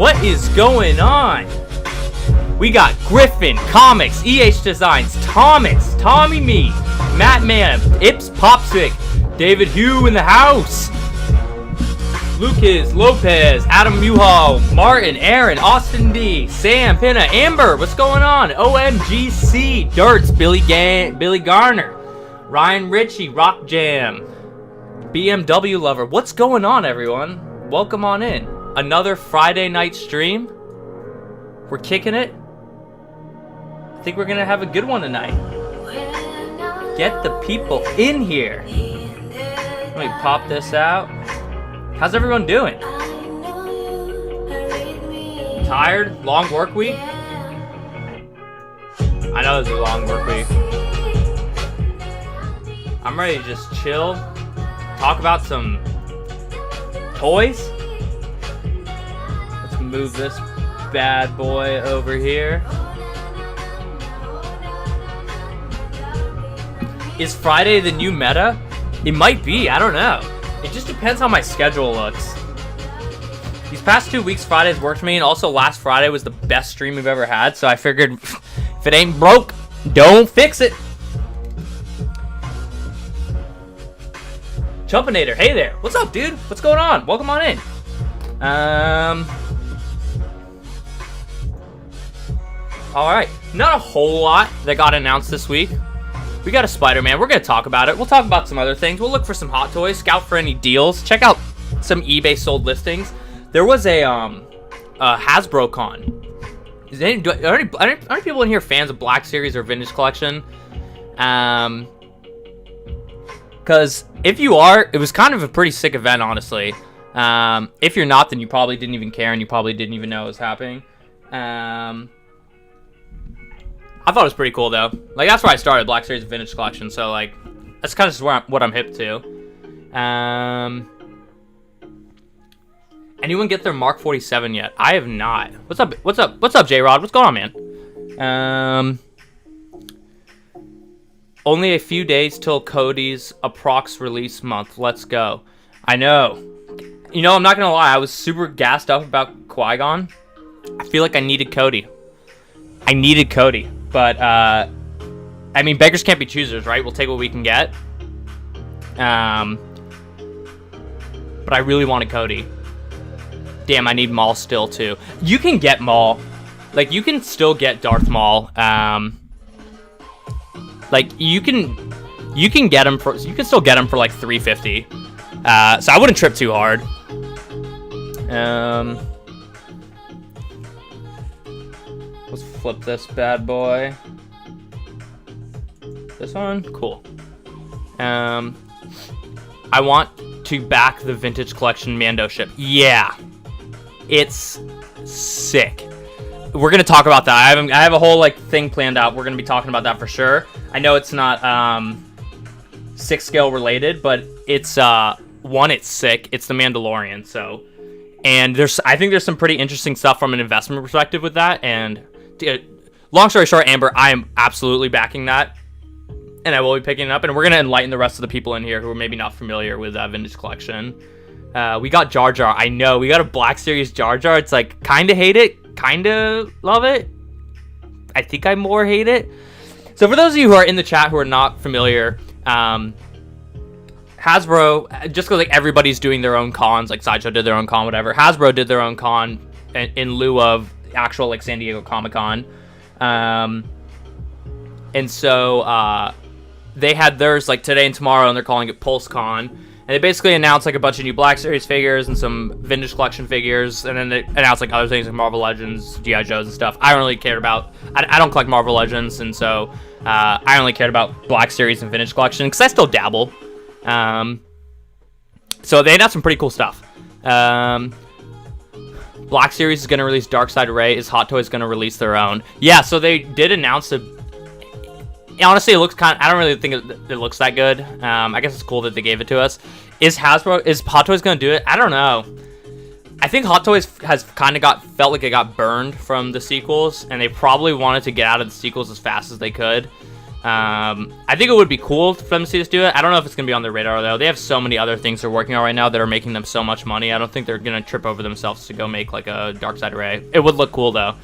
What is going on? We got Griffin, Comics, EH Designs, Thomas, Tommy Me, Matt Man, Ips Popsick, David Hugh in the house, Lucas, Lopez, Adam Muhal, Martin, Aaron, Austin D, Sam, Pinna, Amber, what's going on? OMGC, Dirts, Billy Garner, Ryan Ritchie, Rock Jam, BMW Lover. What's going on, everyone? Welcome on in. Another Friday night stream. We're kicking it. I think we're gonna have a good one tonight. Get the people in here. Let me pop this out. How's everyone doing? Tired? Long work week? I know it's a long work week. I'm ready to just chill. Talk about some toys. Let's move this bad boy over here. Is Friday the new meta? It might be, I don't know. It just depends how my schedule looks. These past 2 weeks, Fridays worked for me, and also last Friday was the best stream we've ever had, so I figured if it ain't broke, don't fix it. Chumpinator, hey there. What's up, dude? What's going on? Welcome on in. Alright, not a whole lot that got announced this week. We got a Spider-Man. We're going to talk about it. We'll talk about some other things. We'll look for some hot toys, scout for any deals, check out some eBay sold listings. There was a Hasbro con. Are any people in here fans of Black Series or Vintage Collection? Because if you are, it was kind of a pretty sick event, honestly. If you're not, then you probably didn't even care and you probably didn't even know it was happening. I thought it was pretty cool, though. Like, that's where I started, Black Series and Vintage Collection. So, like, that's kind of just what I'm hip to. Anyone get their Mark 47 yet? I have not. What's up, J-Rod? What's going on, man? Only a few days till Cody's approx release month. Let's go. I know. You know, I'm not gonna lie. I was super gassed up about Qui-Gon. I feel like I needed Cody. But, I mean, beggars can't be choosers, right? We'll take what we can get. But I really wanted Cody. Damn, I need Maul still, too. You can get Maul. Like, you can still get Darth Maul. Like, you can get him for... You can still get him for, like, $350. So I wouldn't trip too hard. Let's flip this bad boy. This one? Cool. I want to back the Vintage Collection Mando ship. Yeah. It's sick. We're going to talk about that. I have a whole, like, thing planned out. We're going to be talking about that for sure. I know it's not 6 scale related, but it's one, it's sick. It's the Mandalorian, so... And I think there's some pretty interesting stuff from an investment perspective with that, and... long story short, Amber, I am absolutely backing that, and I will be picking it up, and we're going to enlighten the rest of the people in here who are maybe not familiar with Vintage Collection. We got Jar Jar. I know, we got a Black Series Jar Jar. It's like, kind of hate it, kind of love it. I think I more hate it. So for those of you who are in the chat who are not familiar, Hasbro, just because like everybody's doing their own cons, like Sideshow did their own con, whatever, Hasbro did their own con in lieu of actual like San Diego Comic-Con, and so they had theirs like today and tomorrow, and they're calling it PulseCon, and they basically announced like a bunch of new Black Series figures and some Vintage Collection figures, and then they announced like other things like Marvel Legends, G.I. Joes and stuff. I don't really care about, I don't collect Marvel Legends, and so I only cared about Black Series and Vintage Collection because I still dabble. So they announced some pretty cool stuff. Black Series is going to release Darkseid Ray. Is Hot Toys going to release their own? Yeah, so they did announce it. Honestly, it looks kind of... I don't really think it looks that good. I guess it's cool that they gave it to us. Is Hot Toys going to do it? I don't know. I think Hot Toys has kind of felt like it got burned from the sequels, and they probably wanted to get out of the sequels as fast as they could. I think it would be cool for them to see us do it. I don't know if it's going to be on their radar, though. They have so many other things they're working on right now that are making them so much money. I don't think they're going to trip over themselves to go make, like, a Darkseid Ray. It would look cool, though.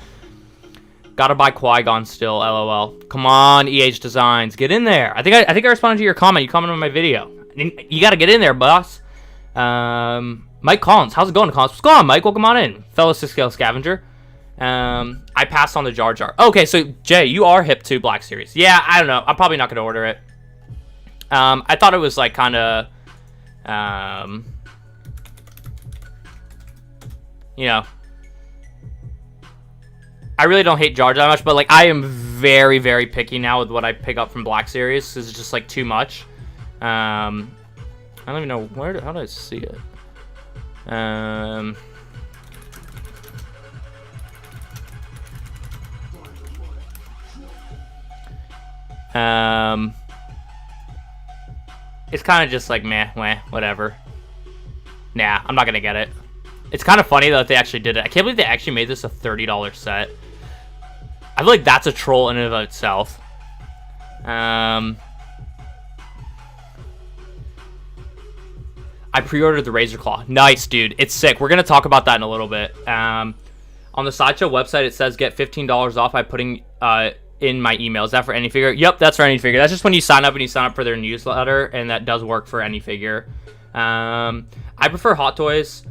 Gotta buy Qui-Gon still, LOL. Come on, EH Designs. Get in there. I think I responded to your comment. You commented on my video. You gotta get in there, boss. Mike Collins. How's it going, Collins? What's going on, Mike? Welcome on in. Fellow 6-scale scavenger. I passed on the Jar Jar. Okay, so Jay, you are hip to Black Series. Yeah, I don't know. I'm probably not gonna order it. I thought it was like kind of, you know, I really don't hate Jar Jar that much, but like I am very, very picky now with what I pick up from Black Series because it's just like too much. I don't even know how do I see it. It's kind of just like meh, whatever. Nah, I'm not gonna get it. It's kind of funny though that they actually did it. I can't believe they actually made this a $30 set. I feel like that's a troll in and of itself. I pre-ordered the Razor Claw. Nice, dude. It's sick. We're gonna talk about that in a little bit. On the Sideshow website, it says get $15 off by putting in my email. Is that for any figure? Yep, that's for any figure. That's just when you sign up and you sign up for their newsletter, and that does work for any figure. I prefer Hot Toys.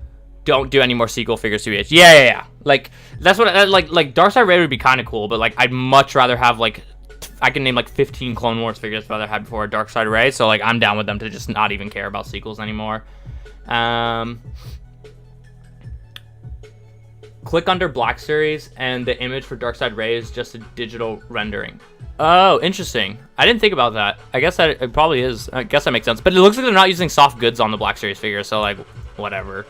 Don't do any more sequel figures to EH. Yeah. Like that's what like Darkseid Ray would be kind of cool, but like I'd much rather have like I can name like 15 Clone Wars figures I'd rather have before a Darkseid Ray. So like I'm down with them to just not even care about sequels anymore. Click under Black Series, and the image for Darkseid Ray is just a digital rendering. Oh, interesting. I didn't think about that. I guess that it probably is. I guess that makes sense. But it looks like they're not using soft goods on the Black Series figure, so like whatever.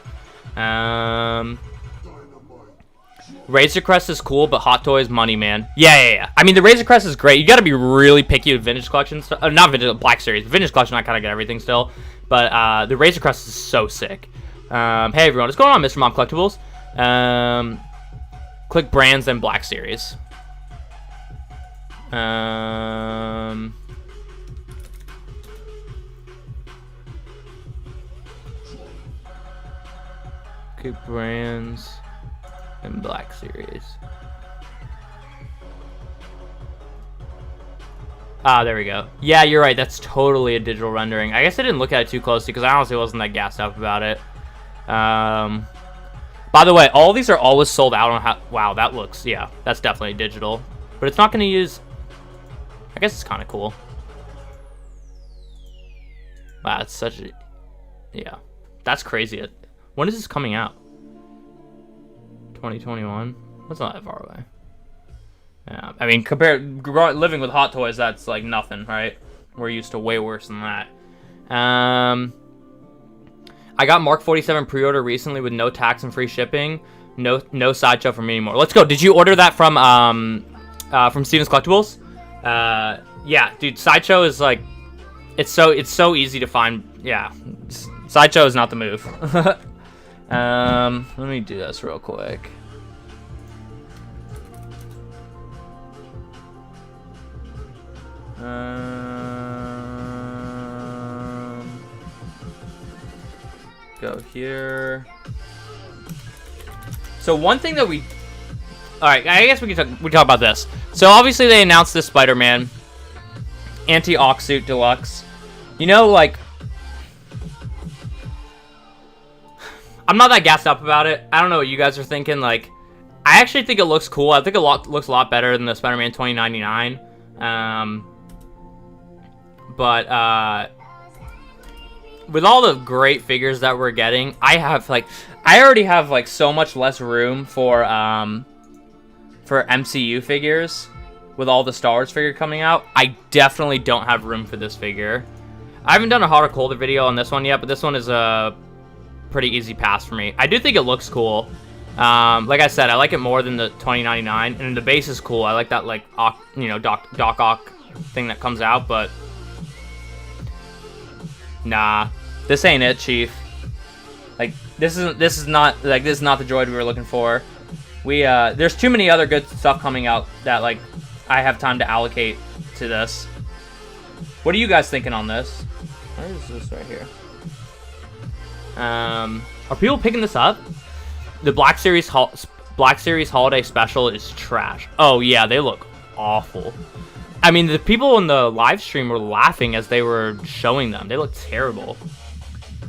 Razor Crest is cool, but Hot Toys money, man. Yeah. I mean, the Razor Crest is great. You got to be really picky with vintage collection stuff. Not vintage, Black Series. Vintage collection, I kind of get everything still. But the Razor Crest is so sick. Hey everyone, what's going on, Mr. Mom Collectibles? Click brands, then Black Series. Click brands and Black Series. Ah, there we go. Yeah, you're right. That's totally a digital rendering. I guess I didn't look at it too closely because I honestly wasn't that gassed up about it. By the way, all these are always sold out on how... Wow, that looks... Yeah, that's definitely digital. But it's not going to use... I guess it's kind of cool. Wow, it's such a... Yeah. That's crazy. When is this coming out? 2021? That's not that far away. Yeah, I mean, living with Hot Toys, that's like nothing, right? We're used to way worse than that. I got Mark 47 pre-order recently with no tax and free shipping. No Sideshow for me anymore. Let's go. Did you order that from Steven's Collectibles? Yeah, dude. Sideshow is like, it's so easy to find. Yeah, Sideshow is not the move. Let me do this real quick. Go here. So one thing that we... Alright, I guess we can talk about this. So obviously they announced this Spider-Man Anti-Ox Suit Deluxe. You know, like... I'm not that gassed up about it. I don't know what you guys are thinking. Like, I actually think it looks cool. I think it looks a lot better than the Spider-Man 2099. But with all the great figures that we're getting, I already have like so much less room for MCU figures with all the Star Wars figure coming out. I definitely don't have room for this figure. I haven't done a hot or colder video on this one yet, but this one is a pretty easy pass for me. I do think it looks cool. Like I said, I like it more than the 2099, and the base is cool. I like that, like, Doc Ock thing that comes out, but nah, this ain't it, Chief. Like, this is not the droid we were looking for. There's too many other good stuff coming out that, like, I have time to allocate to this. What are you guys thinking on this? Where is this right here? Are people picking this up? The Black Series Holiday Special is trash. Oh yeah, they look awful. I mean, the people in the live stream were laughing as they were showing them. They look terrible.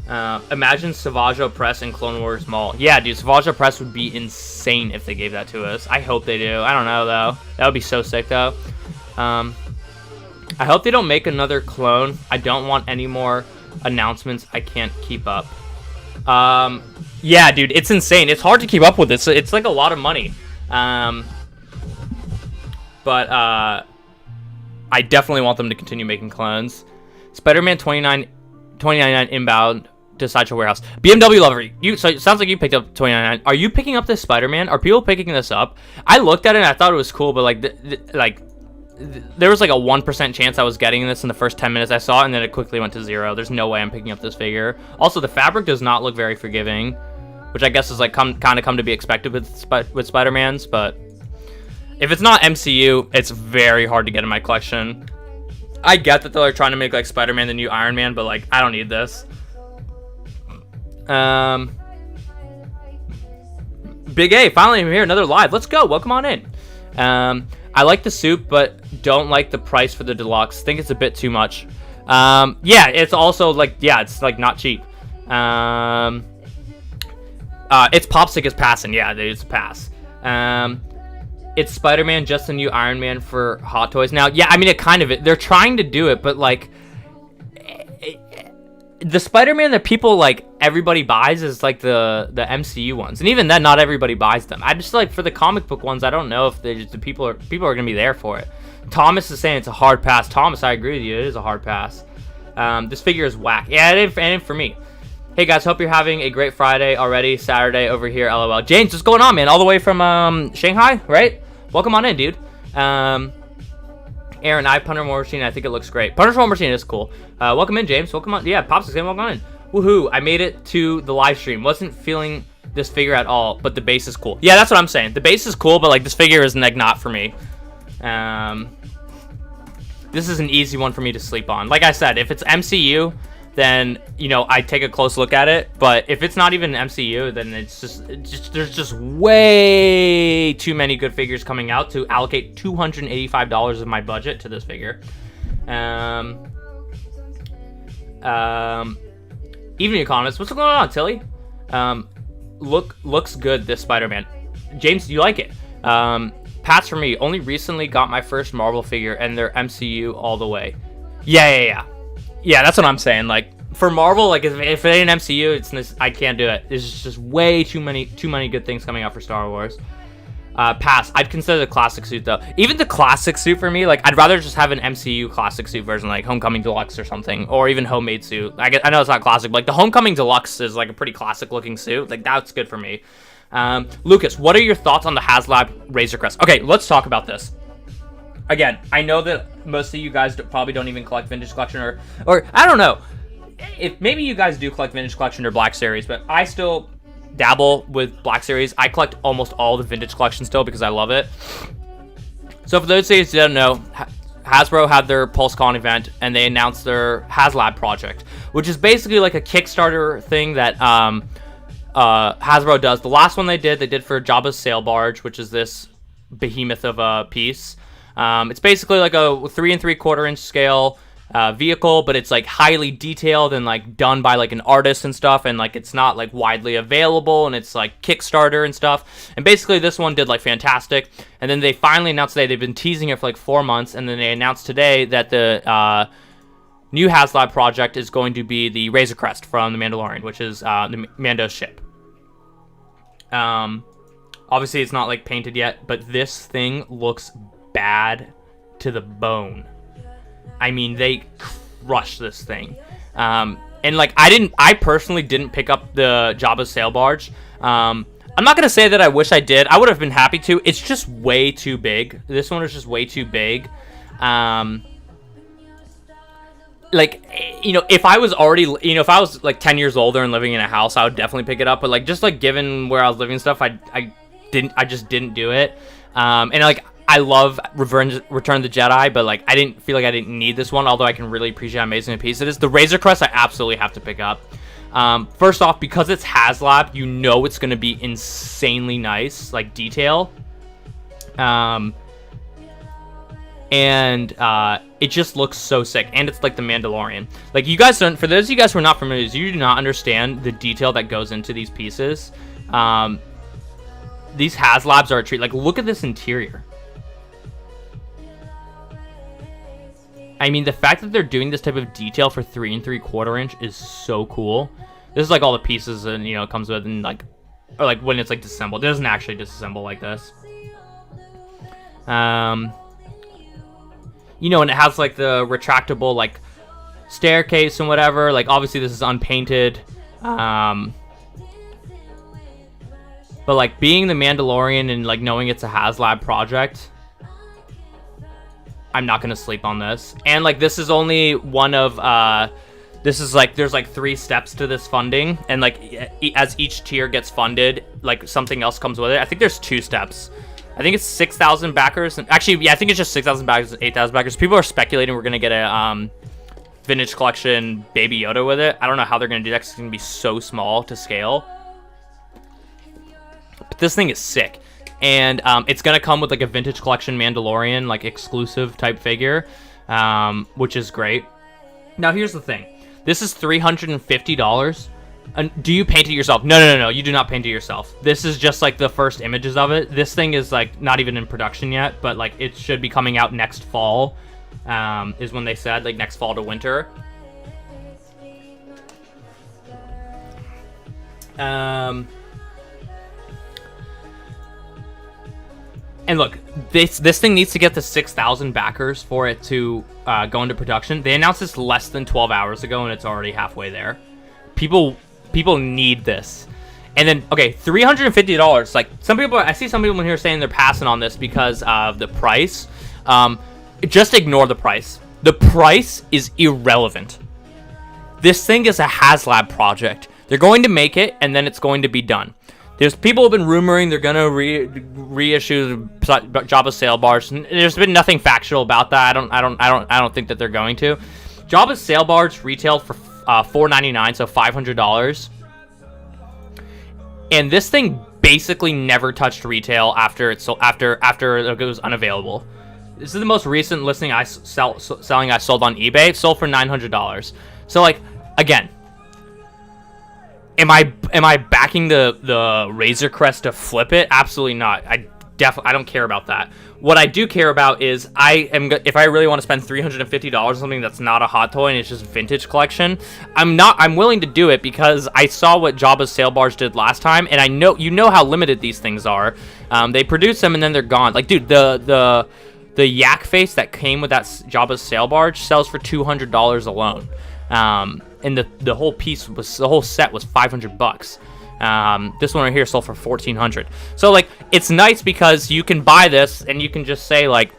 Imagine Savage Opress and Clone Wars Maul. Yeah, dude, Savage Opress would be insane if they gave that to us. I hope they do. I don't know, though. That would be so sick, though. I hope they don't make another clone. I don't want any more announcements. I can't keep up. Yeah, dude, it's insane. It's hard to keep up with this. It's like a lot of money. But I definitely want them to continue making clones. Spider-Man 2099 inbound to Sideshow Warehouse. BMW lover, so it sounds like you picked up 2099. Are you picking up this Spider-Man? Are people picking this up? I looked at it and I thought it was cool, but like there was like a 1% chance I was getting this in the first 10 minutes I saw it, and then it quickly went to 0. There's no way I'm picking up this figure. Also, the fabric does not look very forgiving, which I guess is like come to be expected with Spider-Mans, but if it's not MCU, it's very hard to get in my collection. I get that they're trying to make like Spider-Man the new Iron Man, but like I don't need this. Big A, finally I'm here, another live. Let's go. Welcome on in. I like the suit, but don't like the price for the deluxe. Think it's a bit too much. Yeah, it's also like, yeah, it's like not cheap. It's Popsick is passing. Yeah, it's a pass. It's Spider-Man, just the new Iron Man for Hot Toys. Now, yeah, I mean, it kind of, they're trying to do it, but like, the Spider-Man that people like, everybody buys is like the MCU ones, and even then, not everybody buys them. I just like for the comic book ones, I don't know if the people are gonna be there for it. Thomas is saying it's a hard pass. Thomas, I agree with you. It is a hard pass. This figure is whack. Yeah, it ain't for me. Hey guys, hope you're having a great Friday already. Saturday over here, LOL. James, what's going on, man? All the way from Shanghai, right? Welcome on in, dude. Aaron, I have Punisher War Machine. I think it looks great. Punisher War Machine is cool. Welcome in, James. Welcome on. Yeah, Pops is saying welcome on in. Woohoo! I made it to the live stream. Wasn't feeling this figure at all, but the base is cool. Yeah, that's what I'm saying. The base is cool, but like this figure is like not for me. This is an easy one for me to sleep on. Like I said, if it's MCU, then you know I take a close look at it. But if it's not even MCU, then it's just there's just way too many good figures coming out to allocate $285 of my budget to this figure. Evening Economist, what's going on, Tilly? Looks good, this Spider-Man. James, do you like it? Pats for me. Only recently got my first Marvel figure, and they're MCU all the way. Yeah. That's what I'm saying. Like for Marvel, like if it ain't MCU, I can't do it. There's just way too many good things coming out for Star Wars. Pass. I'd consider the classic suit though. Even the classic suit for me, like I'd rather just have an MCU classic suit version, like Homecoming Deluxe or something, or even homemade suit. I know it's not classic, but like the Homecoming Deluxe is like a pretty classic looking suit. Like that's good for me. Lucas, what are your thoughts on the HasLab Razor Crest? Okay, let's talk about this. Again, I know that most of you guys probably don't even collect Vintage Collection or I don't know. If maybe you guys do collect Vintage Collection or Black Series, but I still dabble with Black Series. I collect almost all the Vintage Collection still because I love it. So for those of you who don't know, Hasbro had their PulseCon event and they announced their HasLab project, which is basically like a Kickstarter thing that Hasbro does. The last one they did for Jabba's Sail Barge, which is this behemoth of a piece. It's basically like a 3 3/4 inch scale vehicle, but it's like highly detailed and like done by like an artist and stuff, and like it's not like widely available, and it's like Kickstarter and stuff. And basically this one did like fantastic, and then they finally announced today, they've been teasing it for like 4 months, and then they announced today that the new HasLab project is going to be the Razor Crest from the Mandalorian, which is the Mando's ship. Obviously it's not like painted yet, but this thing looks bad to the bone. I mean, they crushed this thing. And like I personally didn't pick up the Jabba's Sail Barge. I'm not gonna say that I wish I did. I would have been happy to. It's just way too big. This one is just way too big. Like, you know, if I was already, you know, if I was like 10 years older and living in a house, I would definitely pick it up. But like, just like given where I was living and stuff, I just didn't do it. And like, I love Return of the Jedi, but like I didn't feel like I didn't need this one, although I can really appreciate how amazing a piece it is. The Razor Crest I absolutely have to pick up. First off, because it's HasLab, you know it's going to be insanely nice, like detail. And it just looks so sick, and it's like the Mandalorian. Like, you guys don't, for those of you guys who are not familiar, you do not understand the detail that goes into these pieces. These HasLabs are a treat. Like, look at this interior. I mean, the fact that they're doing this type of detail for 3 3/4 inch is so cool. This is like all the pieces and, you know, it comes with, and like, or like when it's like disassembled. It doesn't actually disassemble like this. You know, and it has like the retractable like staircase and whatever. Like, obviously this is unpainted. But like being the Mandalorian and like knowing it's a HasLab project, I'm not gonna sleep on this. And like this is only one of this is like, there's like 3 steps to this funding, and like as each tier gets funded, like something else comes with it. I think there's 2 steps. I think it's 6,000 backers, and actually, yeah, I think it's just 6,000 backers and 8,000 backers. People are speculating we're gonna get a vintage collection Baby Yoda with it. I don't know how they're gonna do that, 'cause it's gonna be so small to scale. But this thing is sick, and it's gonna come with like a vintage collection Mandalorian like exclusive type figure, which is great. Now here's the thing: this is $350. Do you paint it yourself? No, you do not paint it yourself. This is just like the first images of it. This thing is like not even in production yet, but like it should be coming out next fall, is when they said, like next fall to winter. And look, this thing needs to get to 6,000 backers for it to go into production. They announced this less than 12 hours ago, and it's already halfway there. People need this. And then, okay, $350. Like, I see some people in here saying they're passing on this because of the price. Just ignore the price. The price is irrelevant. This thing is a HasLab project. They're going to make it, and then it's going to be done. There's people have been rumoring they're gonna reissue Jabba's sail barge. There's been nothing factual about that. I don't think that they're going to. Jabba's sail barge retailed for $499, so $500. And this thing basically never touched retail after it was unavailable. This is the most recent listing I sold on eBay. It sold for $900. So like, again, am I backing the Razor Crest to flip it? Absolutely not. I don't care about that. What I do care about is if I really want to spend $350 on something that's not a hot toy and it's just vintage collection, I'm willing to do it because I saw what Jabba's sail barge did last time, and I know, you know how limited these things are. They produce them and then they're gone. Like, dude, the yak face that came with that Jabba's sail barge sells for $200 alone. And the whole set was $500. This one right here sold for $1,400. So like, it's nice because you can buy this and you can just say like,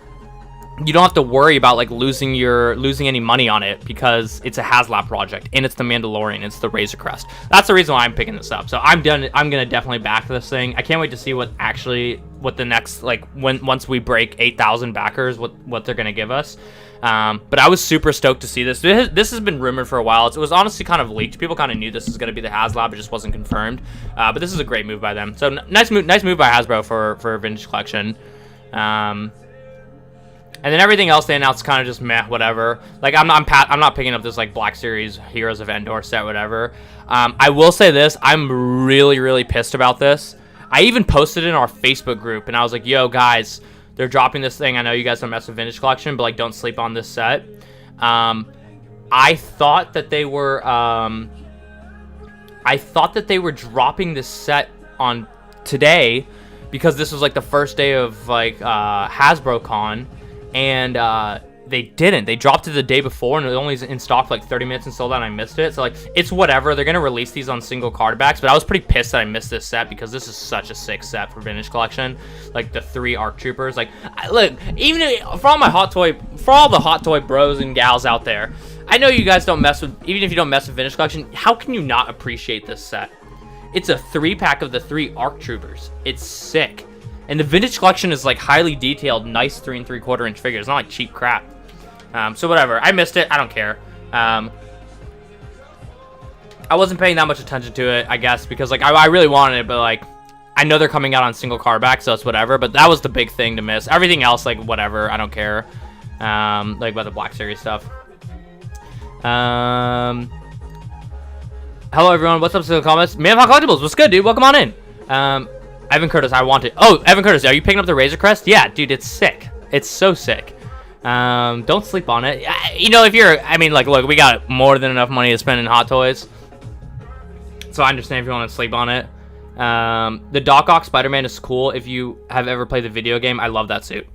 you don't have to worry about like losing any money on it because it's a HasLab project and it's the Mandalorian, it's the Razor Crest. That's the reason why I'm picking this up. So I'm gonna definitely back this thing. I can't wait to see what the next, like, once we break 8,000 backers, what they're gonna give us. But I was super stoked to see this. This has been rumored for a while. It was honestly kind of leaked. People kind of knew this was going to be the HasLab. It just wasn't confirmed. But this is a great move by them. So nice move by Hasbro for a vintage collection. And then everything else they announced kind of just meh, whatever. Like, I'm not picking up this like Black Series Heroes of Endor set, whatever. I will say this: I'm really, really pissed about this. I even posted it in our Facebook group, and I was like, "Yo, guys, they're dropping this thing. I know you guys don't mess with vintage collection, but like, don't sleep on this set." I thought that they were dropping this set on today because this was like the first day of like Hasbro Con, and they didn't. They dropped it the day before, and it only was in stock for like 30 minutes and sold out, and I missed it. So like, it's whatever. They're gonna release these on single card backs, but I was pretty pissed that I missed this set because this is such a sick set for vintage collection. Like the 3 ARC Troopers. Like, look, for all the hot toy bros and gals out there, I know you guys don't mess with, even if you don't mess with vintage collection, how can you not appreciate this set? It's a 3-pack of the 3 ARC Troopers. It's sick. And the vintage collection is like highly detailed, nice 3 3/4 inch figures. Not like cheap crap. So whatever. I missed it. I don't care. I wasn't paying that much attention to it, I guess, because like I really wanted it, but like I know they're coming out on single card back, so it's whatever. But that was the big thing to miss. Everything else, like whatever. I don't care. Like about the Black Series stuff. Hello everyone. What's up, Still Comments? Man of Hot Collectibles. What's good, dude? Welcome on in. Evan Curtis, I want it. Oh, Evan Curtis, are you picking up the Razor Crest? Yeah, dude, it's sick. It's so sick. Don't sleep on it. You know, if you're, I mean, like, look, we got more than enough money to spend in Hot Toys. So I understand if you want to sleep on it. The Doc Ock Spider-Man is cool. If you have ever played the video game, I love that suit.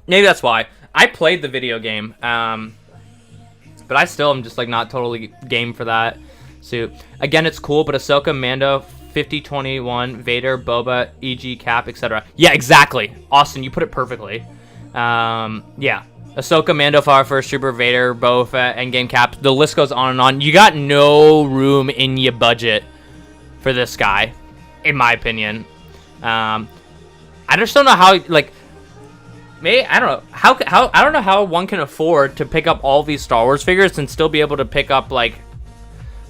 Maybe that's why. I played the video game, but I still am just, like, not totally game for that suit. Again, it's cool, but Ahsoka, Mando, 5021, Vader, Boba, EG, Cap, etc. Yeah, exactly. Austin, you put it perfectly. Yeah. Ahsoka, Mando, First Trooper, Vader, Boba Fett, Endgame, Cap. The list goes on and on. You got no room in your budget for this guy, in my opinion. I just don't know how, like, maybe, I don't know. I don't know how one can afford to pick up all these Star Wars figures and still be able to pick up, like,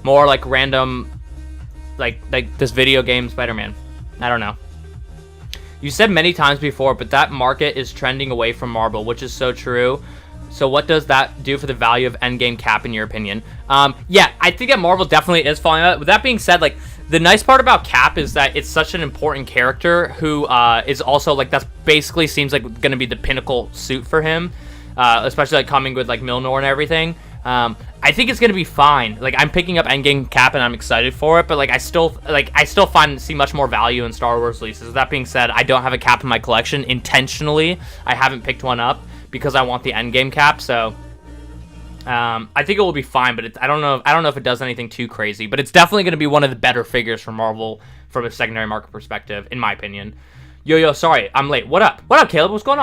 more, like, random, like this video game Spider-Man. I don't know. You said many times before, but that market is trending away from Marvel, which is so true. So what does that do for the value of Endgame Cap, in your opinion? Yeah, I think that Marvel definitely is falling out. With that being said, like, the nice part about Cap is that it's such an important character who is also, like, that's basically seems like going to be the pinnacle suit for him, especially, like, coming with, like, Milnor and everything. I think it's gonna be fine. Like, I'm picking up Endgame Cap and I'm excited for it, but like I still see much more value in Star Wars releases. That being said, I don't have a Cap in my collection intentionally. I haven't picked one up because I want the Endgame Cap. So I think it will be fine, but I don't know if it does anything too crazy. But it's definitely gonna be one of the better figures from Marvel from a secondary market perspective, in my opinion. Yo, sorry, I'm late. What up? What up, Caleb? What's going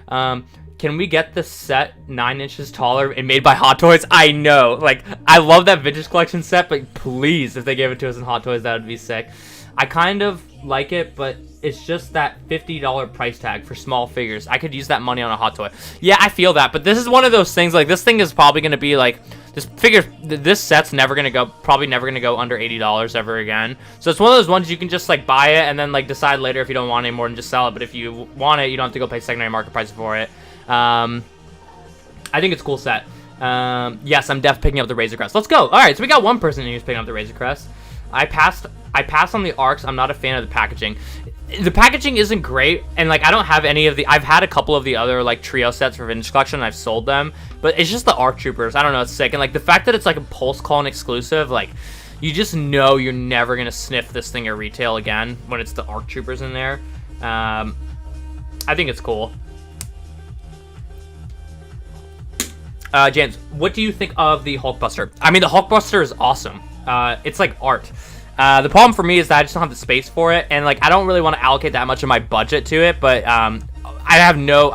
on? Can we get the set 9 inches taller and made by Hot Toys? I know. Like, I love that vintage collection set, but please, if they gave it to us in Hot Toys, that would be sick. I kind of like it, but it's just that $50 price tag for small figures. I could use that money on a Hot Toy. Yeah, I feel that, but this is one of those things, like, this thing is probably going to be, like, this set's probably never going to go under $80 ever again. So it's one of those ones you can just, like, buy it and then, like, decide later if you don't want it anymore and just sell it. But if you want it, you don't have to go pay secondary market price for it. I think it's a cool set. Yes, I'm picking up the Razor Crest. Let's go. All right, so we got one person who's picking up the Razor Crest. I passed on the arcs. I'm not a fan of the packaging. The packaging isn't great, and like I don't have any of the. I've had a couple of the other like trio sets for vintage collection, and I've sold them, but it's just the ARC Troopers. I don't know, it's sick, and like the fact that it's like a Pulse Clone exclusive, like you just know you're never gonna sniff this thing at retail again when it's the ARC Troopers in there. I think it's cool. James, what do you think of the Hulkbuster? I mean, the Hulkbuster is awesome. It's like art. The problem for me is that I just don't have the space for it, and like I don't really want to allocate that much of my budget to it. But I have no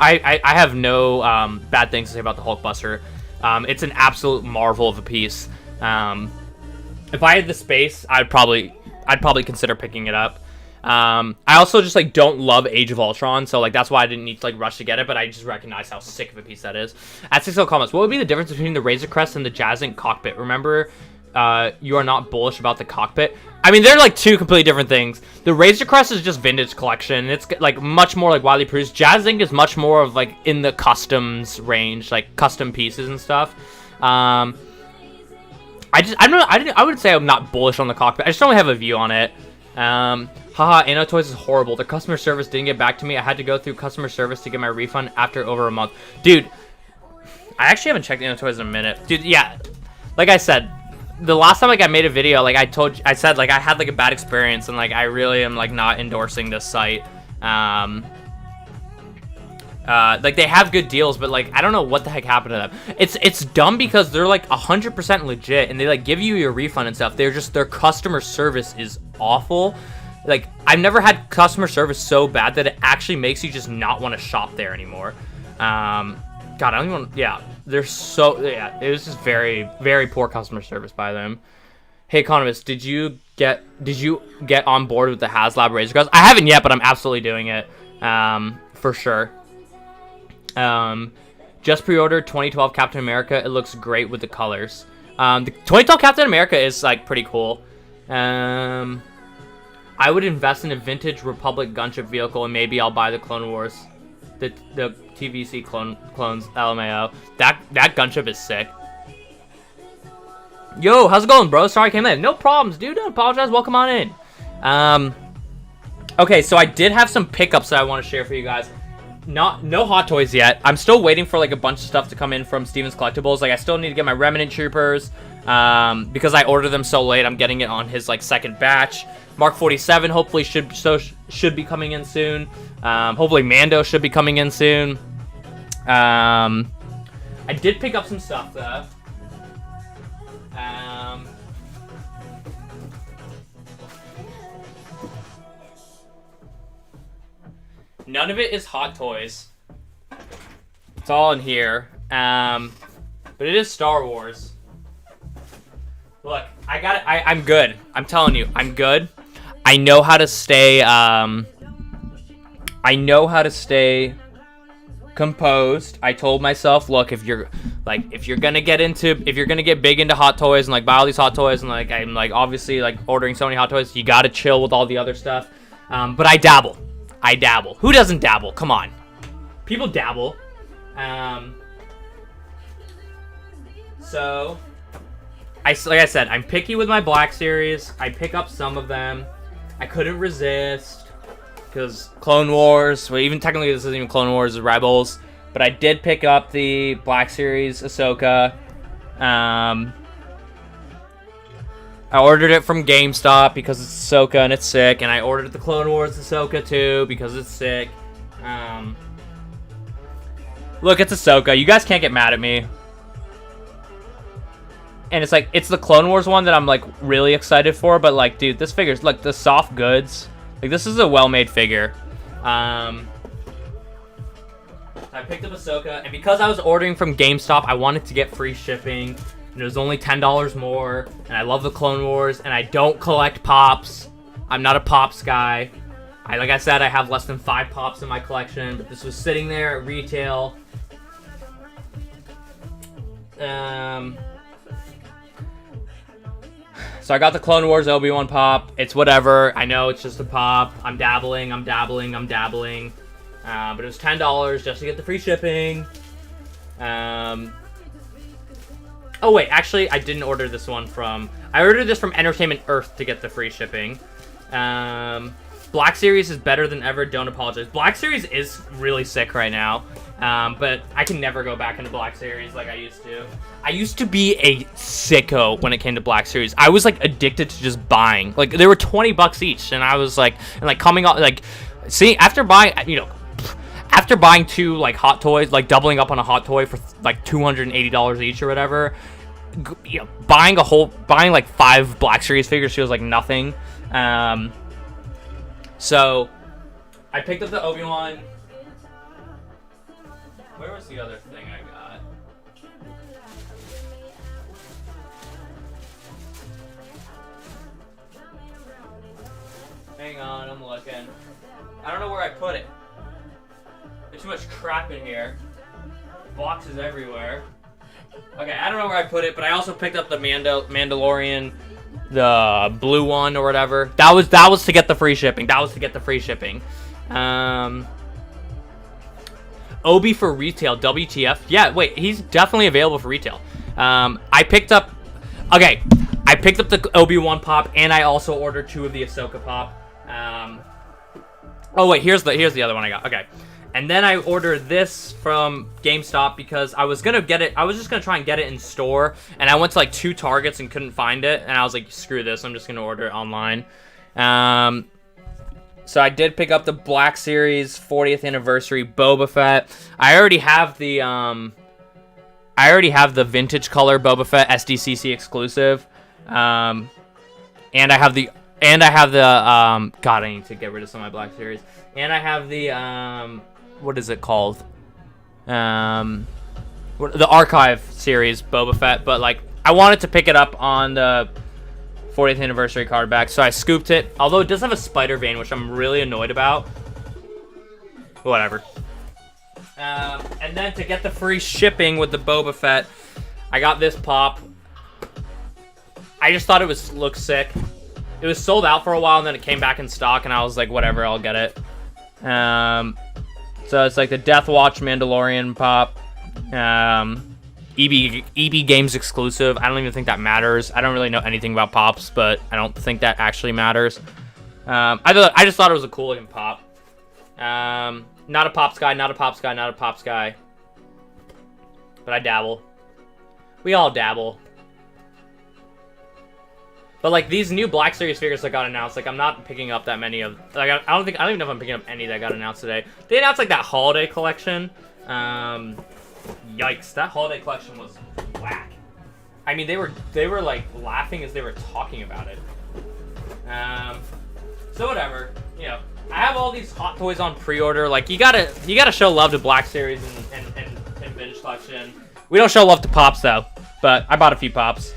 bad things to say about the Hulkbuster. It's an absolute marvel of a piece. If I had the space, I'd probably consider picking it up. I also just like don't love Age of Ultron, so like that's why I didn't need to like rush to get it, but I just recognize how sick of a piece that is. At 60 comments, what would be the difference between the Razor Crest and the Jazzink cockpit? Remember, you are not bullish about the cockpit. I mean, they're like two completely different things. The Razor Crest is just vintage collection. It's like much more like widely produced. Jazzink is much more of like in the customs range, like custom pieces and stuff. I would say I'm not bullish on the cockpit. I just don't have a view on it. Haha, Anno Toys is horrible. The customer service didn't get back to me. I had to go through customer service to get my refund after over a month. Dude, I actually haven't checked Anno Toys in a minute. Dude, yeah, like I said, the last time like I made a video, like I said like I had like a bad experience, and like I really am like not endorsing this site. Like they have good deals, but like I don't know what the heck happened to them. It's dumb because they're like 100% legit, and they like give you your refund and stuff. They're just, their customer service is awful. Like I've never had customer service so bad that it actually makes you just not want to shop there anymore. God, I don't even. Yeah, they're so. Yeah, it was just very, very poor customer service by them. Hey, Economist, did you get on board with the HasLab Razor Crest? I haven't yet, but I'm absolutely doing it. for sure. Just pre-ordered 2012 Captain America. It looks great with the colors. The 2012 Captain America is like pretty cool. I would invest in a vintage Republic gunship vehicle, and maybe I'll buy the Clone Wars, the TVC clones LMAO. That gunship is sick. Yo, how's it going, bro? Sorry I came in. No problems, dude. Don't apologize. Welcome on in. Okay, so I did have some pickups that I want to share for you guys. No Hot Toys yet. I'm still waiting for like a bunch of stuff to come in from Steven's Collectibles. Like I still need to get my Remnant Troopers because I ordered them so late. I'm getting it on his like second batch. Mark 47 hopefully should be coming in soon. Hopefully Mando should be coming in soon. I did pick up some stuff though. None of it is Hot Toys. It's all in here. But it is Star Wars. Look, I got it. I'm good. I'm telling you, I'm good. I know how to stay. I know how to stay composed. I told myself, look, if you're gonna get big into Hot Toys and like buy all these Hot Toys and like I'm like obviously like ordering so many Hot Toys, you gotta chill with all the other stuff. But I dabble. Who doesn't dabble? Come on. People dabble. So, like I said, I'm picky with my Black Series. I pick up some of them. I couldn't resist. Because Clone Wars, well, even technically this isn't even Clone Wars, it's Rebels. But I did pick up the Black Series Ahsoka. I ordered it from GameStop because it's Ahsoka and it's sick, and I ordered the Clone Wars Ahsoka too because it's sick. Look, it's Ahsoka. You guys can't get mad at me. And it's like, it's the Clone Wars one that I'm like really excited for, but like, dude, this figure's, like, the soft goods. Like, this is a well-made figure. I picked up Ahsoka, and because I was ordering from GameStop, I wanted to get free shipping. And it was only $10 more, and I love the Clone Wars, and I don't collect Pops. I'm not a Pops guy. Like I said, I have less than 5 Pops in my collection, but this was sitting there at retail. So I got the Clone Wars Obi-Wan Pop. It's whatever. I know it's just a Pop. I'm dabbling. But it was $10 just to get the free shipping. Oh wait, actually, I didn't order this one from... I ordered this from Entertainment Earth to get the free shipping. Black Series is better than ever, don't apologize. Black Series is really sick right now. But I can never go back into Black Series like I used to. I used to be a sicko when it came to Black Series. I was like addicted to just buying. Like, they were $20 each, and I was like... And like coming off... Like, see, after buying... You know... After buying 2 like Hot Toys, like doubling up on a Hot Toy for like $280 each or whatever, you know, buying like 5 Black Series figures feels like nothing. So I picked up the Obi-Wan. Where was the other thing I got? Hang on, I'm looking. I don't know where I put it. There's too much crap in here. Boxes everywhere. Okay, I don't know where I put it, but I also picked up the Mandalorian, the blue one or whatever. That was to get the free shipping. Obi for retail, WTF? Yeah, wait, he's definitely available for retail. I picked up the Obi-Wan Pop, and I also ordered 2 of the Ahsoka Pop. Oh wait, here's the other one I got. Okay. And then I ordered this from GameStop because I was gonna get it. I was just gonna try and get it in store, and I went to like 2 Targets and couldn't find it. And I was like, screw this, I'm just gonna order it online. So I did pick up the Black Series 40th anniversary Boba Fett. I already have the vintage color Boba Fett SDCC exclusive, and I have the God, I need to get rid of some of my Black Series. And I have the what is it called? The Archive series Boba Fett, but like I wanted to pick it up on the 40th anniversary card back, so I scooped it. Although it does have a spider vein, which I'm really annoyed about. Whatever. And then to get the free shipping with the Boba Fett, I got this pop. I just thought it looked sick. It was sold out for a while, and then it came back in stock, and I was like, whatever, I'll get it. So it's like the Death Watch Mandalorian pop. EB Games exclusive. I don't even think that matters. I don't really know anything about pops, but I don't think that actually matters. I just thought it was a cool looking pop. Not a pops guy, not a pops guy, not a pops guy. But I dabble. We all dabble. But like these new Black Series figures that got announced, like I'm not picking up that many of. Like I don't even know if I'm picking up any that got announced today. They announced like that holiday collection. Yikes! That holiday collection was whack. I mean, they were like laughing as they were talking about it. So whatever, you know. I have all these Hot Toys on pre-order. Like you gotta show love to Black Series and Vintage Collection. We don't show love to Pops though, but I bought a few Pops.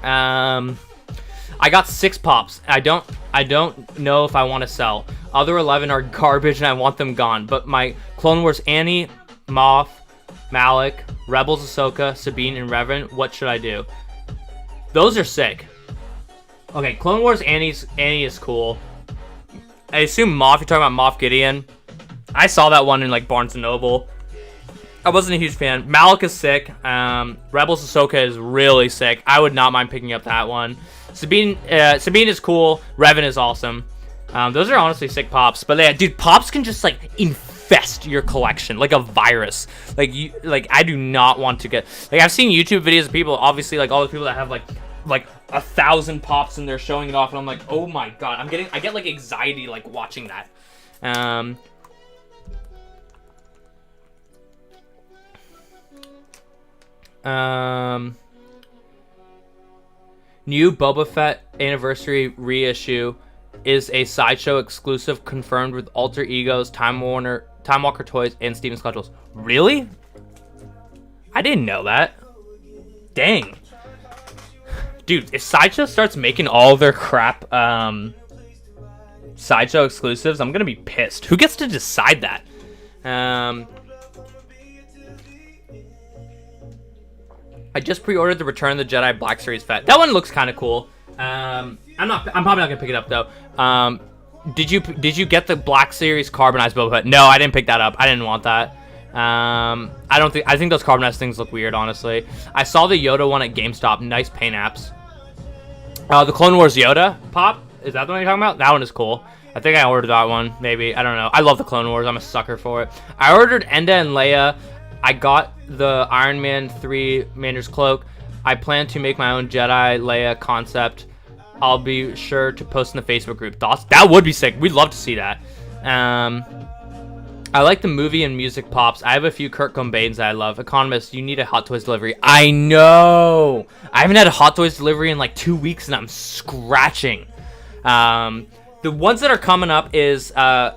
I got 6 Pops. I don't know if I want to sell. Other 11 are garbage and I want them gone. But my Clone Wars Annie, Moff, Malik, Rebels Ahsoka, Sabine, and Revan, what should I do? Those are sick. Okay, Clone Wars Annie is cool. I assume Moff, you're talking about Moff Gideon. I saw that one in like Barnes & Noble. I wasn't a huge fan. Malik is sick. Rebels Ahsoka is really sick. I would not mind picking up that one. Sabine is cool. Revan is awesome. Those are honestly sick Pops. But yeah, dude, Pops can just like infest your collection like a virus. Like I do not want to get. Like I've seen YouTube videos of people, obviously like all the people that have like 1,000 Pops and they're showing it off, and I'm like, oh my god, I get like anxiety like watching that. New Boba Fett anniversary reissue is a Sideshow exclusive, confirmed with Alter Egos, Time Walker Toys, and Steven's Collectibles. Really? I didn't know that. Dang. Dude, if Sideshow starts making all their crap Sideshow exclusives, I'm gonna be pissed. Who gets to decide that? I just pre-ordered the Return of the Jedi Black Series Fett. That one looks kind of cool. I'm probably not gonna pick it up though. Did you get the Black Series carbonized Boba Fett? No, I didn't pick that up. I didn't want that. I think those carbonized things look weird, honestly. I saw the Yoda one at GameStop. Nice paint apps. The Clone Wars Yoda pop, is that the one you're talking about? That one is cool. I think I ordered that one, maybe. I don't know. I love the Clone Wars. I'm a sucker for it. I ordered Enda and Leia. I got the Iron Man 3 Mander's Cloak. I plan to make my own Jedi Leia concept. I'll be sure to post in the Facebook group. Thoughts? That would be sick. We'd love to see that. I like the movie and music Pops. I have a few Kurt Cobains that I love. Economist, you need a Hot Toys delivery. I know. I haven't had a Hot Toys delivery in like 2 weeks and I'm scratching. The ones that are coming up is my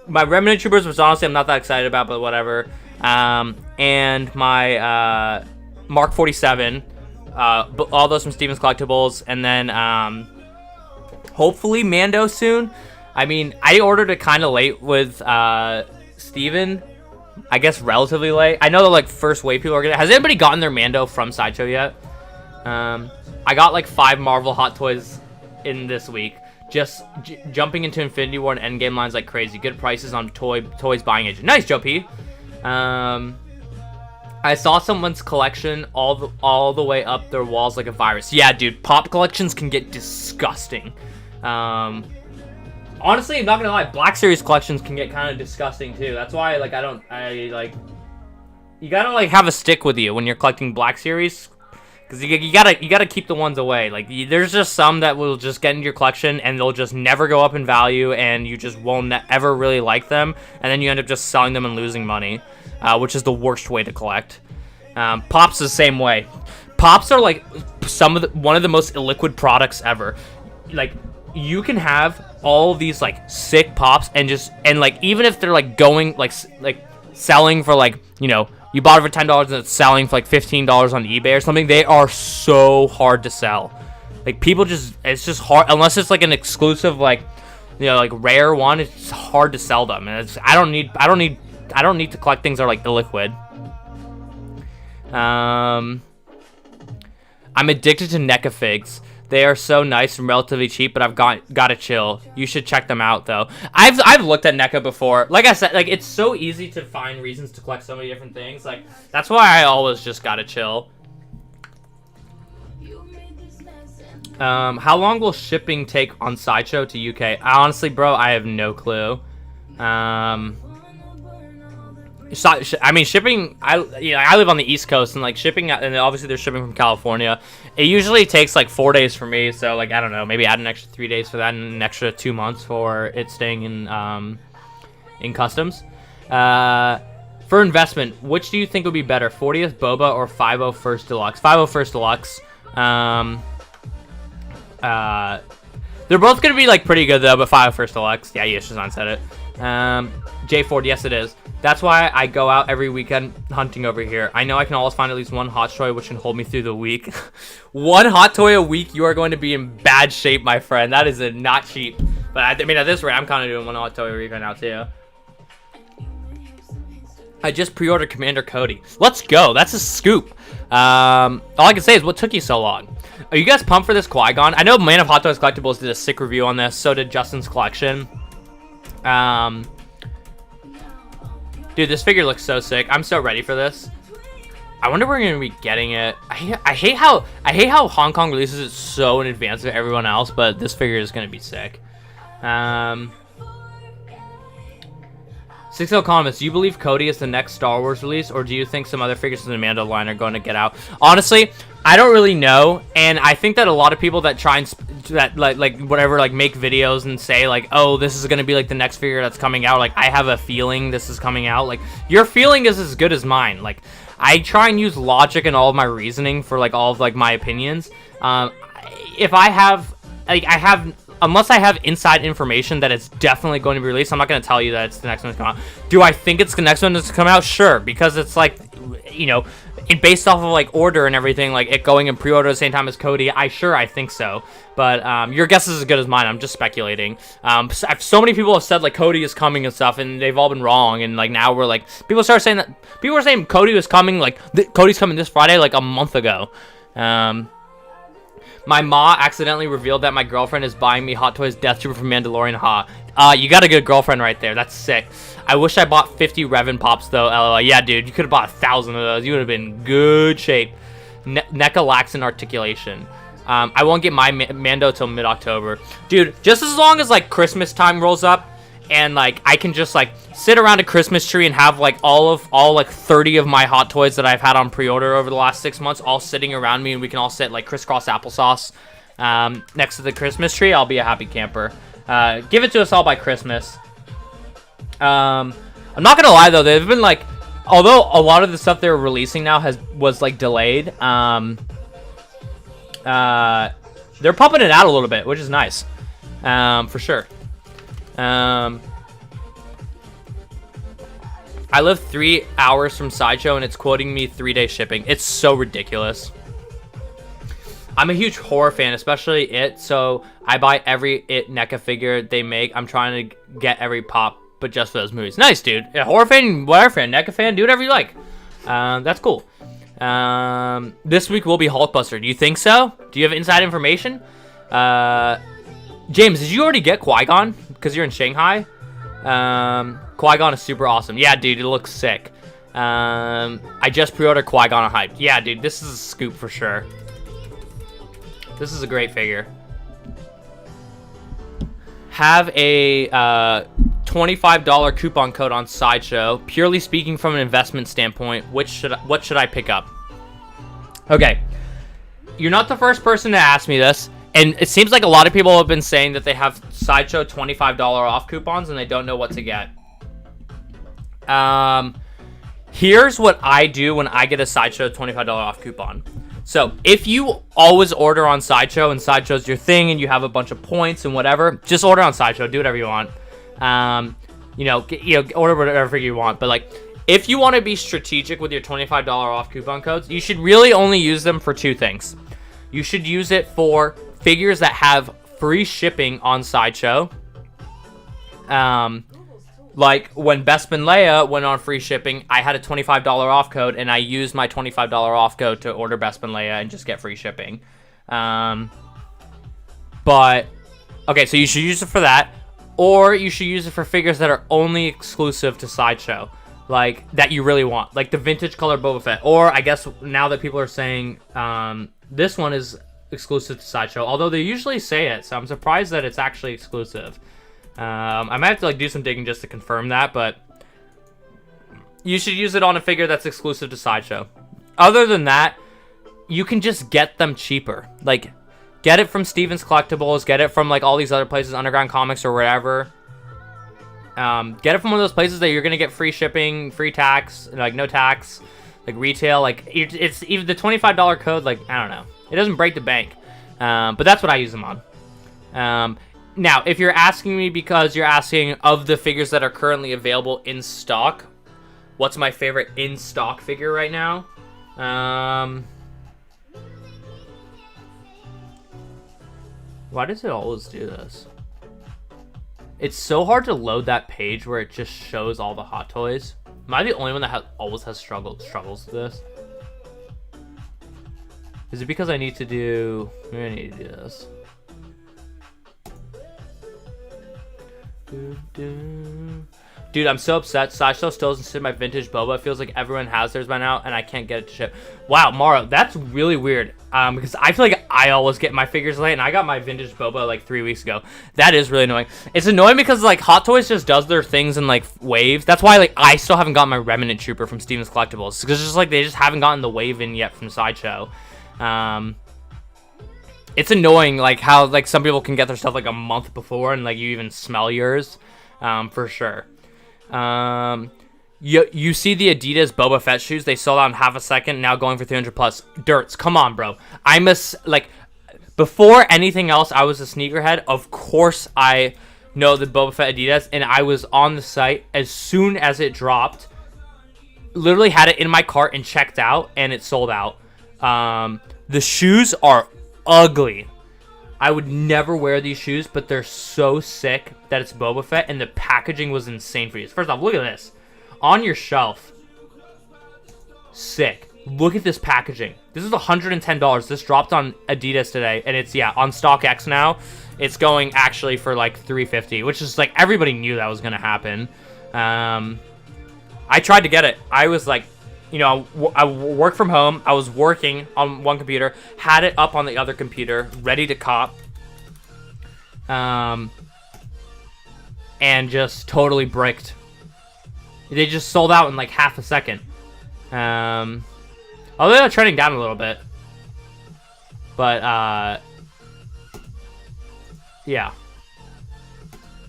Remnant Troopers, which honestly I'm not that excited about, but whatever. And my Mark 47. All those from Steven's Collectibles. And then hopefully Mando soon. I mean, I ordered it kind of late with Steven. I guess relatively late. I know the like first wave people are gonna. Has anybody gotten their Mando from Sideshow yet? I got like 5 Marvel Hot Toys in this week. Just jumping into Infinity War and Endgame lines like crazy. Good prices on toys buying agent. Nice, Joe P. I saw someone's collection all the way up their walls like a virus. Yeah, dude, pop collections can get disgusting. Honestly, I'm not gonna lie, Black Series collections can get kind of disgusting too. That's why you gotta like have a stick with you when you're collecting Black Series, because you gotta keep the ones away. Like there's just some that will just get into your collection and they'll just never go up in value, and you just won't ever really like them, and then you end up just selling them and losing money, which is the worst way to collect. Pops the same way. Pops are like one of the most illiquid products ever. Like you can have all these like sick Pops and like even if they're like going like selling for like, you know, you bought it for $10 and it's selling for like $15 on eBay or something, they are so hard to sell. Like people it's just hard unless it's like an exclusive like like rare one, it's hard to sell them, and I don't need to collect things that are like illiquid. I'm addicted to NECA figs. They are so nice and relatively cheap, but I've got to chill. You should check them out though. I've looked at NECA before. Like I said, like it's so easy to find reasons to collect so many different things. Like that's why I always just gotta chill. How long will shipping take on Sideshow to UK? Honestly, bro, I have no clue. I mean, shipping. I live on the East Coast, and like shipping, and obviously they're shipping from California. It usually takes like 4 days for me. So like I don't know, maybe add an extra 3 days for that, and an extra 2 months for it staying in customs. For investment, which do you think would be better, 40th Boba or 50 First Deluxe? 50 First Deluxe. They're both gonna be like pretty good though, but 50 First Deluxe. Yeah, Shazan said it. J Ford, yes it is. That's why I go out every weekend hunting over here. I know I can always find at least one hot toy which can hold me through the week. One hot toy a week, you are going to be in bad shape, my friend. That is not cheap. But I mean, at this rate, I'm kind of doing one hot toy a week right now too. I just pre-ordered Commander Cody. Let's go. That's a scoop. All I can say is, what took you so long? Are you guys pumped for this Qui-Gon? I know Man of Hot Toys Collectibles did a sick review on this. So did Justin's Collection. Dude, this figure looks so sick. I'm so ready for this. I wonder where we're gonna be getting it. I hate how Hong Kong releases it so in advance of everyone else, but this figure is gonna be sick. 60 Economist, do you believe Cody is the next Star Wars release, or do you think some other figures in the Mando line are going to get out? Honestly, I don't really know, and I think that a lot of people that try and make videos and say like, oh, this is gonna be like the next figure that's coming out, like I have a feeling this is coming out. Like your feeling is as good as mine. Like I try and use logic and all of my reasoning for like all of like my opinions. If I have unless I have inside information that it's definitely going to be released, I'm not going to tell you that it's the next one to come out. Do I think it's the next one to come out? Sure, because it's like, based off of like order and everything, like it going in pre-order at the same time as Cody, I think so. But your guess is as good as mine. I'm just speculating. So many people have said like Cody is coming and stuff, and they've all been wrong. And like now we're like, people were saying Cody was coming, like Cody's coming this Friday, like a month ago. My ma accidentally revealed that my girlfriend is buying me Hot Toys Death Trooper from Mandalorian. You got a good girlfriend right there. That's sick. I wish I bought 50 Revan Pops though. LOL. Yeah, dude, you could have bought 1,000 of those. You would have been in good shape. NECA lacks in articulation. I won't get my Mando till mid-October. Dude, just as long as like Christmas time rolls up and like I can just like sit around a Christmas tree and have like all 30 of my Hot Toys that I've had on pre-order over the last 6 months all sitting around me, and we can all sit like crisscross applesauce next to the Christmas tree, I'll be a happy camper. Give it to us all by Christmas. I'm not gonna lie though, they've been like, although a lot of the stuff they're releasing now was like delayed, they're pumping it out a little bit, which is nice, for sure. I live 3 hours from Sideshow and it's quoting me 3-day shipping. It's so ridiculous. I'm a huge horror fan, especially It, so I buy every It NECA figure they make. I'm trying to get every pop, but just for those movies. Nice, dude. A horror fan, whatever fan, NECA fan, do whatever you like. That's cool. This week will be Hulkbuster. Do you think so? Do you have inside information? James, did you already get Qui-Gon? Because you're in Shanghai? Qui-Gon is super awesome. Yeah, dude, it looks sick. I just pre-ordered Qui-Gon on hype. Yeah, dude, this is a scoop for sure. This is a great figure. Have a $25 coupon code on Sideshow. Purely speaking from an investment standpoint, what should I pick up? Okay. You're not the first person to ask me this. And it seems like a lot of people have been saying that they have Sideshow $25 off coupons and they don't know what to get. Here's what I do when I get a Sideshow $25 off coupon. So if you always order on Sideshow and Sideshow's your thing and you have a bunch of points and whatever, just order on Sideshow. Do whatever you want. Order whatever you want. But like, if you want to be strategic with your $25 off coupon codes, you should really only use them for two things. You should use it for figures that have free shipping on Sideshow, Like when Bespin Leia went on free shipping, I had a $25 off code, and I used my $25 off code to order Bespin Leia and just get free shipping. But okay, so you should use it for that, or you should use it for figures that are only exclusive to Sideshow, like that you really want, like the vintage color Boba Fett. Or I guess now that people are saying this one is exclusive to Sideshow, although they usually say it, so I'm surprised that it's actually exclusive. I might have to like do some digging just to confirm that, but you should use it on a figure that's exclusive to Sideshow. Other than that, you can just get them cheaper. Like, get it from Steven's Collectibles, get it from like all these other places, Underground Comics or whatever. Get it from one of those places that you're gonna get free shipping, free tax, like no tax, like retail. Like it's even the $25 code. Like I don't know, it doesn't break the bank, but that's what I use them on. Now, if you're asking me because you're asking of the figures that are currently available in stock, what's my favorite in-stock figure right now? Why does it always do this? It's so hard to load that page where it just shows all the Hot Toys. Am I the only one that always has struggles with this? Is it because I need to do... Maybe I need to do this. Dude, I'm so upset. Sideshow still doesn't sit my vintage Boba. It feels like everyone has theirs by now, and I can't get it to ship. Wow, Mara, that's really weird. Because I feel like I always get my figures late, and I got my vintage Boba like 3 weeks ago. That is really annoying. It's annoying because like Hot Toys just does their things in like waves. That's why like I still haven't gotten my Remnant Trooper from Steven's Collectibles, because it's just like they just haven't gotten the wave in yet from Sideshow. It's annoying like how like some people can get their stuff like a month before, and like you even smell yours, for sure. You see the Adidas Boba Fett shoes, they sold out in half a second, now going for 300 plus. Dirts, come on, bro. Before anything else, I was a sneakerhead. Of course I know the Boba Fett Adidas, and I was on the site as soon as it dropped. Literally had it in my cart and checked out, and it sold out. The shoes are ugly. I would never wear these shoes, but they're so sick that it's Boba Fett, and the packaging was insane for you. First off, look at this. On your shelf. Sick. Look at this packaging. This is $110. This dropped on Adidas today, and it's, yeah, on StockX now. It's going actually for like $350, which is like, everybody knew that was going to happen. I tried to get it. I was like, you know, I work from home. I was working on one computer, had it up on the other computer, ready to cop. And just totally bricked. They just sold out in like half a second. Although they're trending down a little bit. But, yeah.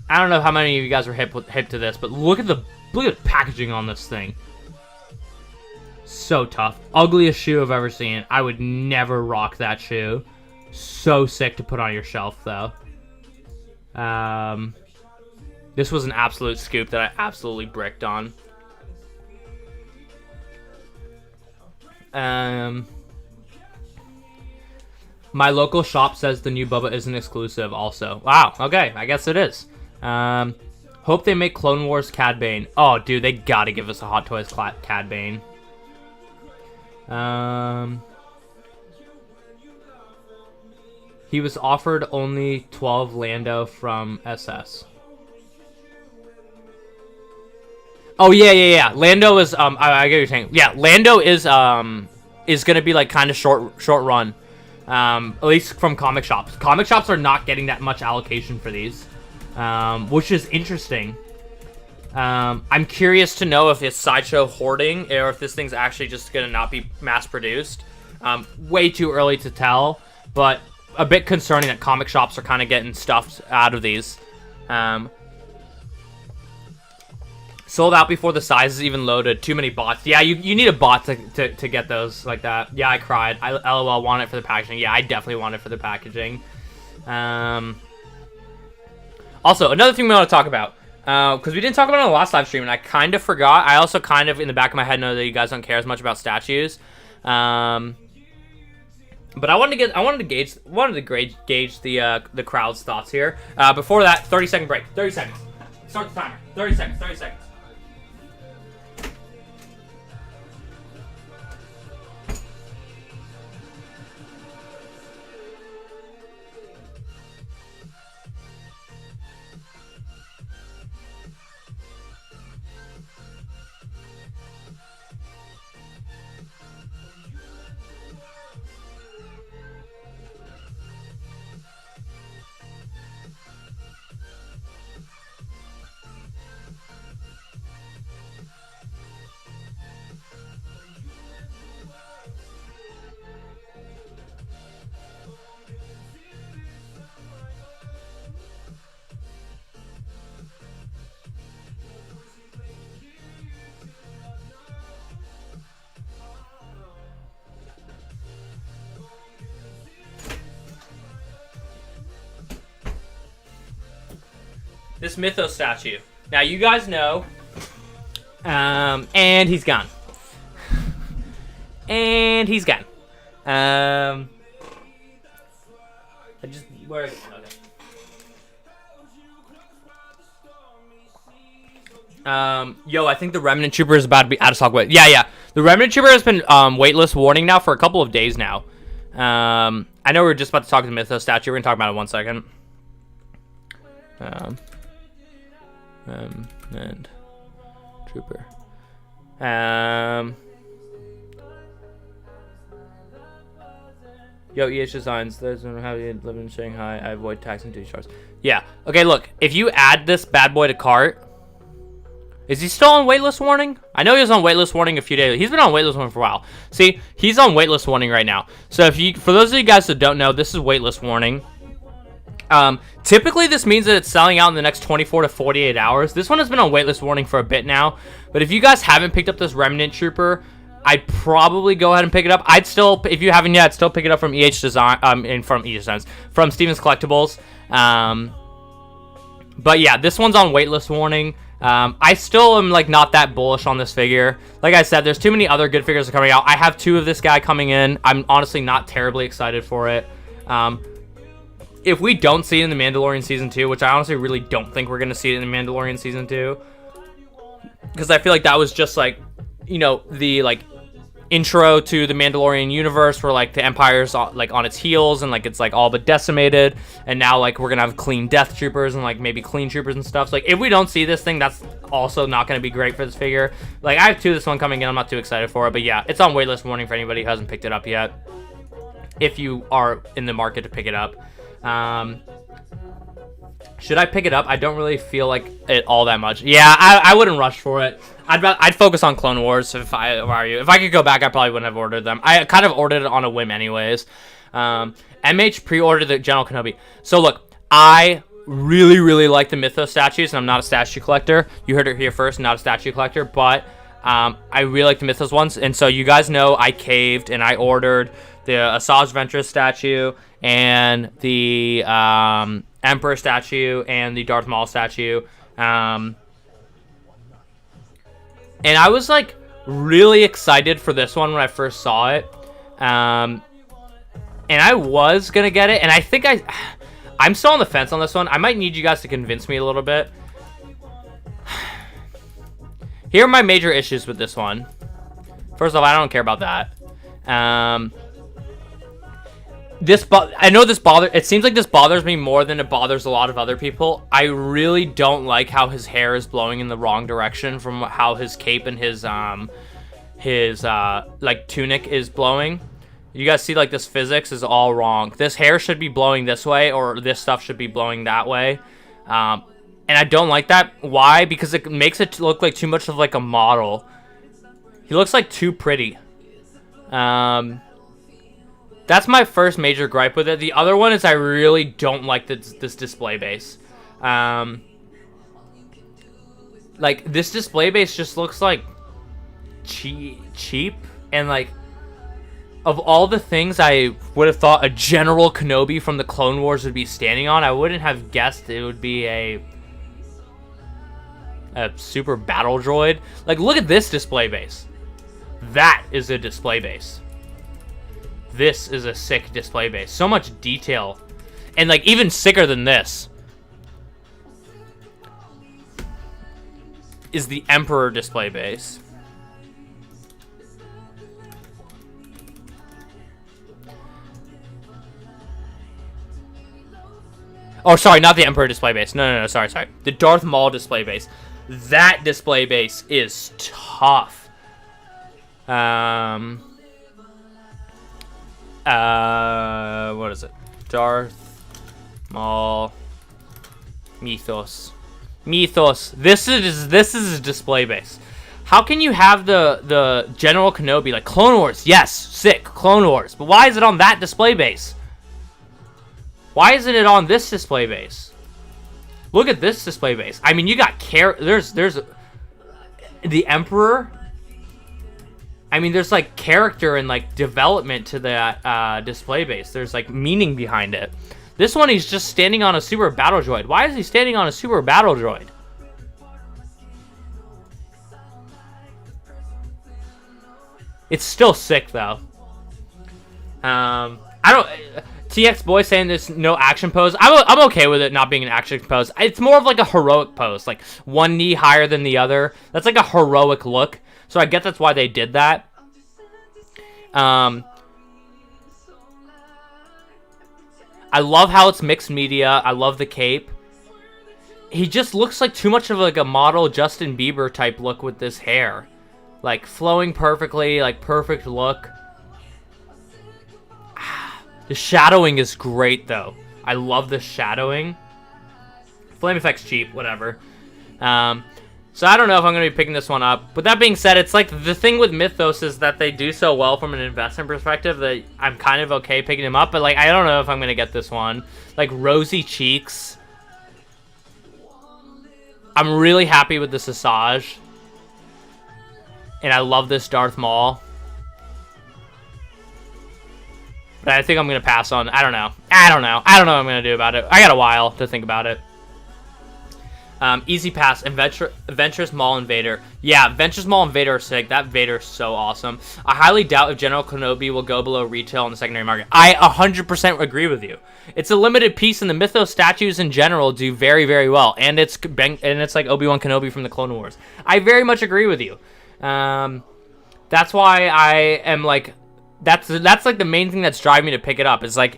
I don't know how many of you guys are hip to this, but look at the packaging on this thing. So tough. Ugliest shoe I've ever seen. I would never rock that shoe. So sick to put on your shelf, though. This was an absolute scoop that I absolutely bricked on. My local shop says the new Boba isn't exclusive also. Wow, okay, I guess it is. Hope they make Clone Wars Cad Bane. Oh, dude, they gotta give us a Hot Toys Cad Bane. He was offered only 12 Lando from SS. Oh yeah. Lando is I get what you're saying. Yeah, Lando is gonna be like kind of short run. At least from comic shops. Comic shops are not getting that much allocation for these, which is interesting. I'm curious to know if it's Sideshow hoarding or if this thing's actually just gonna not be mass produced. Way too early to tell, but a bit concerning that comic shops are kind of getting stuffed out of these. Sold out before the size is even loaded. Too many bots. Yeah, you need a bot to get those like that. Yeah, I cried. I LOL want it for the packaging. Yeah, I definitely want it for the packaging. Also, another thing we want to talk about. Because we didn't talk about it on the last live stream, and I kind of forgot. I also kind of, in the back of my head, know that you guys don't care as much about statues. But I wanted to gauge the crowd's thoughts here. Before that, 30-second break. 30 seconds. Start the timer. 30 seconds, 30 seconds. This Mythos statue. Now, you guys know, and he's gone. And he's gone. I just, where is it? Okay. Yo, I think the Remnant Trooper is about to be out of stock. Yeah. The Remnant Trooper has been waitlist warning now for a couple of days now. I know we're just about to talk to the Mythos statue. We're going to talk about it in 1 second. And Trooper. Yo, EH Designs. Those who have you live in Shanghai. I avoid taxing 2 stars. Yeah. Okay, look. If you add this bad boy to cart, is he still on waitlist warning? I know he was on waitlist warning a few days. He's been on waitlist warning for a while. See, he's on waitlist warning right now. So if you, for those of you guys that don't know, this is waitlist warning. Typically this means that it's selling out in the next 24 to 48 hours. This one has been on waitlist warning for a bit now. But if you guys haven't picked up this Remnant Trooper, I'd probably go ahead and pick it up. I'd still, if you haven't yet, I'd still pick it up from EH Design, and from EH Designs, from Steven's Collectibles. But yeah, this one's on waitlist warning. I still am like not that bullish on this figure. Like I said, there's too many other good figures coming out. I have 2 of this guy coming in. I'm honestly not terribly excited for it. If we don't see it in the Mandalorian Season 2, which I honestly really don't think we're going to see it in the Mandalorian Season 2, because I feel like that was just like, you know, the like intro to the Mandalorian universe where like the Empire's like on its heels and like it's like all but decimated, and now like we're gonna have clean Death Troopers and like maybe clean Troopers and stuff. So like if we don't see this thing, that's also not gonna be great for this figure. Like I have 2 of this one coming in. I'm not too excited for it, but yeah, it's on waitlist warning for anybody who hasn't picked it up yet, if you are in the market to pick it up. Should I pick it up? I don't really feel like it all that much. Yeah, I wouldn't rush for it. I'd focus on Clone Wars if I were you. If I could go back, I probably wouldn't have ordered them. I kind of ordered it on a whim anyways. MH pre-ordered the General Kenobi. So look, I really like the Mythos statues, and I'm not a statue collector. You heard it here first, not a statue collector, but I really like the Mythos ones. And so you guys know I caved and I ordered the Asajj Ventress statue and the Emperor statue and the Darth Maul statue. And I was like really excited for this one when I first saw it. And I was going to get it. And I think I'm still on the fence on this one. I might need you guys to convince me a little bit. Here are my major issues with this one. First off, I don't care about that. I know this it seems like this bothers me more than it bothers a lot of other people. I really don't like how his hair is blowing in the wrong direction from how his cape and his like tunic is blowing. You guys see like this physics is all wrong. This hair should be blowing this way, or this stuff should be blowing that way. And I don't like that. Why? Because it makes it look like too much of like a model. He looks like too pretty. That's my first major gripe with it. The other one is I really don't like this display base. Like, this display base just looks like cheap. And, like, of all the things I would have thought a General Kenobi from the Clone Wars would be standing on, I wouldn't have guessed it would be a super battle droid. Like, look at this display base. That is a display base. This is a sick display base. So much detail. And, like, even sicker than this. is the Emperor display base. Oh, sorry, not the Emperor display base. No, sorry. The Darth Maul display base. That display base is tough. What is it? Darth Maul Mythos. This is a display base. How can you have the General Kenobi, like Clone Wars? Yes, sick, Clone Wars. But why is it on that display base? Why isn't it on this display base? Look at this display base. I mean, you got there's the Emperor. I mean, there's like character and like development to that display base. There's like meaning behind it. This one, he's just standing on a super battle droid. Why is he standing on a super battle droid? It's still sick though. I don't. TX Boy saying there's no action pose. I'm okay with it not being an action pose. It's more of like a heroic pose, like one knee higher than the other. That's like a heroic look. So I guess that's why they did that. I love how it's mixed media. I love the cape. He just looks like too much of like a model Justin Bieber type look with this hair. Like flowing perfectly, like perfect look. The shadowing is great, though. I love the shadowing. Flame effect's cheap, whatever. So I don't know if I'm going to be picking this one up. But that being said, it's like the thing with Mythos is that they do so well from an investment perspective that I'm kind of okay picking them up. But like, I don't know if I'm going to get this one. Like rosy cheeks. I'm really happy with this Asajj. And I love this Darth Maul. But I think I'm going to pass on. I don't know what I'm going to do about it. I got a while to think about it. Easy pass. Adventurous Maul and Vader. Yeah, Adventurous Maul and Vader are sick. That Vader's so awesome. I highly doubt if General Kenobi will go below retail in the secondary market. I 100% agree with you. It's a limited piece, and the Mythos statues in general do very, very well. And it's like Obi-Wan Kenobi from the Clone Wars. I very much agree with you. That's why I am like... That's like the main thing that's driving me to pick it up. It's like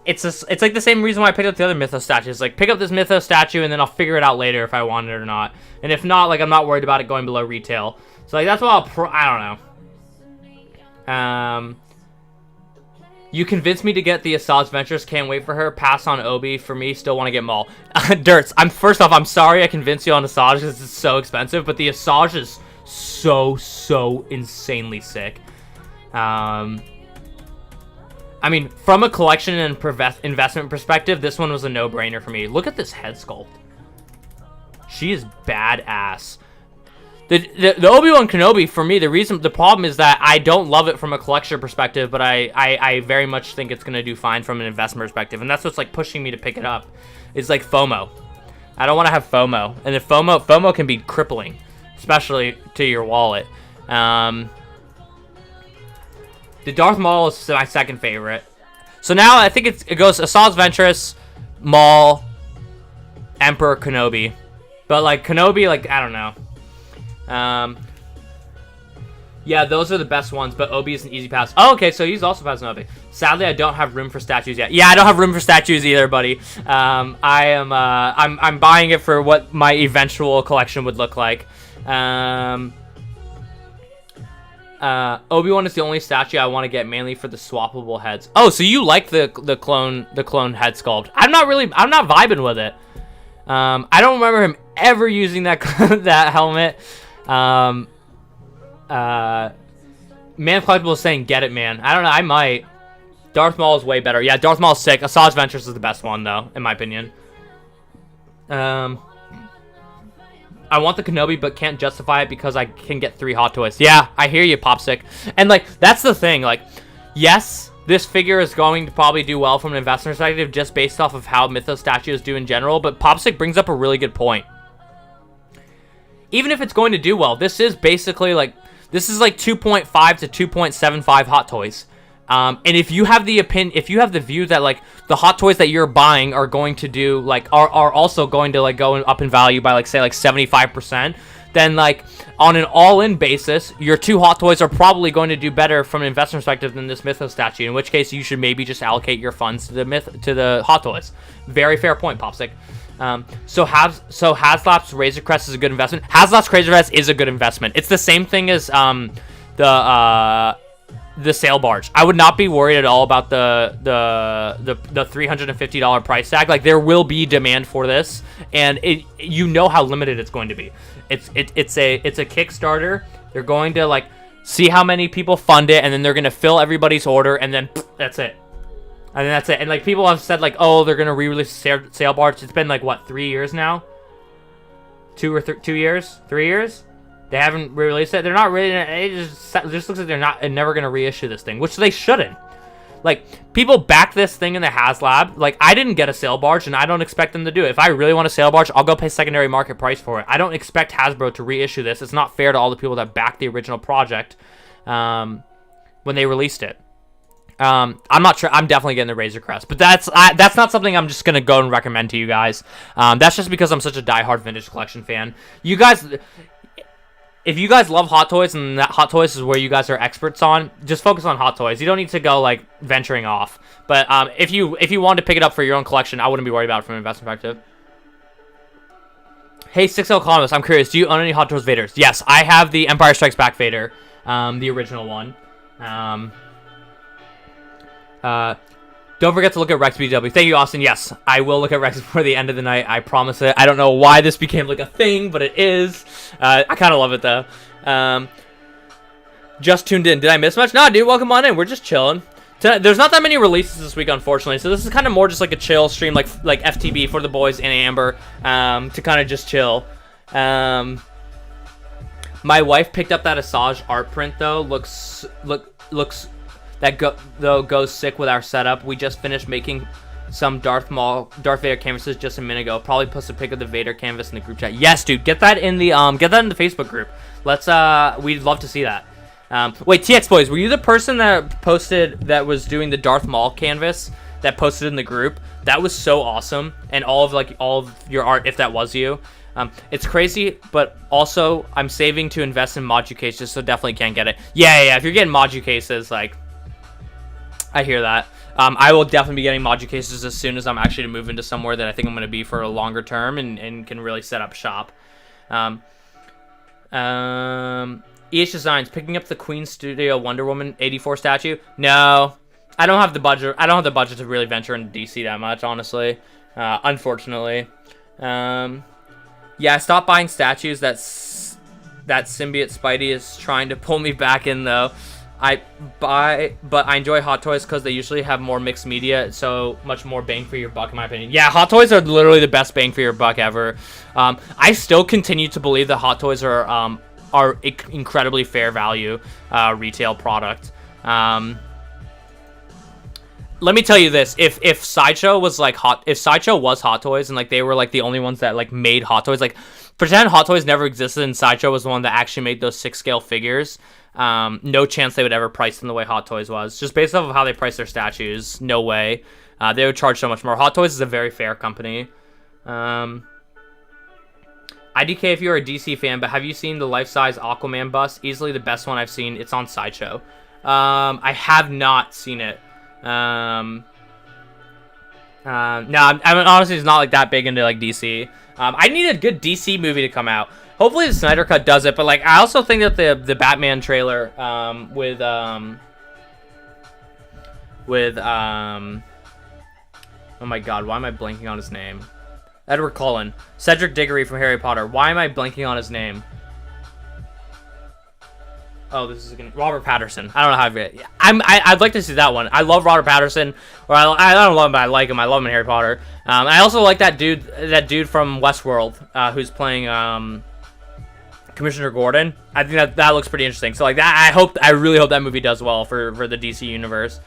it's like the same reason why I picked up the other Mythos statues. Like pick up this Mythos statue and then I'll figure it out later if I want it or not. And if not, like I'm not worried about it going below retail. So like that's why I don't know. You convinced me to get the Asajj Ventress. Can't wait for her. Pass on Obi. For me, still want to get Maul. Dirts. First off, I'm sorry I convinced you on Asajj because it's so expensive. But the Asajj is so insanely sick. I mean, from a collection and investment perspective, this one was a no-brainer for me. Look at this head sculpt. She is badass. The Obi-Wan Kenobi, for me, the problem is that I don't love it from a collection perspective, but I very much think it's going to do fine from an investment perspective, and that's what's like pushing me to pick it up. It's like FOMO. I don't want to have FOMO, and if FOMO can be crippling, especially to your wallet. The Darth Maul is my second favorite. So now I think it goes Asajj Ventress, Maul, Emperor, Kenobi. But like Kenobi, like I don't know. Yeah, those are the best ones, but Obi is an easy pass. Oh, okay, so he's also passing Obi. Sadly, I don't have room for statues yet. Yeah, I don't have room for statues either, buddy. I'm buying it for what my eventual collection would look like. Obi-Wan is the only statue I want to get mainly for the swappable heads. Oh, so you like the clone head sculpt. I'm not vibing with it. I don't remember him ever using that that helmet. Man Collectible is saying get it, man. I don't know, I might. Darth Maul is way better. Yeah, Darth Maul is sick. Asajj Ventress is the best one though, in my opinion. I want the Kenobi, but can't justify it because I can get 3 Hot Toys. Yeah, I hear you, Popsick. And, like, that's the thing. Like, yes, this figure is going to probably do well from an investment perspective just based off of how Mythos statues do in general, but Popsick brings up a really good point. Even if it's going to do well, this is basically, like, this is, like, 2.5 to 2.75 Hot Toys. And if you have the view that like the Hot Toys that you're buying are going to do like are also going to like go up in value by like say like 75%, then like on an all-in basis, your 2 Hot Toys are probably going to do better from an investment perspective than this Mythos statue. In which case, you should maybe just allocate your funds to the Hot Toys. Very fair point, Popsick. So Haslab's Razor Crest is a good investment. Haslab's Razor Crest is a good investment. It's the same thing as the sail barge. I would not be worried at all about the $350 price tag. Like, there will be demand for this, and you know how limited it's going to be. It's a Kickstarter. They're going to like see how many people fund it, and then they're going to fill everybody's order, and then that's it. And then that's it. And like, people have said like, oh, they're going to re-release sail barge. It's been like what, 3 years now? 2 years? 3 years? They haven't re-released it. They're not really. It just looks like they're never gonna reissue this thing, which they shouldn't. Like, people back this thing in the HasLab. Like, I didn't get a sail barge, and I don't expect them to do it. If I really want a sail barge, I'll go pay secondary market price for it. I don't expect Hasbro to reissue this. It's not fair to all the people that backed the original project when they released it. I'm not sure. I'm definitely getting the Razor Crest, but that's not something I'm just gonna go and recommend to you guys. That's just because I'm such a diehard vintage collection fan. You guys. If you guys love Hot Toys and that Hot Toys is where you guys are experts on, just focus on Hot Toys. You don't need to go like venturing off. But if you wanted to pick it up for your own collection, I wouldn't be worried about it from an investment perspective. Hey, 6L Economist, I'm curious. Do you own any Hot Toys Vaders? Yes, I have the Empire Strikes Back Vader, the original one. Don't forget to look at Rex BW. Thank you, Austin. Yes, I will look at Rex before the end of the night. I promise it. I don't know why this became like a thing, but it is. I kind of love it, though. Just tuned in. Did I miss much? No, dude, welcome on in. We're just chilling. Tonight, there's not that many releases this week, unfortunately, so this is kind of more just like a chill stream, like FTB for the boys and Amber, to kind of just chill. My wife picked up that Asajj art print, though. Looks that goes sick with our setup. We just finished making some Darth Vader canvases just a minute ago. Probably post a pic of the Vader canvas in the group chat. Yes, dude, get that in the Facebook group. Let's we'd love to see that. Wait, TX Boys, were you the person that posted that was doing the Darth Maul canvas that posted in the group? That was so awesome, and all of your art, if that was you. It's crazy, but also I'm saving to invest in Modu cases, so definitely can't get it. Yeah. If you're getting Modu cases, like, I hear that. I will definitely be getting Modu cases as soon as I'm actually to move into somewhere that I think I'm going to be for a longer term and can really set up shop. EH Designs, picking up the Queen Studio Wonder Woman 84 statue. No, I don't have the budget. I don't have the budget to really venture into DC that much, honestly. Unfortunately. Yeah, I stopped buying statues. That symbiote Spidey is trying to pull me back in, though. But I enjoy Hot Toys because they usually have more mixed media, so much more bang for your buck, in my opinion. Yeah, Hot Toys are literally the best bang for your buck ever. I still continue to believe that Hot Toys are incredibly fair value retail product. Let me tell you this: if Sideshow was like Sideshow was Hot Toys and like they were like the only ones that like made Hot Toys, like pretend Hot Toys never existed and Sideshow was the one that actually made those 6-scale figures. No chance they would ever price them the way Hot Toys was. Just based off of how they price their statues, no way. They would charge so much more. Hot Toys is a very fair company. IDK, if you're a DC fan, but have you seen the life-size Aquaman bust? Easily the best one I've seen. It's on Sideshow. I have not seen it. No, I'm honestly just not like that big into like DC. I need a good DC movie to come out. Hopefully the Snyder Cut does it, but like I also think that the Batman trailer with oh my god, why am I blanking on his name? Edward Cullen, Cedric Diggory from Harry Potter. Why am I blanking on his name? Oh, this is Robert Pattinson. I don't know how I'd like to see that one. I love Robert Pattinson, or I don't love him, but I like him. I love him in Harry Potter. I also like that dude from Westworld, who's playing Commissioner Gordon. I think that looks pretty interesting. So like that, I really hope that movie does well for the DC universe.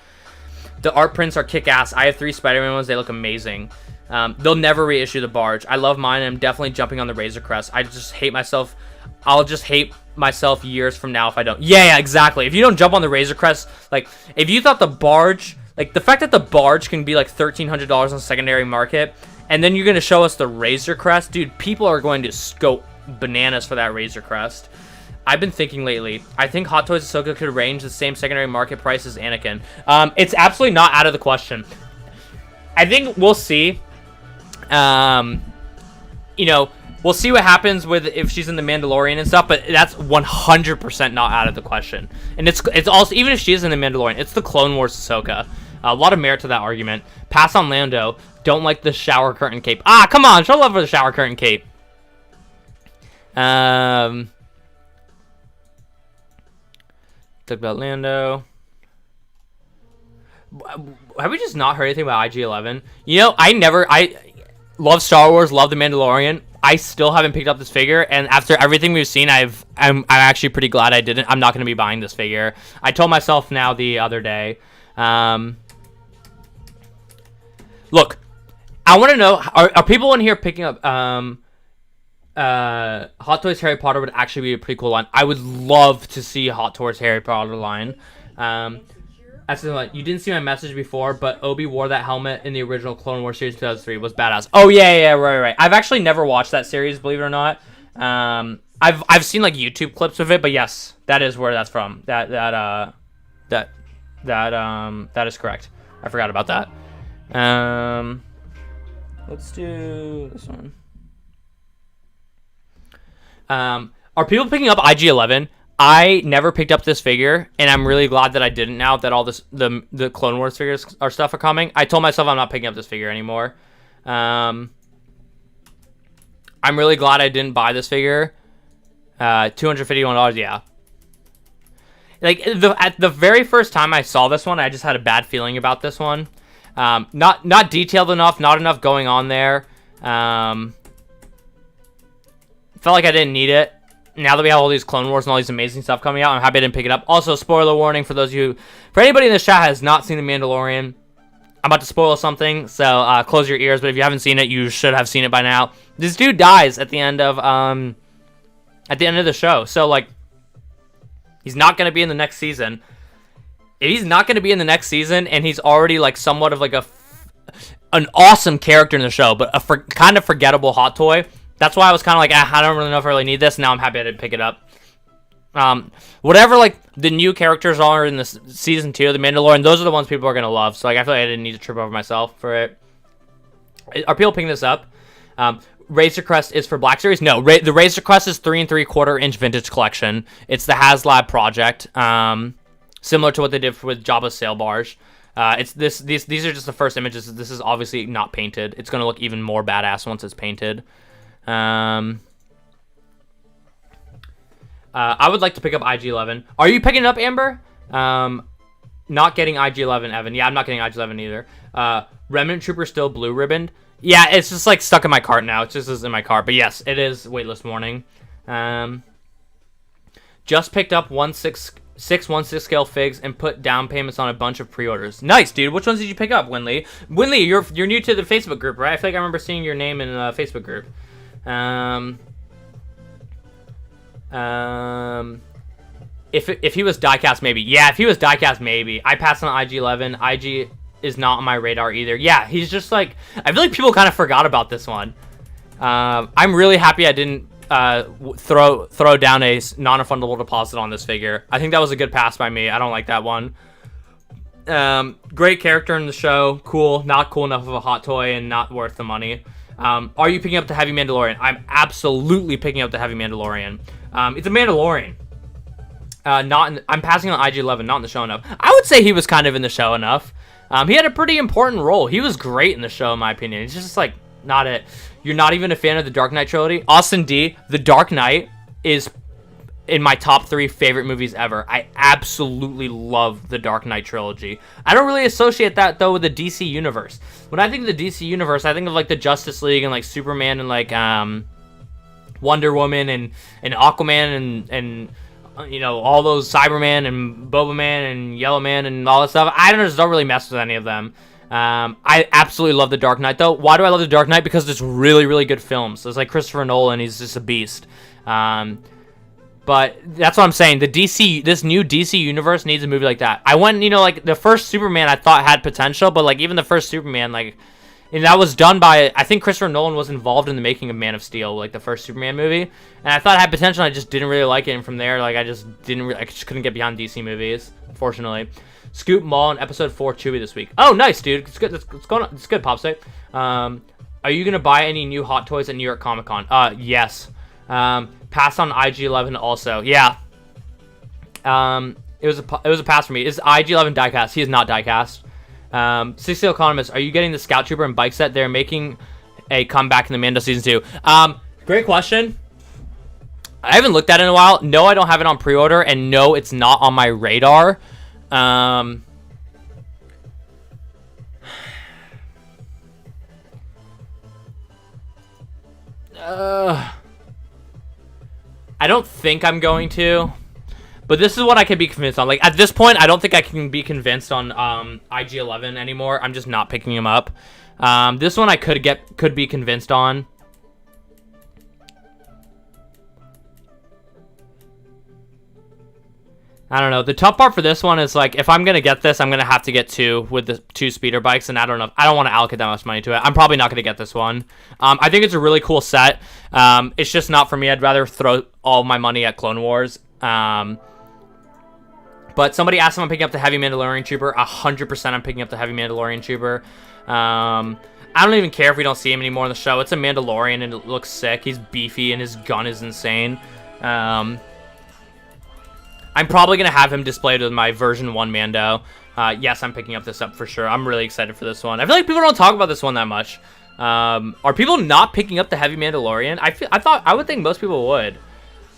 The art prints are kick-ass. I have 3 Spider-Man ones. They look amazing. They'll never reissue the barge. I love mine, and I'm definitely jumping on the Razor Crest. I just hate myself. I'll just hate myself years from now if I don't. Yeah, exactly. If you don't jump on the Razor Crest, like, if you thought the barge, like, the fact that the barge can be, like, $1,300 on the secondary market, and then you're going to show us the Razor Crest, dude, people are going to go bananas for that Razor Crest. I've been thinking lately, I think Hot Toys Ahsoka could range the same secondary market price as Anakin. It's absolutely not out of the question. I think we'll see. You know, we'll see what happens with if she's in the Mandalorian and stuff, but that's 100% not out of the question. And it's also, even if she is in the Mandalorian, it's the Clone Wars Ahsoka. A lot of merit to that argument. Pass on Lando. Don't like the shower curtain cape. Ah, come on, show love for the shower curtain cape. Talk about Lando. Have we just not heard anything about IG-11? You know, I love Star Wars, love The Mandalorian. I still haven't picked up this figure, and after everything we've seen, I'm actually pretty glad I didn't. I'm not going to be buying this figure. I told myself now the other day. Look, I want to know, are people in here picking up Hot Toys Harry Potter would actually be a pretty cool line. I would love to see Hot Toys Harry Potter line. You didn't see my message before, but Obi wore that helmet in the original Clone Wars series 2003. Was badass. Oh yeah, right. I've actually never watched that series, believe it or not. I've seen like YouTube clips of it, but yes, that is where that's from. That is correct. I forgot about that. Let's do this one. Are people picking up IG-11? I never picked up this figure, and I'm really glad that I didn't now that all this the Clone Wars figures are coming. I told myself I'm not picking up this figure anymore. I'm really glad I didn't buy this figure. $251, yeah. Like at the very first time I saw this one, I just had a bad feeling about this one. Not detailed enough, not enough going on there. Felt like I didn't need it. Now that we have all these Clone Wars and all these amazing stuff coming out, I'm happy I didn't pick it up. Also, spoiler warning for those of you, for anybody in this chat has not seen The Mandalorian, I'm about to spoil something, so close your ears. But if you haven't seen it, you should have seen it by now. This dude dies at the end of the show, so like, he's not gonna be in the next season. If he's not gonna be in the next season, and he's already like somewhat of like an awesome character in the show, but a kind of forgettable hot toy. That's why I was kind of like, I don't really know if I really need this. Now I'm happy I didn't pick it up. Whatever, like, the new characters are in this season 2 of The Mandalorian, those are the ones people are going to love. So, like, I feel like I didn't need to trip over myself for it. Are people picking this up? Razor Crest is for Black Series? No, the Razor Crest is 3 3/4 inch vintage collection. It's the HasLab project, similar to what they did with Jabba's sail barge. These are just the first images. This is obviously not painted. It's going to look even more badass once it's painted. I would like to pick up IG-11. Are you picking it up, Amber? Not getting IG-11, Evan. Yeah, I'm not getting IG-11 either. Remnant Trooper still blue ribboned. Yeah, it's just like stuck in my cart now. It just is in my cart. But yes, it is waitlist warning. Just picked up 1/6 scale figs and put down payments on a bunch of pre-orders. Nice, dude. Which ones did you pick up, Winley? Winley, you're new to the Facebook group, right? I feel like I remember seeing your name in the Facebook group. If he was diecast, maybe. Yeah, if he was diecast, maybe. I passed on IG-11. IG is not on my radar either. Yeah, he's just like, I feel like people kind of forgot about this one. I'm really happy I didn't throw down a non-refundable deposit on this figure. I think that was a good pass by me. I don't like that one. Great character in the show. Cool. Not cool enough of a hot toy and not worth the money. Are you picking up the Heavy Mandalorian? I'm absolutely picking up the Heavy Mandalorian. It's a Mandalorian. I'm passing on IG-11, not in the show enough. I would say he was kind of in the show enough. He had a pretty important role. He was great in the show, in my opinion. It's just like not it. You're not even a fan of the Dark Knight trilogy? Austin D, The Dark Knight is in my top 3 favorite movies ever. I absolutely love the Dark Knight trilogy. I don't really associate that, though, with the DC universe. When I think of the DC universe, I think of, like, the Justice League and, like, Superman and, like, Wonder Woman and Aquaman and you know, all those Cyberman and Boba Man and Yellow Man and all that stuff. I just don't really mess with any of them. I absolutely love The Dark Knight, though. Why do I love The Dark Knight? Because it's really, really good films. It's like Christopher Nolan. He's just a beast. But that's what I'm saying. This new DC universe needs a movie like that. I went, you know, like, the first Superman I thought had potential, but, like, even the first Superman, like, And that was done by, I think Christopher Nolan was involved in the making of Man of Steel, like the first Superman movie. And I thought it had potential, and I just didn't really like it. And from there, like, I just couldn't get beyond DC movies, unfortunately. Scoop Maul in episode 4 Chewie this week. Oh, nice, dude. It's good. It's going on. It's good, Popstate. Are you going to buy any new Hot Toys at New York Comic Con? Yes. Pass on IG-11 also. Yeah. It was a pass for me. Is IG-11 diecast? He is not diecast. 60 Economist, are you getting the Scout Trooper and bike set? They're making a comeback in the Mando Season 2. Great question. I haven't looked at it in a while. No, I don't have it on pre-order, and no, it's not on my radar. I don't think I'm going to. But this is what I can be convinced on. Like, at this point, I don't think I can be convinced on IG-11 anymore. I'm just not picking him up. This one I could be convinced on. I don't know. The tough part for this one is, like, if I'm going to get this, I'm going to have to get two with the 2 speeder bikes, and I don't know. I don't want to allocate that much money to it. I'm probably not going to get this one. I think it's a really cool set. It's just not for me. I'd rather throw all my money at Clone Wars. But somebody asked if I'm picking up the Heavy Mandalorian Trooper. 100% I'm picking up the Heavy Mandalorian Trooper. I don't even care if we don't see him anymore in the show. It's a Mandalorian and it looks sick. He's beefy and his gun is insane. I'm probably going to have him displayed with my version 1 Mando. Yes, I'm picking up this up for sure. I'm really excited for this one. I feel like people don't talk about this one that much. Are people not picking up the Heavy Mandalorian? I would think most people would.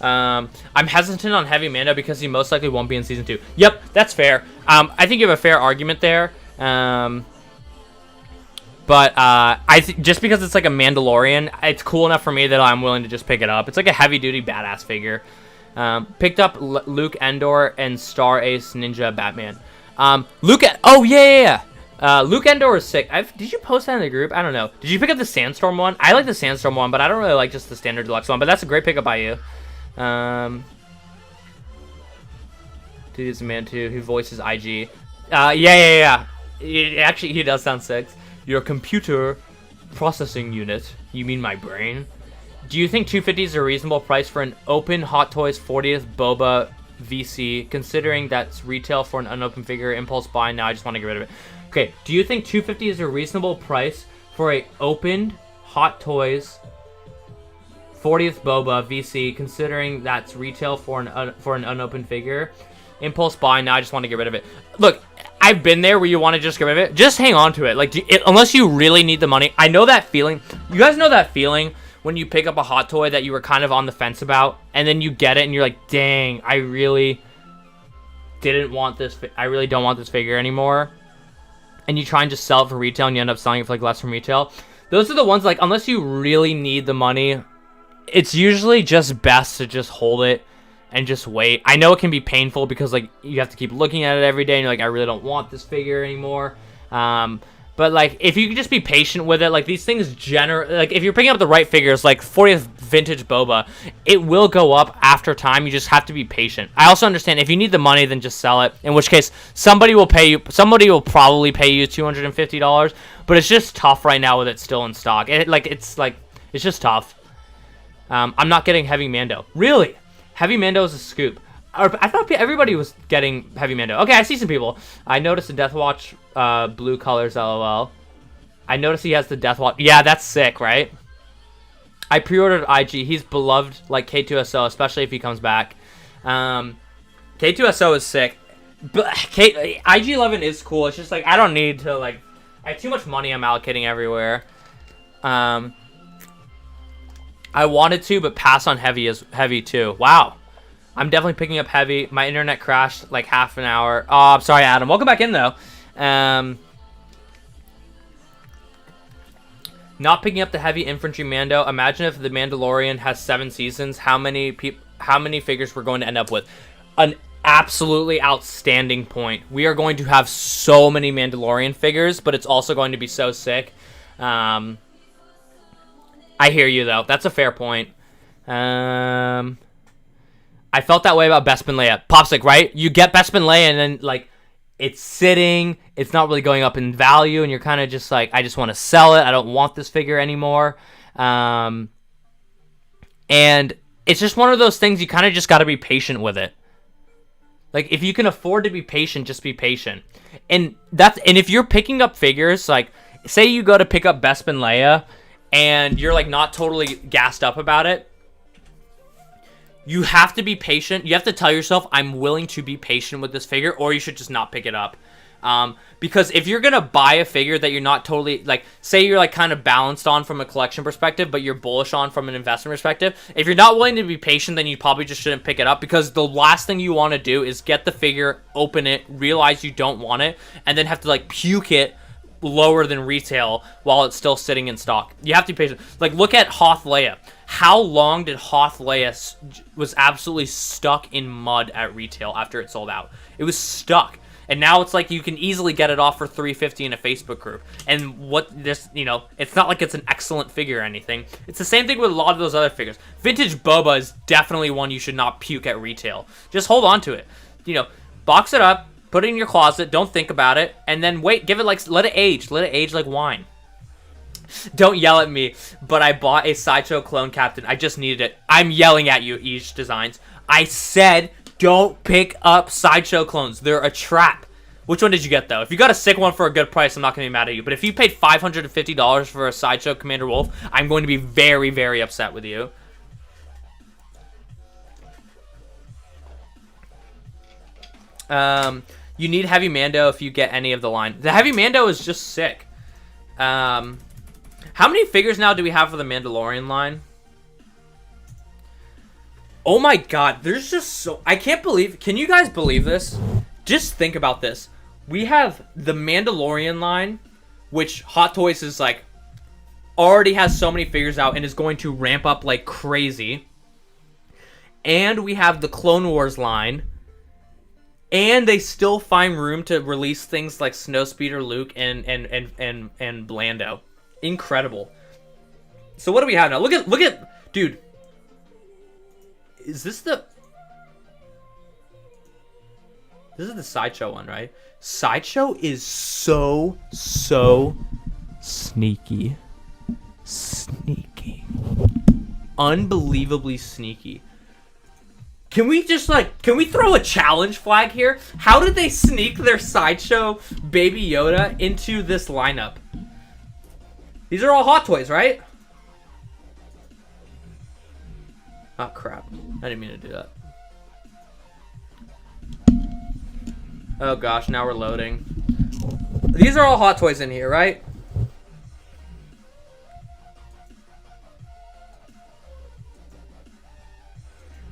I'm hesitant on Heavy Mando because he most likely won't be in Season 2. Yep, that's fair. I think you have a fair argument there. But just because it's like a Mandalorian, it's cool enough for me that I'm willing to just pick it up. It's like a heavy-duty badass figure. Picked up Luke Endor and Star Ace Ninja Batman. Luke Endor is sick. Did you post that in the group? I don't know. Did you pick up the Sandstorm one? I like the Sandstorm one, but I don't really like just the standard deluxe one. But that's a great pickup by you. Dude is a man too. Who voices IG? Yeah. Actually, he does sound sick. Your computer processing unit. You mean my brain? Do you think $250 is a reasonable price for an open Hot Toys 40th Boba VC, considering that's retail for an unopened figure? Impulse buy now. I just want to get rid of it. Okay. Do you think $250 is a reasonable price for a opened Hot Toys 40th Boba VC, considering that's retail for an unopened figure? Impulse buy now. I just want to get rid of it. Look, I've been there where you want to just get rid of it. Just hang on to it. Like, unless you really need the money. I know that feeling. You guys know that feeling when you pick up a hot toy that you were kind of on the fence about, and then you get it and you're like, dang, I really didn't want this. I really don't want this figure anymore. And you try and just sell it for retail, and you end up selling it for like less from retail. Those are the ones, like, unless you really need the money, it's usually just best to just hold it and just wait. I know it can be painful because, like, you have to keep looking at it every day and you're like, I really don't want this figure anymore. But, like, if you could just be patient with it, like, these things like, if you're picking up the right figures, like 40th vintage Boba, it will go up after time. You just have to be patient. I also understand if you need the money, then just sell it, in which case somebody will probably pay you $250, but it's just tough right now with it still in stock. It's just tough. I'm not getting Heavy Mando. Really? Heavy Mando is a scoop. I thought everybody was getting Heavy Mando. Okay, I see some people. I noticed the Death Watch blue colors, lol. I noticed he has the Death Watch. Yeah, that's sick, right? I pre-ordered IG. He's beloved like K2SO, especially if he comes back. K2SO is sick. But IG-11 is cool. It's just like, I don't need to, like, I have too much money I'm allocating everywhere. I wanted to, but pass on heavy too. Wow. I'm definitely picking up heavy. My internet crashed like half an hour. Oh, I'm sorry, Adam. Welcome back in, though. Not picking up the heavy infantry Mando. Imagine if the Mandalorian has 7 seasons. How many figures we're going to end up with? An absolutely outstanding point. We are going to have so many Mandalorian figures, but it's also going to be so sick. I hear you, though. That's a fair point. I felt that way about Bespin Leia. Popsic, right? You get Bespin Leia, and then, like, it's sitting, it's not really going up in value, and you're kind of just like, I just want to sell it. I don't want this figure anymore. And it's just one of those things you kind of just got to be patient with it. Like, if you can afford to be patient, just be patient. And if you're picking up figures, like, say you go to pick up Bespin Leia, and you're, like, not totally gassed up about it, you have to be patient. You have to tell yourself, I'm willing to be patient with this figure, or you should just not pick it up. Because if you're going to buy a figure that you're not totally, like, say you're, like, kind of balanced on from a collection perspective, but you're bullish on from an investment perspective, if you're not willing to be patient, then you probably just shouldn't pick it up, because the last thing you want to do is get the figure, open it, realize you don't want it, and then have to, like, puke it lower than retail while it's still sitting in stock. You have to be patient. Like, look at Hoth Leia. How long did Hoth Leia was absolutely stuck in mud at retail after it sold out? It was stuck. And now it's like you can easily get it off for $350 in a Facebook group. And what this, you know, it's not like it's an excellent figure or anything. It's the same thing with a lot of those other figures. Vintage Boba is definitely one you should not puke at retail. Just hold on to it. You know, box it up, put it in your closet, don't think about it, and then wait, give it like, let it age. Let it age like wine. Don't yell at me, but I bought a Sideshow clone captain. I just needed it. I'm yelling at you, Each Designs. I said, don't pick up Sideshow clones. They're a trap. Which one did you get, though? If you got a sick one for a good price, I'm not going to be mad at you. But if you paid $550 for a Sideshow Commander Wolf, I'm going to be very, very upset with you. You need Heavy Mando if you get any of the line. The Heavy Mando is just sick. How many figures now do we have for the Mandalorian line? Oh my god, there's just so... I can't believe... Can you guys believe this? Just think about this. We have the Mandalorian line, which Hot Toys is like... already has so many figures out and is going to ramp up like crazy. And we have the Clone Wars line. And they still find room to release things like Snowspeeder Luke and Blando. Incredible. So what do we have now? Look at... Dude... Is this the... This is the Sideshow one, right? Sideshow is so sneaky. Sneaky. Unbelievably sneaky. Can we just, like... Can we throw a challenge flag here? How did they sneak their Sideshow Baby Yoda into this lineup? These are all Hot Toys, right? Oh, crap. I didn't mean to do that. Oh, gosh. Now we're loading. These are all Hot Toys in here, right?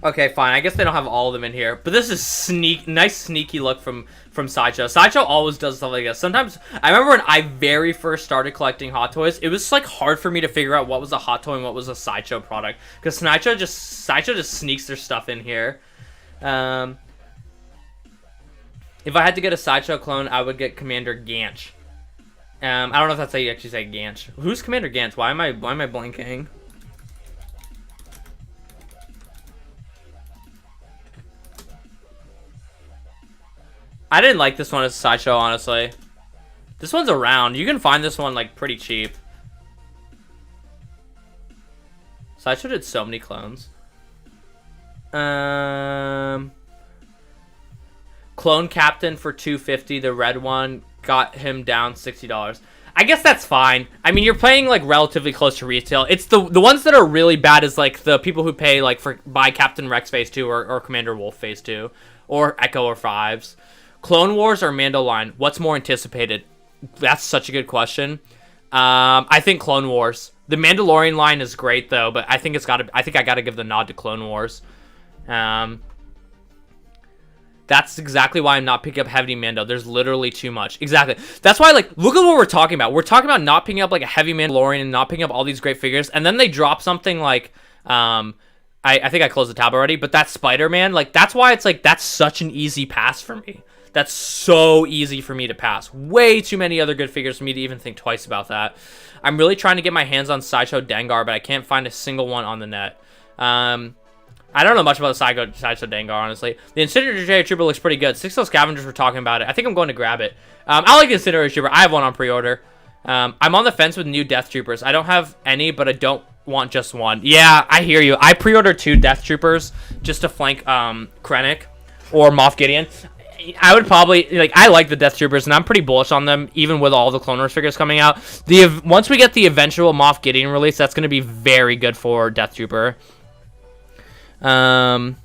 Okay, fine. I guess they don't have all of them in here. But this is nice sneaky look from Sideshow. Sideshow always does stuff like this. Sometimes, I remember when I very first started collecting Hot Toys, it was like hard for me to figure out what was a Hot Toy and what was a Sideshow product. Because Sideshow just sneaks their stuff in here. If I had to get a Sideshow clone, I would get Commander Ganch. I don't know if that's how you actually say Ganch. Who's Commander Ganch? Why am I blanking? I didn't like this one as a Sideshow, honestly. This one's around. You can find this one, like, pretty cheap. Sideshow did so many clones. Clone Captain for $250. The red one got him down $60. I guess that's fine. I mean, you're paying, like, relatively close to retail. It's the ones that are really bad is, like, the people who pay, like, for buy Captain Rex Phase 2 or Commander Wolf Phase 2. Or Echo or 5s. Clone Wars or Mando line? What's more anticipated? That's such a good question. I think Clone Wars. The Mandalorian line is great though, but I think I gotta give the nod to Clone Wars. That's exactly why I'm not picking up Heavy Mando. There's literally too much. Exactly. That's why, like, look at what we're talking about. We're talking about not picking up like a Heavy Mandalorian and not picking up all these great figures, and then they drop something like I think I closed the tab already, but that's Spider-Man. Like, that's why it's like that's such an easy pass for me. That's so easy for me to pass. Way too many other good figures for me to even think twice about that. I'm really trying to get my hands on Sideshow Dengar, but I can't find a single one on the net. I don't know much about the Sideshow Dengar, honestly. The Incinerator Trooper looks pretty good. 6L Scavengers were talking about it. I think I'm going to grab it. I like the Incinerator Trooper. I have one on pre-order. I'm on the fence with new Death Troopers. I don't have any, but I don't want just one. Yeah, I hear you. I pre-ordered 2 Death Troopers just to flank Krennic or Moff Gideon. I would probably, like, I like the Death Troopers, and I'm pretty bullish on them, even with all the Clone Wars figures coming out. Once we get the eventual Moff Gideon release, that's going to be very good for Death Trooper. Got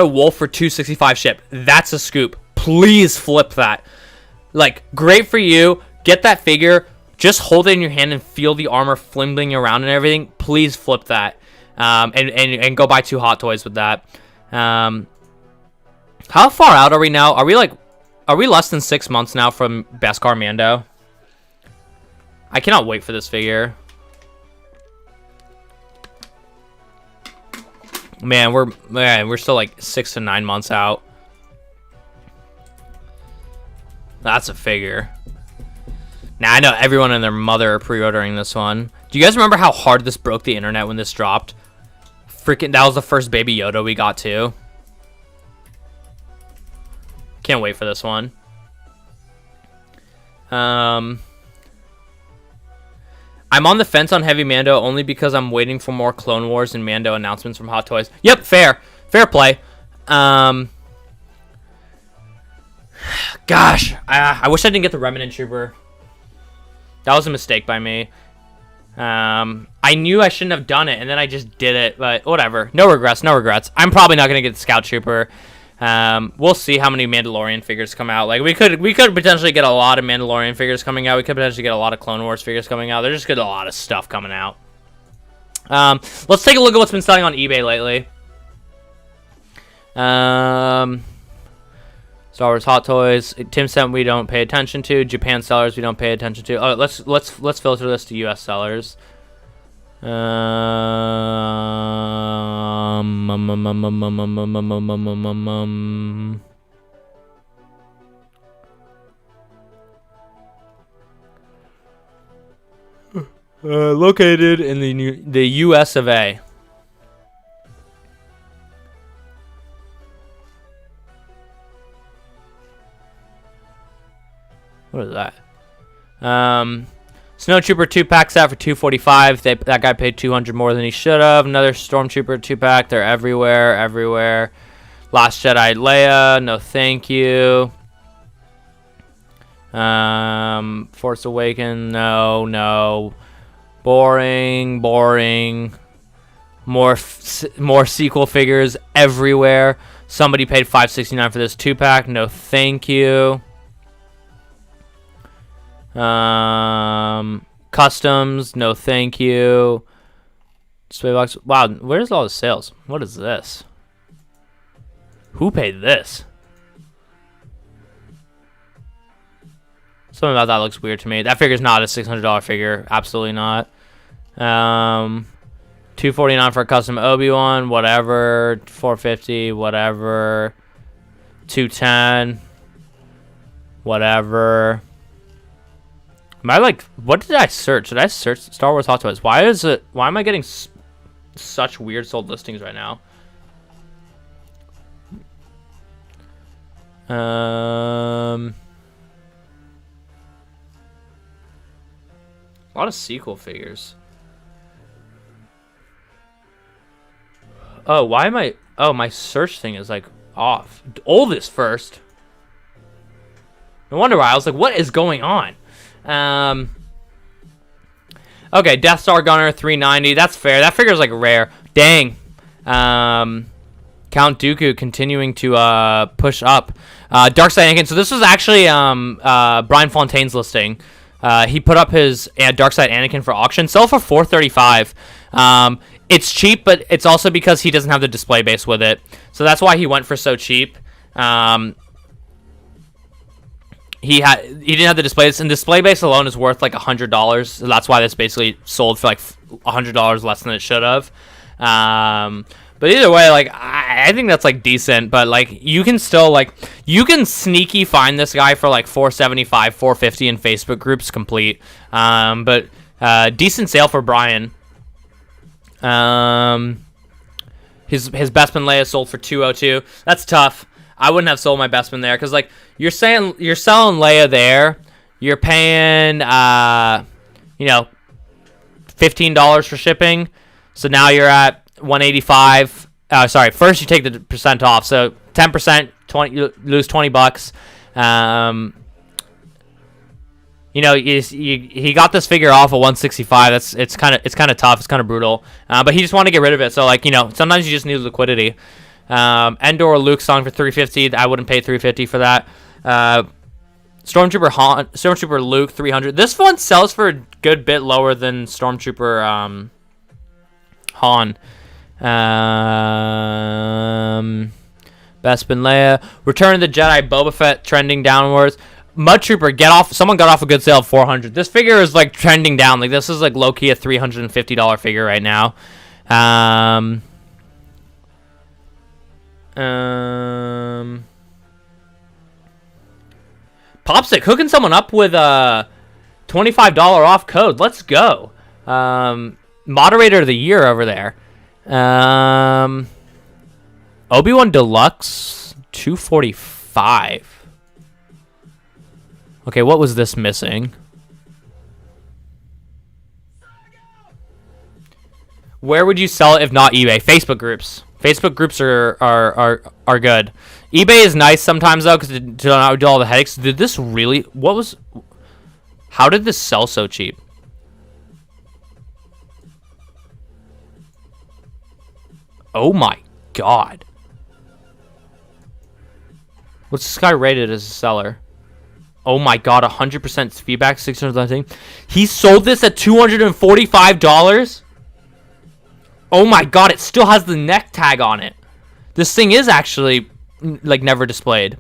a Wolf for 265 ship. That's a scoop. Please flip that. Like, great for you. Get that figure. Just hold it in your hand and feel the armor flimbling around and everything. Please flip that. And go buy 2 Hot Toys with that. How far out are we now? Are we less than 6 months now from Beskar Mando? I cannot wait for this figure. Man, we're still like 6 to 9 months out. That's a figure. Now I know everyone and their mother are pre-ordering this one. Do you guys remember how hard this broke the internet when this dropped? Freaking, that was the first Baby Yoda we got too. Can't wait for this one. I'm on the fence on Heavy Mando only because I'm waiting for more Clone Wars and Mando announcements from Hot Toys. Yep, fair play. Gosh, I wish I didn't get the Remnant Trooper. That was a mistake by me. I knew I shouldn't have done it, and then I just did it, but whatever. No regrets, no regrets. I'm probably not going to get the Scout Trooper. We'll see how many Mandalorian figures come out. Like, we could potentially get a lot of Mandalorian figures coming out. We could potentially get a lot of Clone Wars figures coming out. There's just a lot of stuff coming out. Let's take a look at what's been selling on eBay lately. Star Wars Hot Toys, Tim sent we don't pay attention to. Japan sellers we don't pay attention to. Oh, let's filter this to U.S. sellers. Located in the U.S. of A. What is that? Snowtrooper 2-pack set for $245. That guy paid $200 more than he should have. Another Stormtrooper 2-pack. They're everywhere. Last Jedi Leia. No, thank you. Force Awakens. No. Boring. More sequel figures everywhere. Somebody paid $569 for this 2-pack. No, thank you. Customs, no thank you. Display box. Wow, where's all the sales? What is this? Who paid this? Something about that looks weird to me. That figure's not a $600 figure. Absolutely not. $249 for a custom Obi-Wan, whatever. $450, whatever. $210, whatever. Am I like, what did I search? Did I search Star Wars Hot Toys? Why am I getting such weird sold listings right now? A lot of sequel figures. Oh, why am I, oh, my search thing is like off. Oldest first. No wonder why. I was like, what is going on? Okay, Death Star Gunner 390. That's fair. That figure is like rare. Dang. Count Dooku continuing to push up. Darkside Anakin. So this was actually Brian Fontaine's listing. He put up his Darkside Anakin for auction. Sell for $435. It's cheap, but it's also because he doesn't have the display base with it. So that's why he went for so cheap. He didn't have the display base, and display base alone is worth like $100. So that's why this basically sold for like $100 less than it should have. But either way, like I think that's like decent. But like you can still you can sneaky find this guy for like $475, $450 in Facebook groups complete. But decent sale for Brian. His Bestman Leia sold for $202. That's tough. I wouldn't have sold my Bestman there because like you're selling Leia there. You're paying $15 for shipping. So now you're at $185. First you take the percent off. So 10%, you lose $20. He got this figure off of 165. It's kind of tough. It's kind of brutal. But he just wanted to get rid of it. So sometimes you just need liquidity. Endor or Luke selling for $350. I wouldn't pay $350 for that. Stormtrooper Luke $300. This one sells for a good bit lower than Stormtrooper Han. Bespin Leia. Return of the Jedi Boba Fett trending downwards. Mud Trooper, someone got off a good sale of $400. This figure is like trending down. Like this is like low key a $350 figure right now. Popsick hooking someone up with a $25 off code. Let's go. Moderator of the year over there. Obi-Wan Deluxe $245. Okay, what was this missing? Where would you sell it if not eBay? Facebook groups. Facebook groups are good. eBay is nice sometimes though, because to not do all the headaches. Did this really? How did this sell so cheap? Oh my god. What's this guy rated as a seller? Oh my god, 100% feedback, 600. He sold this at $245. Oh my god, it still has the neck tag on it. This thing is actually like never displayed.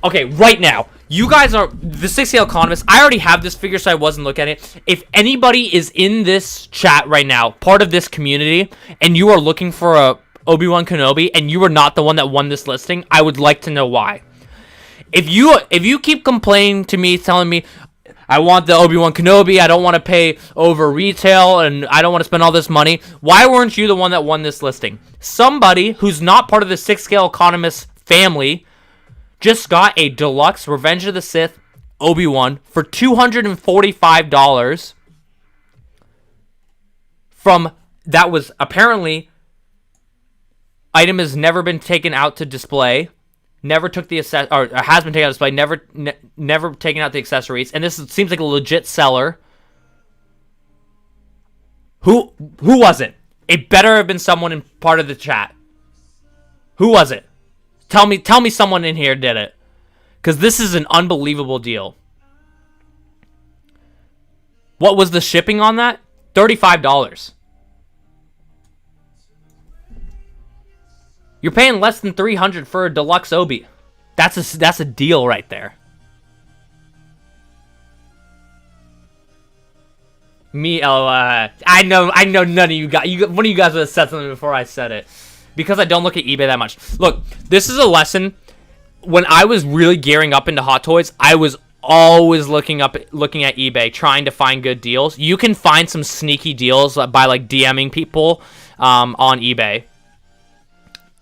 Okay, right now, you guys are the 6L Economist. I already have this figure, so I wasn't looking at it. If anybody is in this chat right now, part of this community, and you are looking for a Obi-Wan Kenobi, and you are not the one that won this listing, I would like to know why. If you keep complaining to me, telling me, I want the Obi-Wan Kenobi, I don't want to pay over retail, and I don't want to spend all this money, why weren't you the one that won this listing? Somebody who's not part of the 6Scale Economist family just got a deluxe Revenge of the Sith Obi-Wan for $245 from, that was apparently, item has never been taken out to display. Never took the or has been taken out of display. Never taken out the accessories, and this seems like a legit seller. Who was it? It better have been someone in part of the chat. Who was it? Tell me someone in here did it, because this is an unbelievable deal. What was the shipping on that? $35. You're paying less than $300 for a deluxe Obi. That's a deal right there. I know none of you guys. One of you guys would have said something before I said it, because I don't look at eBay that much. Look, this is a lesson. When I was really gearing up into Hot Toys, I was always looking at eBay, trying to find good deals. You can find some sneaky deals by like DMing people on eBay.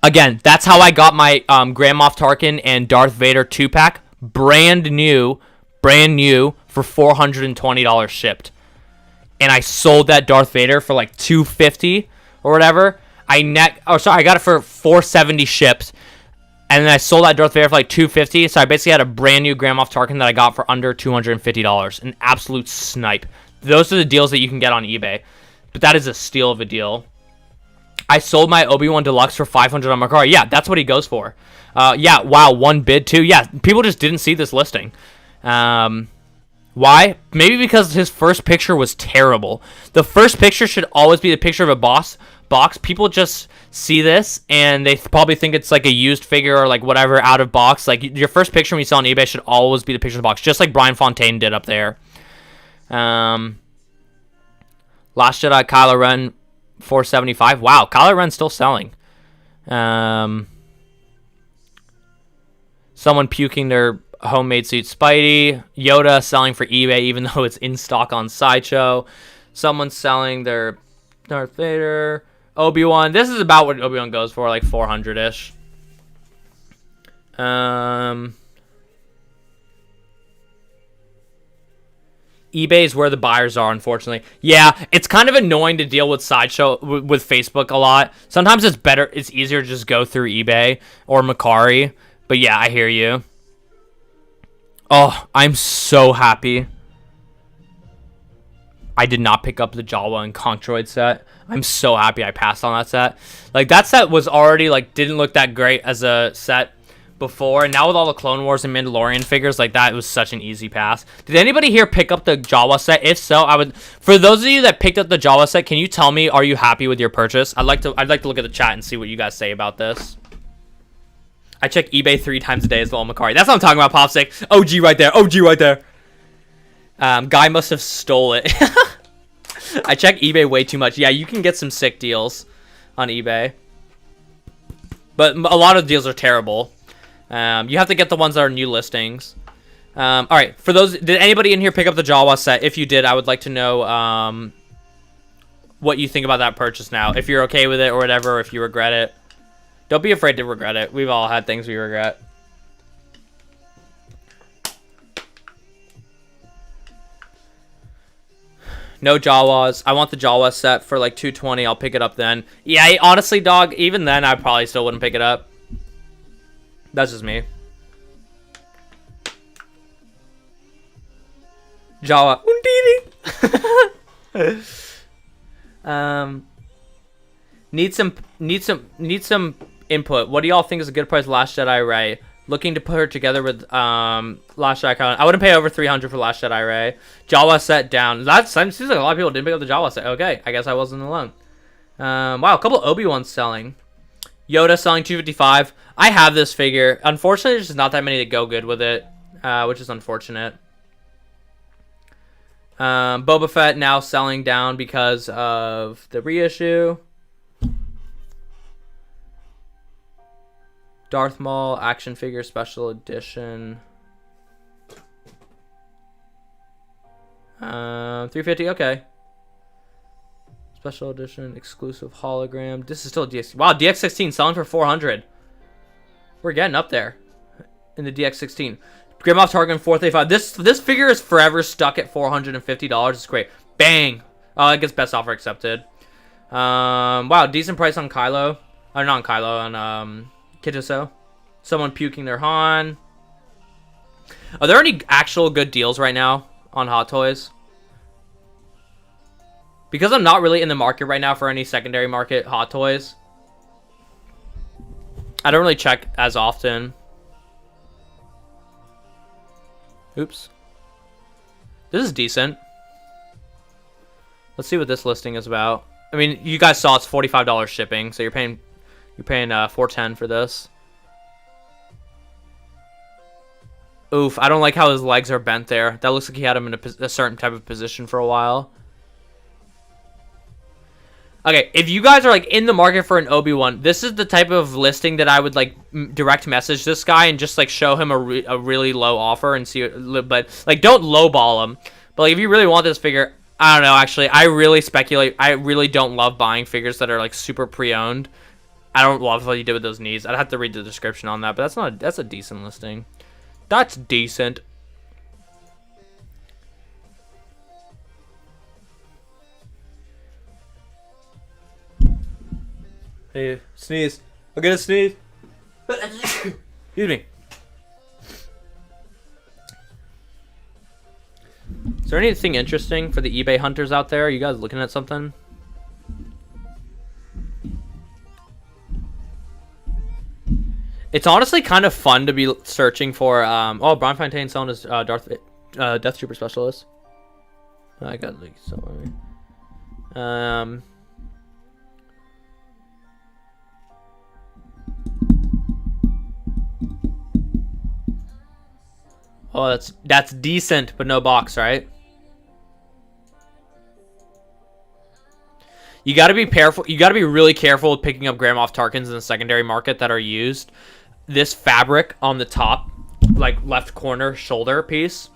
Again, that's how I got my Grand Moff Tarkin and Darth Vader 2-pack, brand new, for $420 shipped. And I sold that Darth Vader for like $250 or whatever. I got it for $470 shipped. And then I sold that Darth Vader for like $250. So I basically had a brand new Grand Moff Tarkin that I got for under $250. An absolute snipe. Those are the deals that you can get on eBay. But that is a steal of a deal. I sold my Obi-Wan Deluxe for $500 on my car. Yeah, that's what he goes for. Yeah, wow, one bid too. Yeah, people just didn't see this listing. Why? Maybe because his first picture was terrible. The first picture should always be the picture of a box. People just see this and they probably think it's like a used figure or like whatever out of box. Like your first picture when you sell on eBay should always be the picture of the box, just like Brian Fontaine did up there. Last Jedi Kylo Ren $475. Wow, Kylo Ren's still selling. Someone puking their homemade suit Spidey. Yoda selling for eBay even though it's in stock on Sideshow. Someone selling their Darth Vader. Obi-Wan. This is about what Obi-Wan goes for, like 400-ish. eBay is where the buyers are, unfortunately. Yeah, it's kind of annoying to deal with Sideshow with Facebook a lot. Sometimes it's easier to just go through eBay or Macari. But yeah, I hear you. Oh, I'm so happy I did not pick up the Jawa and Conch Droid set. I'm so happy I passed on that set. Like, that set was already, like, didn't look that great as a set before, and now with all the Clone Wars and Mandalorian figures, like, that was such an easy pass. Did anybody here pick up the Jawa set? If so, I would, for those of you that picked up the Jawa set, can you tell me, are you happy with your purchase? I'd like to look at the chat and see what you guys say about this. I check eBay 3 times a day as well, Macari. That's what I'm talking about, Popstick. OG right there. OG right there. Guy must have stole it. I check eBay way too much. Yeah, you can get some sick deals on eBay, but a lot of deals are terrible. You have to get the ones that are new listings. All right, for those, did anybody in here pick up the Jawa set? If you did, I would like to know what you think about that purchase now. If you're okay with it or whatever, or if you regret it. Don't be afraid to regret it. We've all had things we regret. No Jawas. I want the Jawa set for like $220. I'll pick it up then. Yeah, honestly, dog, even then, I probably still wouldn't pick it up. That's just me. Jawa. Need some input. What do y'all think is a good price Last Jedi Rey? Looking to put her together with Last Jedi. I wouldn't pay over $300 for Last Jedi Rey. Jawa set down. That seems like a lot of people didn't pick up the Jawa set. Okay, I guess I wasn't alone. Wow, a couple Obi-Wans selling. Yoda selling $255. I have this figure. Unfortunately, there's just not that many that go good with it, which is unfortunate. Boba Fett now selling down because of the reissue. Darth Maul action figure special edition. $350. Okay. Special edition exclusive hologram. This is still a DX. Wow, DX16 selling for $400. We're getting up there in the DX16. Grand Moff Tarkin 435. This figure is forever stuck at $450. It's great. Bang. Oh, I guess best offer accepted. Wow, decent price on Kylo. Or not on Kylo, on Kitoso. Someone puking their Han. Are there any actual good deals right now on Hot Toys? Because I'm not really in the market right now for any secondary market Hot Toys, I don't really check as often. Oops. This is decent. Let's see what this listing is about. I mean, you guys saw it's $45 shipping, so you're paying $410 for this. Oof, I don't like how his legs are bent there. That looks like he had him in a certain type of position for a while. Okay, if you guys are like in the market for an Obi-Wan, this is the type of listing that I would like direct message this guy and just like show him a really low offer and see. But like, don't lowball him. But like, if you really want this figure, I don't know. Actually, I really speculate. I really don't love buying figures that are like super pre-owned. I don't love what you did with those knees. I'd have to read the description on that, but that's a decent listing. That's decent. Hey, sneeze. I'll get a sneeze. Excuse me. Is there anything interesting for the eBay hunters out there? Are you guys looking at something? It's honestly kind of fun to be searching for. Oh, Brian Fontaine's selling his Death Trooper specialist. I got like somewhere. Oh, that's decent, but no box, right? You got to be careful. You got to be really careful with picking up Grand Moff Tarkins in the secondary market that are used. This fabric on the top, like left corner shoulder piece,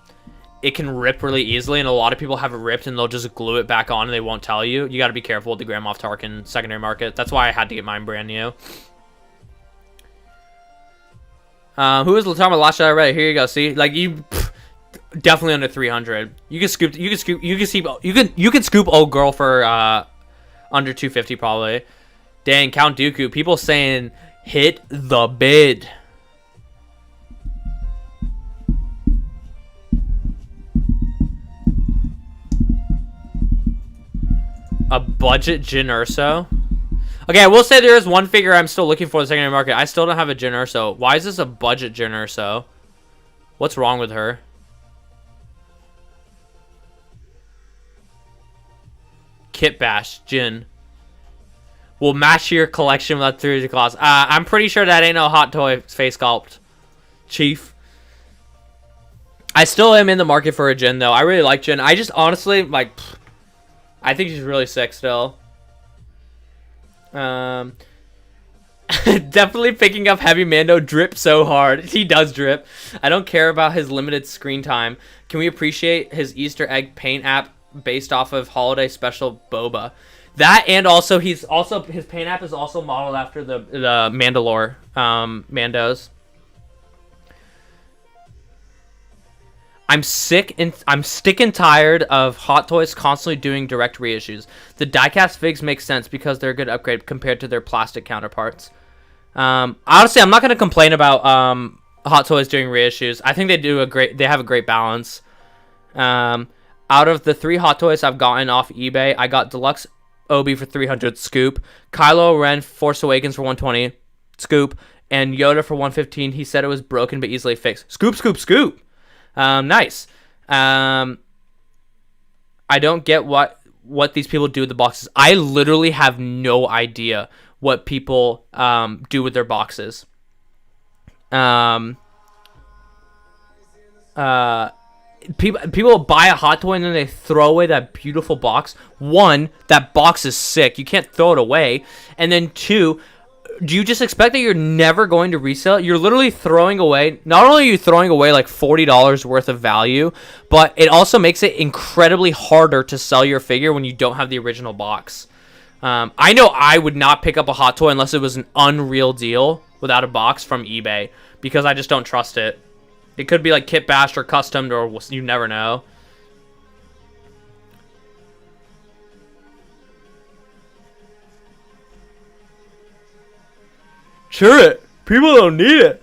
it can rip really easily, and a lot of people have it ripped and they'll just glue it back on and they won't tell you. You got to be careful with the Grand Moff Tarkin secondary market. That's why I had to get mine brand new. Who is talking about Last Jedi Red? Here you go. See, like you, definitely under 300. You can scoop old girl for under 250 probably. Dang, Count Dooku. People saying hit the bid. A budget Jyn Erso. Okay, I will say there is one figure I'm still looking for in the secondary market. I still don't have a Jyn Erso. Why is this a budget Jyn Erso? What's wrong with her? Kit Bash, Jyn. Will match your collection without 3 claws. I'm pretty sure that ain't no hot toy face sculpt, Chief. I still am in the market for a Jyn, though. I really like Jyn. I just honestly, like... I think she's really sick still. Definitely picking up Heavy Mando. Drip so hard. He does drip. I don't care about his limited screen time. Can we appreciate his Easter egg paint app based off of holiday special Boba? That, and also his paint app is also modeled after the Mandalore Mandos. I'm sick and tired of Hot Toys constantly doing direct reissues. The diecast figs make sense because they're a good upgrade compared to their plastic counterparts. Honestly, I'm not going to complain about Hot Toys doing reissues. I think they have a great balance. Out of the 3 Hot Toys I've gotten off eBay, I got Deluxe Obi for 300 scoop, Kylo Ren Force Awakens for 120 scoop, and Yoda for 115. He said it was broken but easily fixed. Scoop, scoop, scoop. Nice. I don't get what these people do with the boxes. I literally have no idea what people do with their boxes. People buy a Hot Toy and then they throw away that beautiful box. 1, that box is sick. You can't throw it away. And then 2, do you just expect that you're never going to resell it? You're literally throwing away, not only are you throwing away like $40 worth of value, but it also makes it incredibly harder to sell your figure when you don't have the original box. I know I would not pick up a Hot Toy unless it was an unreal deal without a box from eBay, because I just don't trust it. It could be like kit bashed or customed, or you never know. Sure it. People don't need it.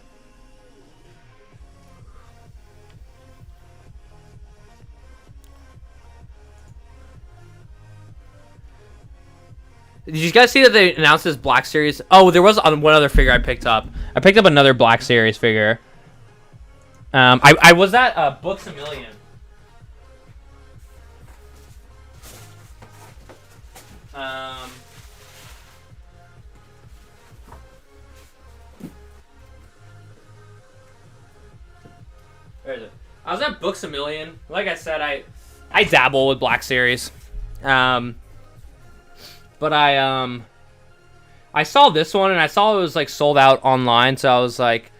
Did you guys see that they announced this Black Series? Oh, there was one other figure I picked up. I picked up another Black Series figure. I was at Books A Million. Where is it? I was at Books A Million. Like I said, I dabble with Black Series. But I saw this one and I saw it was like sold out online, so I was like,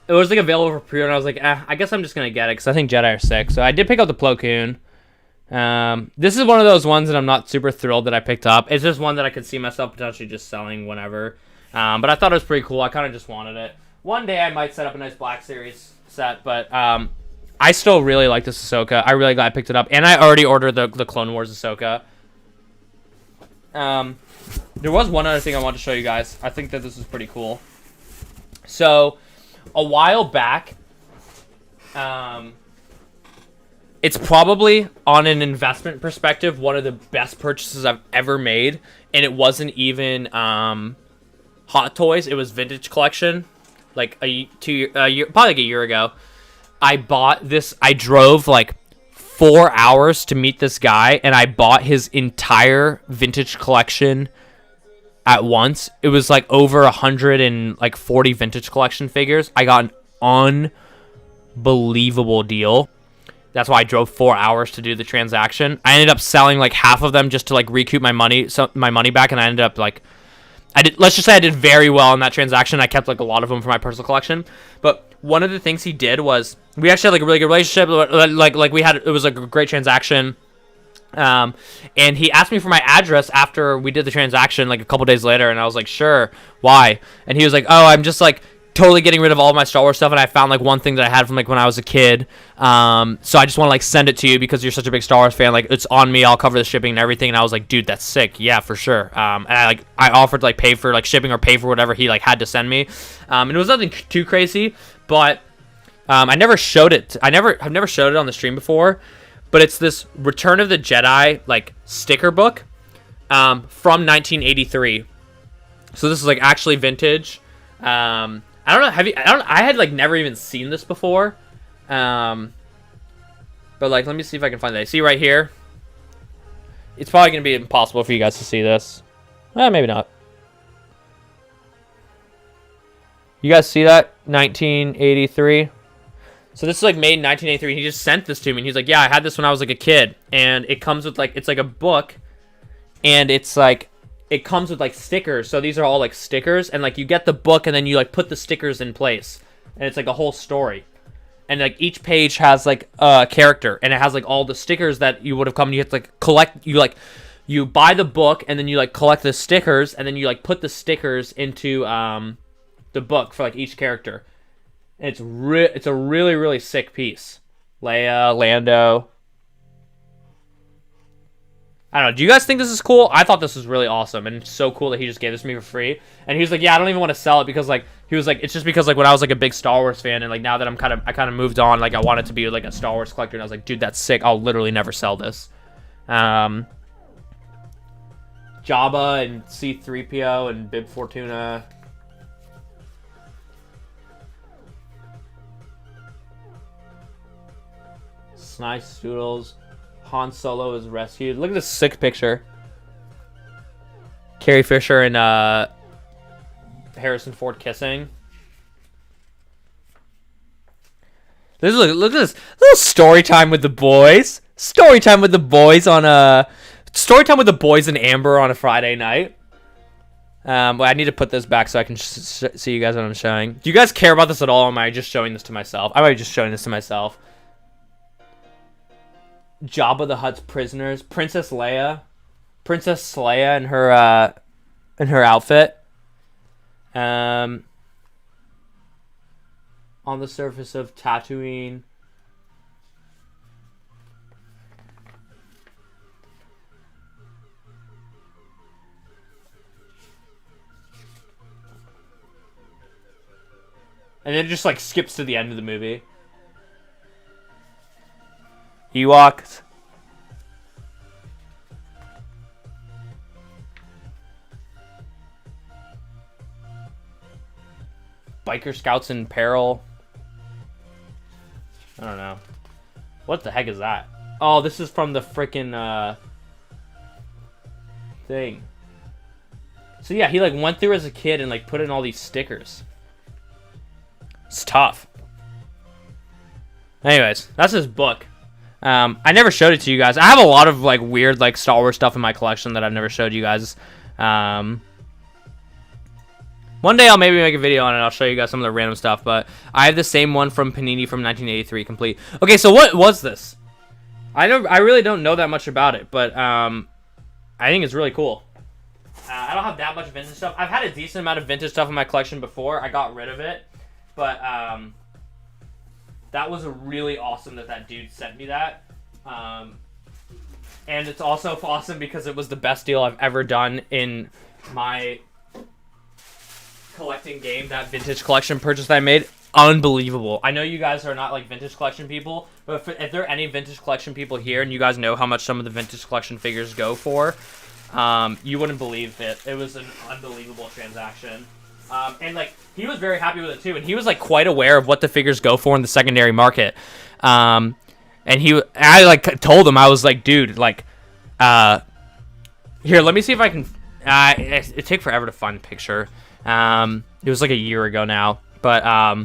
it was like available for pre-order. And I was like, I guess I'm just gonna get it because I think Jedi are sick. So I did pick up the Plo Koon. This is one of those ones that I'm not super thrilled that I picked up. It's just one that I could see myself potentially just selling whenever. But I thought it was pretty cool. I kind of just wanted it. One day I might set up a nice Black Series set, but I still really like this Ahsoka. I really glad I picked it up, and I already ordered the Clone Wars Ahsoka. There was one other thing I wanted to show you guys. I think that this is pretty cool. So, a while back, it's probably, on an investment perspective, one of the best purchases I've ever made, and it wasn't even Hot Toys. It was Vintage Collection, like probably like a year ago. I bought this. I drove like 4 hours to meet this guy, and I bought his entire Vintage Collection at once. It was like over 140 Vintage Collection figures. I got an unbelievable deal. That's why I drove 4 hours to do the transaction. I ended up selling like half of them just to like recoup my money back, and I ended up like let's just say I did very well in that transaction. I kept like a lot of them for my personal collection. But one of the things he did was we actually had like a really good relationship. Like we had, it was like a great transaction. And he asked me for my address after we did the transaction, like a couple days later, and I was like, sure, why? And he was like, oh, I'm just like totally getting rid of all of my Star Wars stuff, and I found like one thing that I had from like when I was a kid, so I just want to like send it to you because you're such a big Star Wars fan, like it's on me, I'll cover the shipping and everything. And I was like, dude, that's sick, yeah, for sure. And I offered to like pay for like shipping or pay for whatever he like had to send me, and it was nothing too crazy, but I never showed it. I've never showed it on the stream before. But it's this Return of the Jedi like sticker book from 1983. So this is like actually vintage. I don't know. I had like never even seen this before. But like, let me see if I can find that. See right here. It's probably gonna be impossible for you guys to see this. Maybe not. You guys see that? 1983. So this is like made in 1983. He just sent this to me. And he's like, yeah, I had this when I was like a kid. And it comes with like, it's like a book. And it's like, it comes with like stickers. So these are all like stickers. And like you get the book and then you like put the stickers in place. And it's like a whole story. And like each page has like a character. And it has like all the stickers that you would have come. And you have to like collect, you buy the book and then you like collect the stickers. And then you like put the stickers into the book for like each character. And it's a really, really sick piece. Leia, Lando. I don't know. Do you guys think this is cool? I thought this was really awesome. And it's so cool that he just gave this to me for free. And he was like, yeah, I don't even want to sell it because like, he was like, it's just because like when I was like a big Star Wars fan and like now that I kind of moved on, like I wanted to be like a Star Wars collector. And I was like, dude, that's sick. I'll literally never sell this. Jabba and C-3PO and Bib Fortuna. Nice doodles. Han Solo is rescued. Look at this sick picture. Carrie Fisher and Harrison Ford kissing. Look at this little story time with the boys. Story time with the boys on story time with the boys and Amber on a Friday night. Well, I need to put this back so I can see you guys what I'm showing. Do you guys care about this at all? Or am I just showing this to myself? I might be just showing this to myself. Jabba the Hutt's prisoners, Princess Leia in her outfit, on the surface of Tatooine. And then it just like skips to the end of the movie. Ewoks. Biker Scouts in Peril. I don't know. What the heck is that? Oh, this is from the frickin' thing. So yeah, he like went through as a kid and like put in all these stickers. It's tough. Anyways, that's his book. I never showed it to you guys. I have a lot of like weird like Star Wars stuff in my collection that I've never showed you guys. One day I'll maybe make a video on it. I'll show you guys some of the random stuff. But I have the same one from Panini from 1983 complete. Okay, so what was this? I really don't know that much about it, but I think it's really cool. I don't have that much vintage stuff. I've had a decent amount of vintage stuff in my collection before. I got rid of it, but that was really awesome that dude sent me that. And it's also awesome because it was the best deal I've ever done in my collecting game. That vintage collection purchase that I made, unbelievable. I know you guys are not like vintage collection people, but if there are any vintage collection people here and you guys know how much some of the vintage collection figures go for, you wouldn't believe it. It was an unbelievable transaction. And like he was very happy with it too, and he was like quite aware of what the figures go for in the secondary market. And I like told him, I was like, dude, like, here, let me see if I can. It take forever to find the picture. It was like a year ago now, but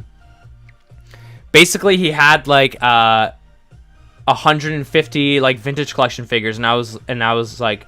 basically he had like 150 like vintage collection figures, and I was like,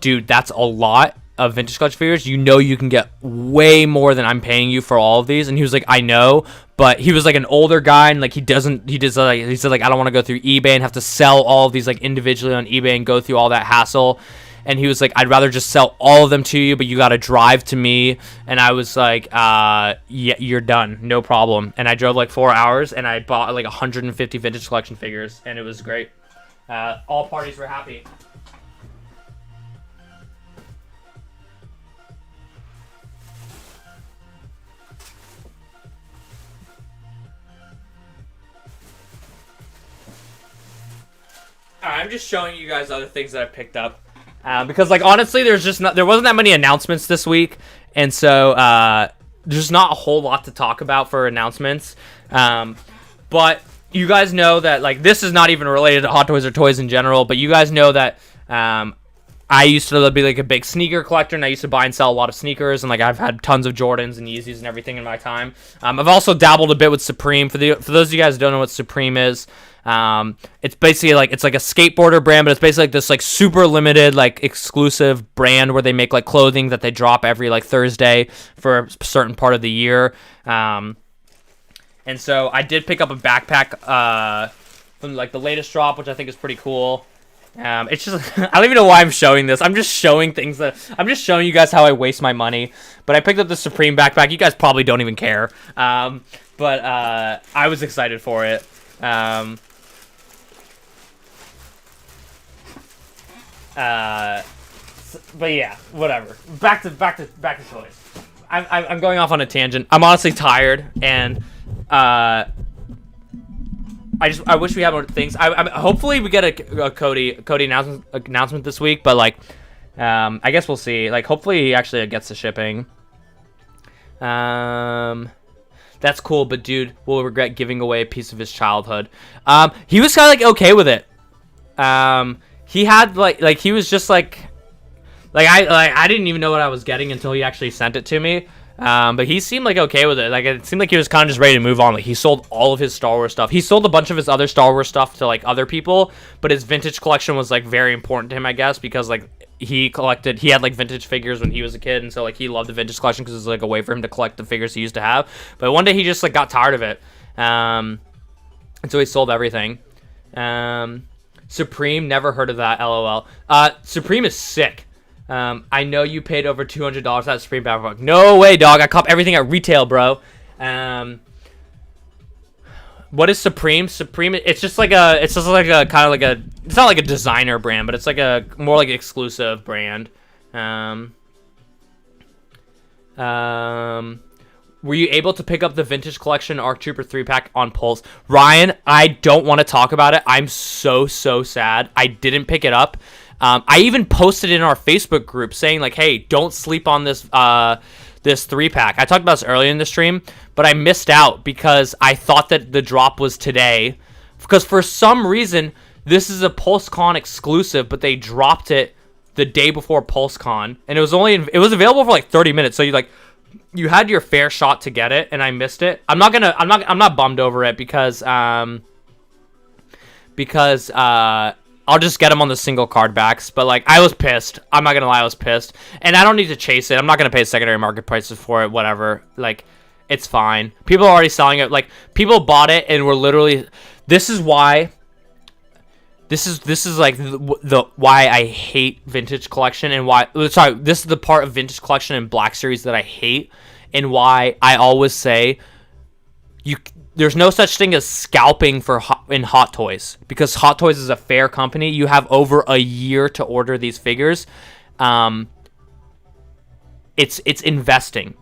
dude, that's a lot. of vintage collection figures, you know you can get way more than I'm paying you for all of these. And he was like, I know, but he was like an older guy, and like he said like, I don't want to go through eBay and have to sell all of these like individually on eBay and go through all that hassle. And he was like, I'd rather just sell all of them to you, but you got to drive to me. And I was like, yeah, you're done. No problem. And I drove like 4 hours, and I bought like 150 vintage collection figures, and it was great. All parties were happy. Alright, I'm just showing you guys other things that I picked up. Because, like, honestly, there wasn't that many announcements this week, and so there's not a whole lot to talk about for announcements. But you guys know that, like, this is not even related to Hot Toys or toys in general, but you guys know that I used to be, like, a big sneaker collector, and I used to buy and sell a lot of sneakers, and, like, I've had tons of Jordans and Yeezys and everything in my time. I've also dabbled a bit with Supreme. For those of you guys who don't know what Supreme is, it's basically like, it's like a skateboarder brand, but it's basically like this like super limited like exclusive brand where they make like clothing that they drop every like Thursday for a certain part of the year. And so I did pick up a backpack from like the latest drop, which I think is pretty cool. It's just I don't even know why I'm showing this. I'm just showing you guys how I waste my money. But I picked up the Supreme backpack. You guys probably don't even care. But I was excited for it. But yeah, whatever. Back to toys. I'm going off on a tangent. I'm honestly tired, and I wish we had more things. Hopefully we get a Cody announcement this week, but like, I guess we'll see. Like, hopefully he actually gets the shipping. That's cool, but dude will regret giving away a piece of his childhood. He was kind of like okay with it. He had like he was just like I didn't even know what I was getting until he actually sent it to me. But he seemed like okay with it. Like, it seemed like he was kind of just ready to move on. Like, he sold all of his Star Wars stuff. He sold a bunch of his other Star Wars stuff to like other people, but his vintage collection was like very important to him, I guess, because like he had like vintage figures when he was a kid, and so like he loved the vintage collection because it was like a way for him to collect the figures he used to have. But one day he just like got tired of it, and so he sold everything. Supreme, never heard of that. LOL. Supreme is sick. I know you paid over $200 for that Supreme backpack. No way, dog. I cop everything at retail, bro. What is Supreme? Supreme, it's just like a it's not like a designer brand, but it's like a more like exclusive brand. Were you able to pick up the vintage collection ARC Trooper 3-pack on Pulse? Ryan, I don't want to talk about it. I'm so sad. I didn't pick it up. I even posted in our Facebook group saying like, hey, don't sleep on this this 3-pack. I talked about this earlier in the stream, but I missed out because I thought that the drop was today. Because for some reason, this is a PulseCon exclusive, but they dropped it the day before PulseCon, and it was available for like 30 minutes. So you had your fair shot to get it, and I missed it. I'm not bummed over it because I'll just get them on the single card backs. But like, I was pissed. I'm not gonna lie, I was pissed, and I don't need to chase it. I'm not gonna pay secondary market prices for it. Whatever, like, it's fine. People are already selling it. Like, people bought it and were literally. This is why. This is like the why I hate vintage collection, and why. Sorry, this is the part of vintage collection and Black Series that I hate, and why I always say there's no such thing as scalping in Hot Toys, because Hot Toys is a fair company. You have over a year to order these figures. It's investing.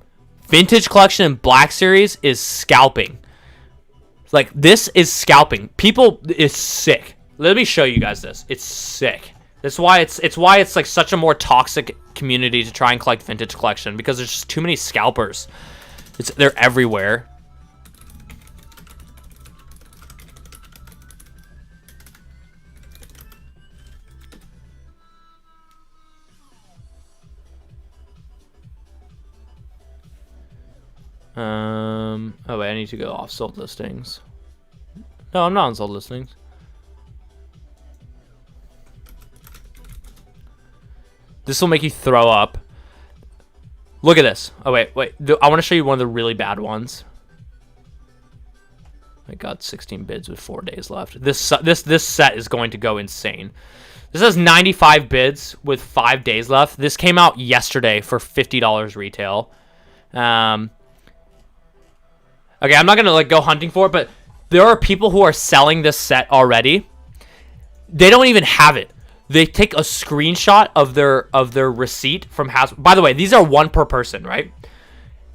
Vintage collection and Black Series is scalping. Like, this is scalping. People is sick. Let me show you guys this. It's sick. That's why it's like such a more toxic community to try and collect vintage collection, because there's just too many scalpers. They're everywhere. Oh wait, I need to go off sold listings. No, I'm not on sold listings. This will make you throw up. Look at this. Oh, wait. I want to show you one of the really bad ones. I got 16 bids with 4 days left. This set is going to go insane. This has 95 bids with 5 days left. This came out yesterday for $50 retail. Okay, I'm not gonna like go hunting for it, but there are people who are selling this set already. They don't even have it. They take a screenshot of their receipt from Hasbro. By the way, these are one per person, right?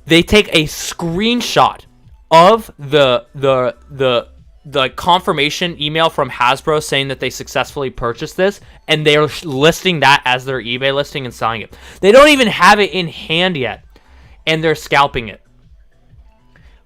They take a screenshot of the confirmation email from Hasbro saying that they successfully purchased this, and they're listing that as their eBay listing and selling it. They don't even have it in hand yet, and they're scalping it.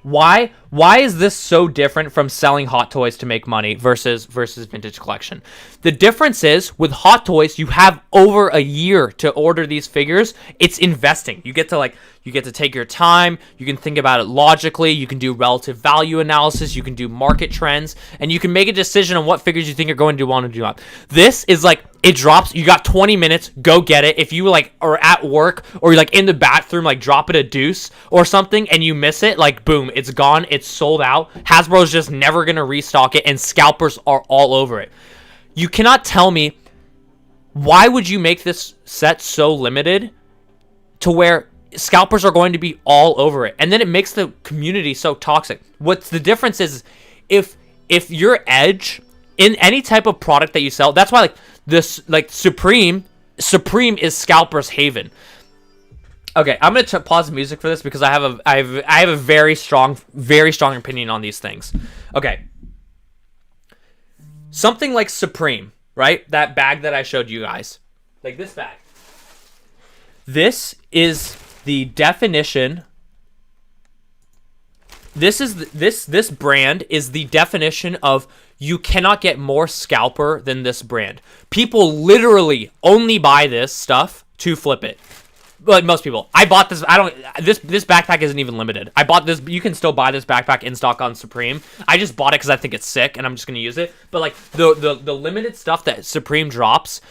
Why is this so different from selling Hot Toys to make money versus Vintage Collection? The difference is, with Hot Toys, you have over a year to order these figures. It's investing. You get to take your time. You can think about it logically. You can do relative value analysis. You can do market trends, and you can make a decision on what figures you think you're going to want to do not. This is like, it drops. You got 20 minutes. Go get it. If you like are at work or you're like in the bathroom, like drop it a deuce or something, and you miss it, like boom, it's gone. It's sold out. Hasbro's just never gonna restock it, and scalpers are all over it. You cannot tell me, why would you make this set so limited to where scalpers are going to be all over it? And then it makes the community so toxic. What's the difference is, if your edge in any type of product that you sell, that's why like this, like Supreme is scalper's haven. Okay, I'm gonna pause the music for this because I have a very strong opinion on these things. Okay, something like Supreme, right? That bag that I showed you guys, like this bag. This is the definition. This brand is the definition of, you cannot get more scalper than this brand. People literally only buy this stuff to flip it. Like most people. I bought this. This backpack isn't even limited. I bought this. You can still buy this backpack in stock on Supreme. I just bought it because I think it's sick and I'm just gonna use it. But like the limited stuff that Supreme drops,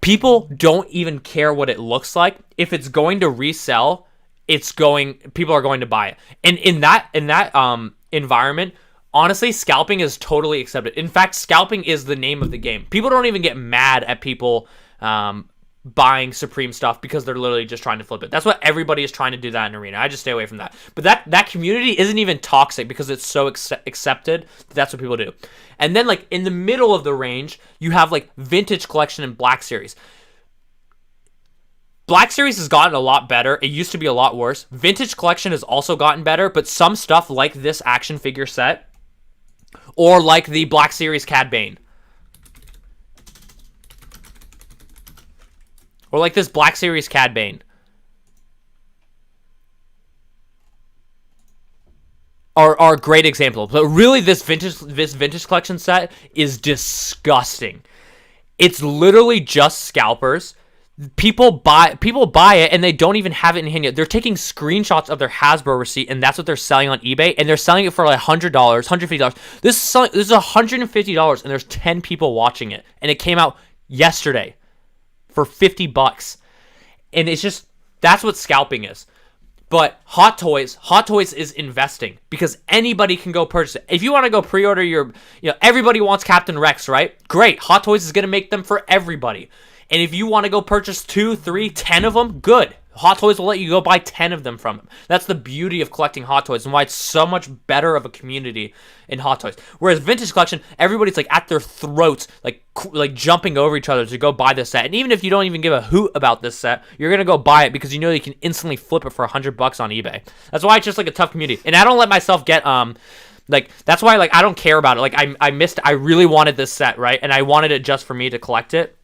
people don't even care what it looks like. If it's going to resell, people are going to buy it. And in that environment, honestly, scalping is totally accepted. In fact, scalping is the name of the game. People don't even get mad at people buying Supreme stuff because they're literally just trying to flip it. That's what everybody is trying to do that in Arena. I just stay away from that. But that community isn't even toxic because it's so accepted that that's what people do. And then like in the middle of the range, you have like Vintage Collection and Black Series. Black Series has gotten a lot better. It used to be a lot worse. Vintage Collection has also gotten better, but some stuff like this action figure set, or like the Black Series Cad Bane, or like this Black Series Cad Bane, are a great example. But really, this vintage collection set is disgusting. It's literally just scalpers. People buy it and they don't even have it in hand yet. They're taking screenshots of their Hasbro receipt, and that's what they're selling on eBay, and they're selling it for like $100, $150. This is $150, and there's 10 people watching it, and it came out yesterday for $50. And it's just, that's what scalping is. But Hot Toys is investing because anybody can go purchase it. If you want to go pre-order everybody wants Captain Rex, right? Great. Hot Toys is going to make them for everybody. And if you want to go purchase 2, 3, 10 of them, good. Hot Toys will let you go buy 10 of them from them. That's the beauty of collecting Hot Toys and why it's so much better of a community in Hot Toys. Whereas Vintage Collection, everybody's like at their throats, like jumping over each other to go buy this set. And even if you don't even give a hoot about this set, you're going to go buy it because you know you can instantly flip it for $100 on eBay. That's why it's just like a tough community. And I don't let myself get, that's why I don't care about it. Like I really wanted this set, right? And I wanted it just for me to collect it.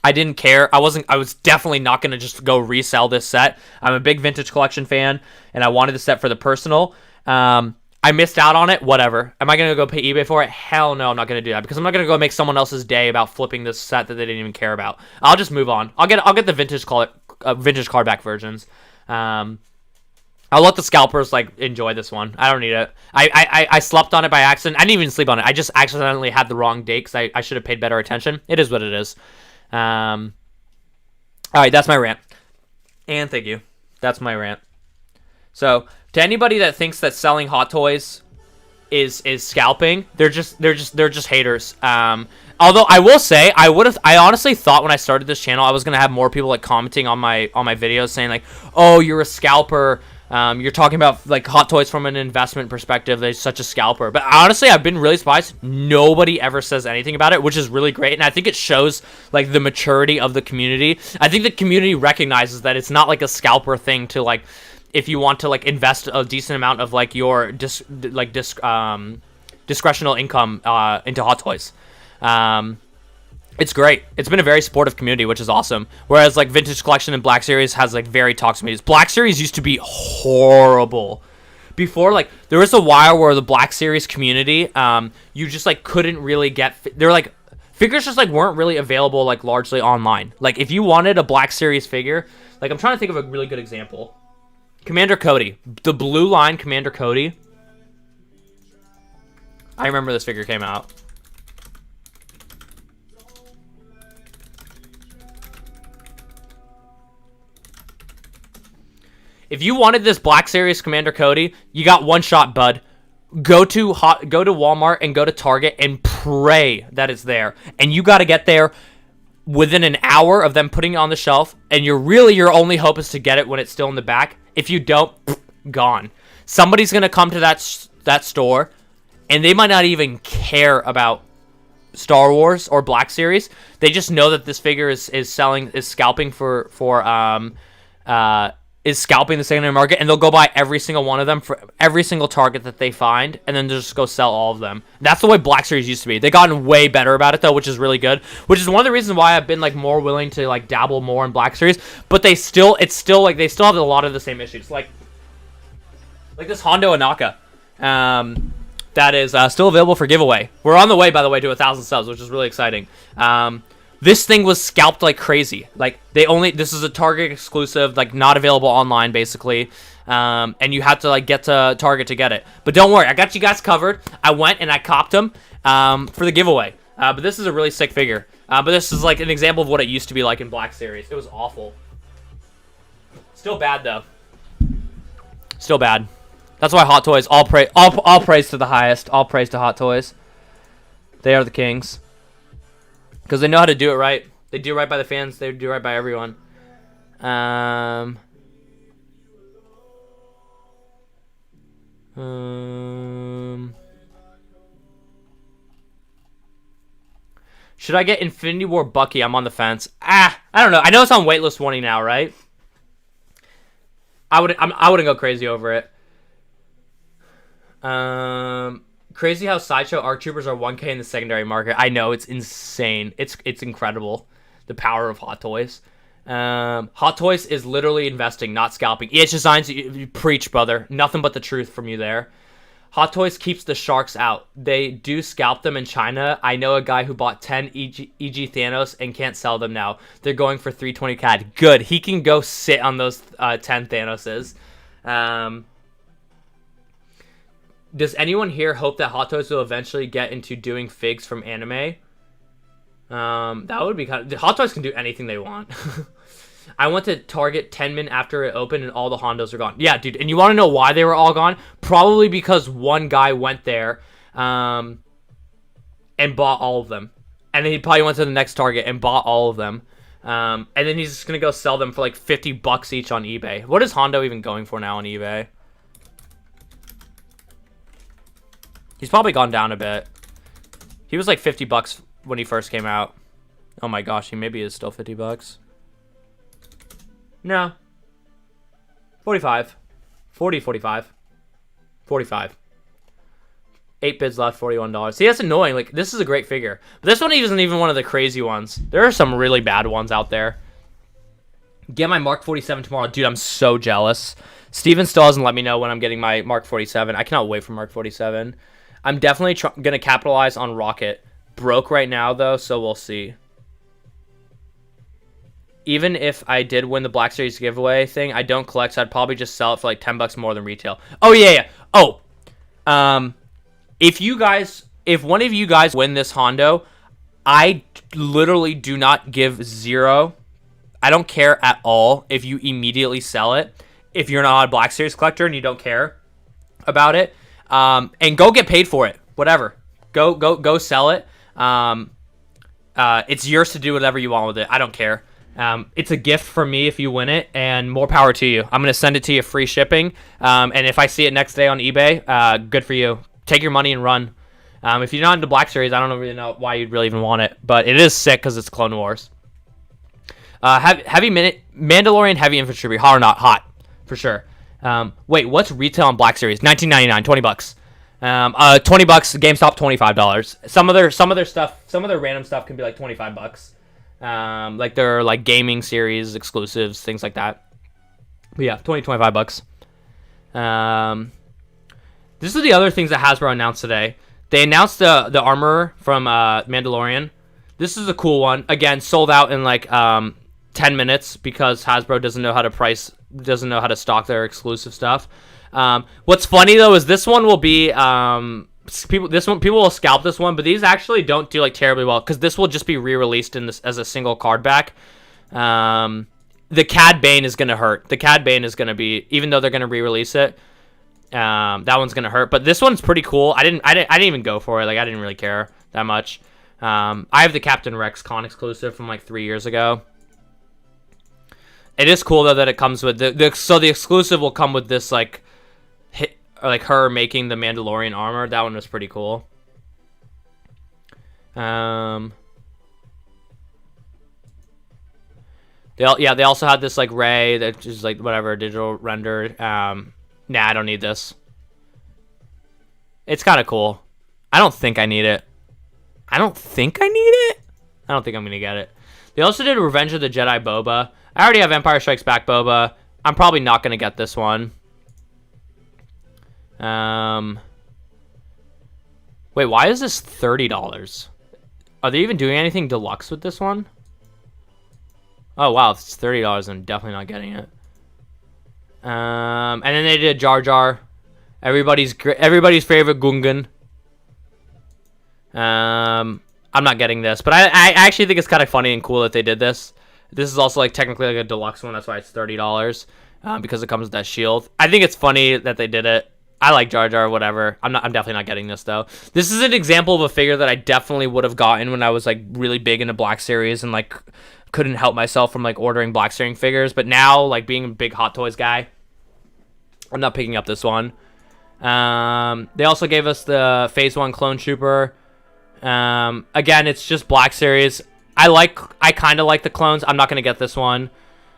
I didn't care. I was definitely not going to just go resell this set. I'm a big Vintage Collection fan, and I wanted the set for the personal. I missed out on it. Whatever. Am I going to go pay eBay for it? Hell no, I'm not going to do that because I'm not going to go make someone else's day about flipping this set that they didn't even care about. I'll just move on. I'll get the vintage card back versions. I'll let the scalpers enjoy this one. I don't need it. I slept on it by accident. I didn't even sleep on it. I just accidentally had the wrong date because I should have paid better attention. It is what it is. All right, that's my rant. And thank you. That's my rant. So to anybody that thinks that selling Hot Toys is scalping, they're just haters. Although I will say, I honestly thought when I started this channel I was gonna have more people like commenting on my videos saying like, oh, you're a scalper. You're talking about like Hot Toys from an investment perspective. They're such a scalper. But honestly, I've been really surprised. Nobody ever says anything about it, which is really great. And I think it shows like the maturity of the community. I think the community recognizes that it's not like a scalper thing to like, if you want to like invest a decent amount of like your discretional income into Hot Toys. It's great. It's been a very supportive community, which is awesome. Whereas like Vintage Collection and Black Series has like very toxic communities. Black Series used to be horrible. Before, like, there was a while where the Black Series community, you just like couldn't really get. They're like figures just like weren't really available like largely online. Like if you wanted a Black Series figure, like I'm trying to think of a really good example. Commander Cody, the blue line Commander Cody. I remember this figure came out. If you wanted this Black Series Commander Cody, you got one shot, bud. Go to Walmart and go to Target and pray that it's there. And you got to get there within an hour of them putting it on the shelf. And your only hope is to get it when it's still in the back. If you don't, gone. Somebody's gonna come to that store, and they might not even care about Star Wars or Black Series. They just know that this figure is scalping is scalping the secondary market, and they'll go buy every single one of them for every single target that they find, and then they'll just go sell all of them. That's the way Black Series used to be. They've gotten way better about it though, which is really good. Which is one of the reasons why I've been like more willing to like dabble more in Black Series. But they still have a lot of the same issues. Like this Hondo Anaka, that is still available for giveaway. We're on the way, by the way, to 1,000 subs, which is really exciting. This thing was scalped like crazy. Like this is a Target exclusive, like not available online basically. And you have to like get to Target to get it. But don't worry, I got you guys covered. I went and I copped them for the giveaway. But this is a really sick figure. But this is like an example of what it used to be like in Black Series. It was awful. Still bad though. Still bad. That's why Hot Toys, all praise to the highest. All praise to Hot Toys. They are the kings. Because they know how to do it right. They do right by the fans. They do right by everyone. Should I get Infinity War Bucky? I'm on the fence. I don't know. I know it's on waitlist 20 now, right? I wouldn't go crazy over it. Crazy how Sideshow ARC Troopers are 1K in the secondary market. I know, it's insane. It's incredible. The power of Hot Toys. Hot Toys is literally investing, not scalping. EH Designs, you preach, brother. Nothing but the truth from you there. Hot Toys keeps the sharks out. They do scalp them in China. I know a guy who bought 10 EG Thanos and can't sell them now. They're going for 320 CAD. Good. He can go sit on those 10 Thanoses. Does anyone here hope that Hot Toys will eventually get into doing figs from anime? That would be kind of... Hot Toys can do anything they want. I went to Target 10 minutes after it opened and all the Hondos are gone. Yeah, dude. And you want to know why they were all gone? Probably because one guy went there and bought all of them. And then he probably went to the next Target and bought all of them. And then he's just going to go sell them for like $50 each on eBay. What is Hondo even going for now on eBay? He's probably gone down a bit. He was like $50 when he first came out. Oh my gosh, he maybe is still $50. No. 45. 40, 45. 45. 8 bids left, $41. See, that's annoying. Like, this is a great figure. But this one isn't even one of the crazy ones. There are some really bad ones out there. Get my Mark 47 tomorrow. Dude, I'm so jealous. Steven still hasn't let me know when I'm getting my Mark 47. I cannot wait for Mark 47. I'm definitely going to capitalize on Rocket. Broke right now, though, so we'll see. Even if I did win the Black Series giveaway thing, I don't collect, so I'd probably just sell it for like $10 more than retail. Oh, yeah. Oh, if one of you guys win this Hondo, I literally do not give zero. I don't care at all if you immediately sell it. if you're not a Black Series collector and you don't care about it, and go get paid for it. Whatever, go sell it. It's yours to do whatever you want with it. I don't care. It's a gift for me if you win it, and more power to you. I'm gonna send it to you free shipping. And if I see it next day on eBay, good for you. Take your money and run. If you're not into Black Series, I don't really know why you'd really even want it, but it is sick because it's Clone Wars. Mandalorian heavy infantry, hot or not? Hot, for sure. Wait, what's retail on Black Series? $19.99, $20. $20. GameStop $25. Some of their stuff, some of their random stuff can be like $25. Like their like gaming series exclusives, things like that. But yeah, $25. This is the other things that Hasbro announced today. They announced the armor from Mandalorian. This is a cool one. Again, sold out in like 10 minutes because Hasbro doesn't know how to stock their exclusive stuff. What's funny though is this one will be people will scalp this one, but these actually don't do like terribly well because this will just be re-released in this as a single card back. The Cad Bane is gonna hurt. The Cad Bane is gonna be, even though they're gonna re-release it, that one's gonna hurt. But this one's pretty cool. I didn't even go for it. Like I didn't really care that much. I have the Captain Rex con exclusive from like 3 years ago. It is cool though that it comes with so the exclusive will come with this like like her making the Mandalorian armor. That one was pretty cool. They also had this like Rey that just like whatever digital rendered. Nah, I don't need this. It's kind of cool. I don't think I need it. I don't think I'm gonna get it. They also did Revenge of the Jedi Boba. I already have Empire Strikes Back Boba. I'm probably not gonna get this one. Wait, why is this $30? Are they even doing anything deluxe with this one? Oh wow, if it's $30, I'm definitely not getting it. And then they did Jar Jar, everybody's favorite Gungan. I'm not getting this, but I actually think it's kind of funny and cool that they did this. This is also like technically like a deluxe one, that's why it's $30, because it comes with that shield. I think it's funny that they did it. I like Jar Jar, whatever. I'm definitely not getting this though. This is an example of a figure that I definitely would have gotten when I was like really big into Black Series and like couldn't help myself from like ordering Black Series figures. But now, like being a big Hot Toys guy, I'm not picking up this one. They also gave us the Phase 1 Clone Trooper. Again, it's just Black Series. I kind of like the clones. I'm not gonna get this one.